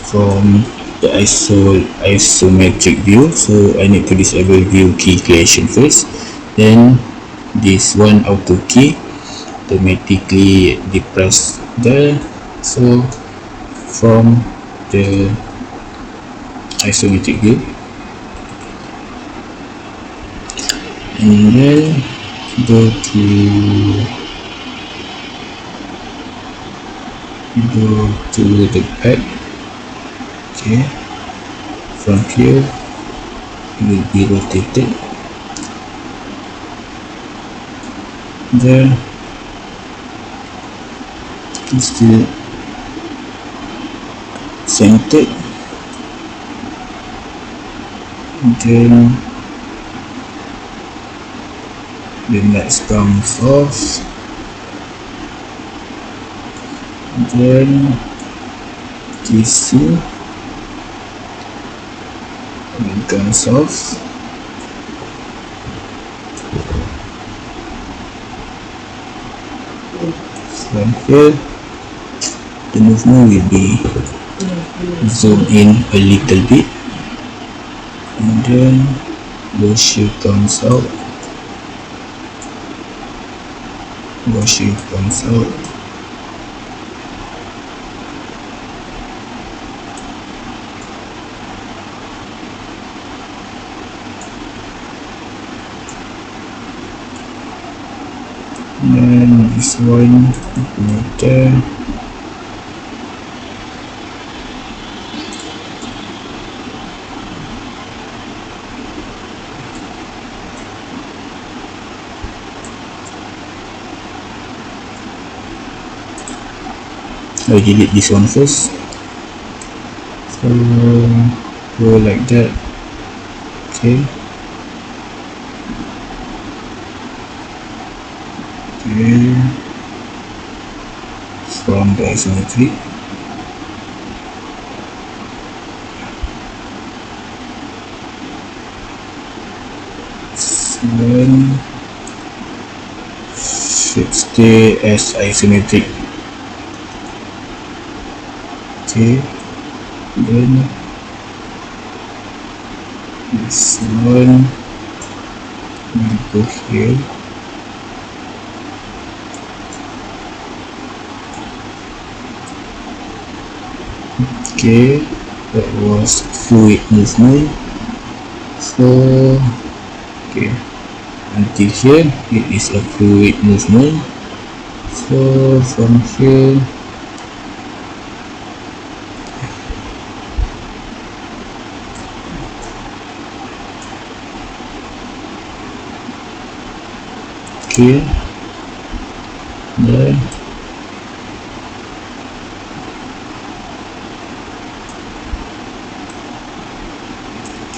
from the isometric view, so I need to disable view key creation first, then this one auto key automatically depressed there. So from the isometric view, and then go to the back. Okay, from here it will be rotated, then still centered, then the next comes off, then DC comes off, from here the movement will be zoomed in a little bit, and then washer comes out, washer comes out, this one right there. I delete this one first, so go like that. Okay, from the isometric, then should stay as isometric. Okay, then this one will go here. Okay, that was fluid movement. So okay, until here it is a fluid movement. So from here okay, then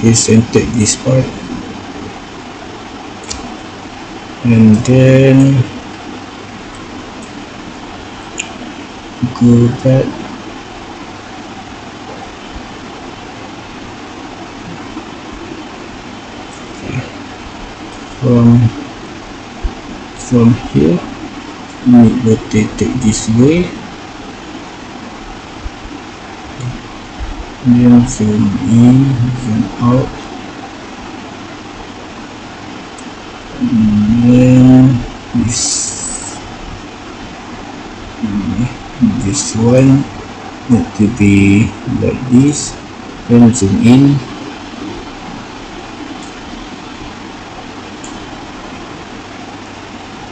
just take this part and then go back from here, rotate this way, then zoom in, zoom out, and then this one need to be like this, then zoom in,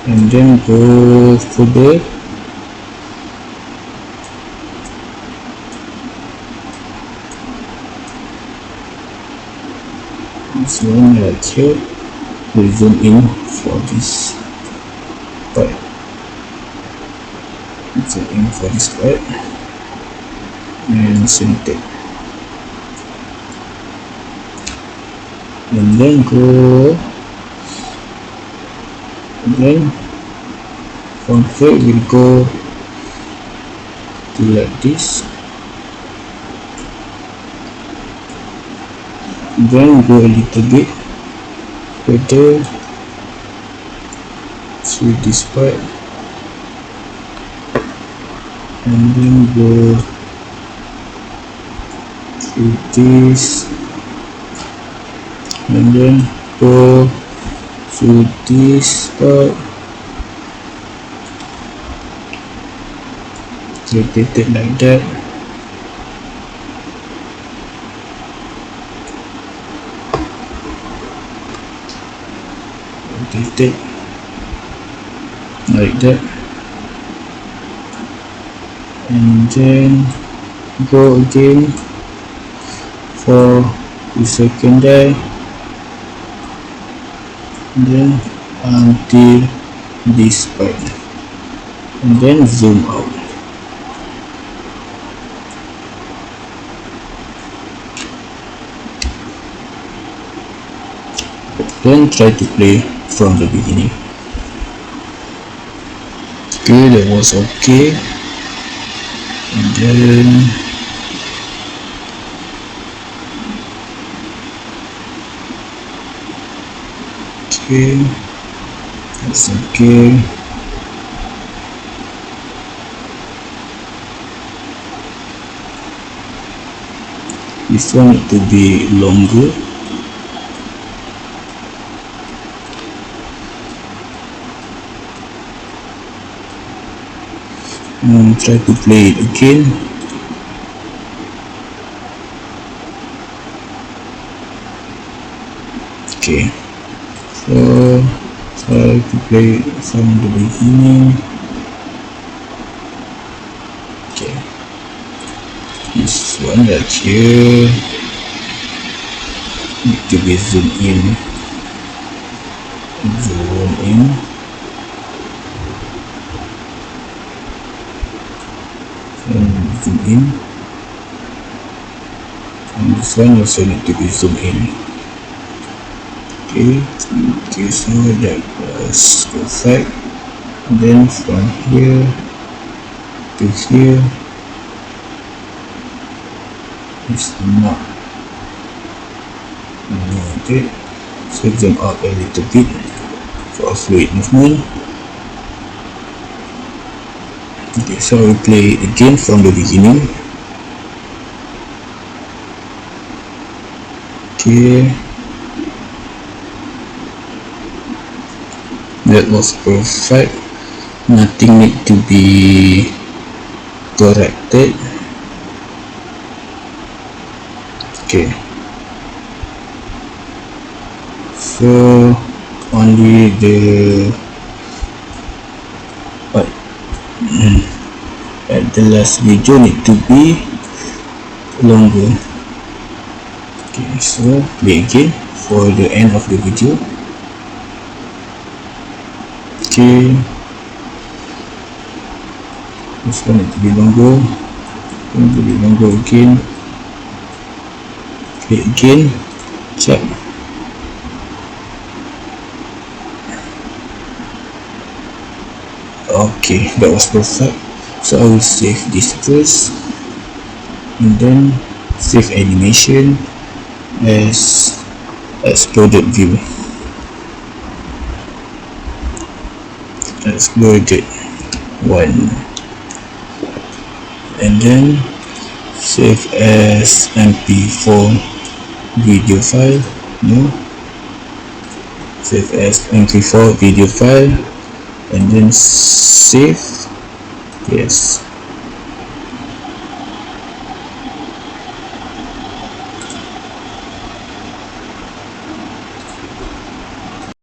and then go further. This one right here, we zoom in for this part. Zoom in for this part and center, and then go. Then from here we'll go to like this, then go a little bit further through this part, and then go through this, and then go through this part, rotate it like that, rotate it like that, and then go again for the second there, and then until this part, and then zoom out. Then try to play from the beginning. Okay, that was okay, and then okay, that's okay. This one need to be longer. And try to play it again. Okay, so try to play it from the beginning. Okay, this one right here need to be zoomed in, and zoom in, and this one also need to be zoomed in. Okay, so that was perfect. Then from here to here is not needed, so zoom out a little bit for a fluid movement. Okay, so we play again from the beginning. Okay, that was perfect. Nothing need to be corrected. Okay, so only the at the last video need to be longer. Okay, so play again for the end of the video. Okay, this one need to be longer, going to be longer again. Play again, check. Okay, that was perfect. So I will save this first and then save animation as exploded view. Exploded 1, and then save as mp4 video file. No, save as mp4 video file and then save. Yes.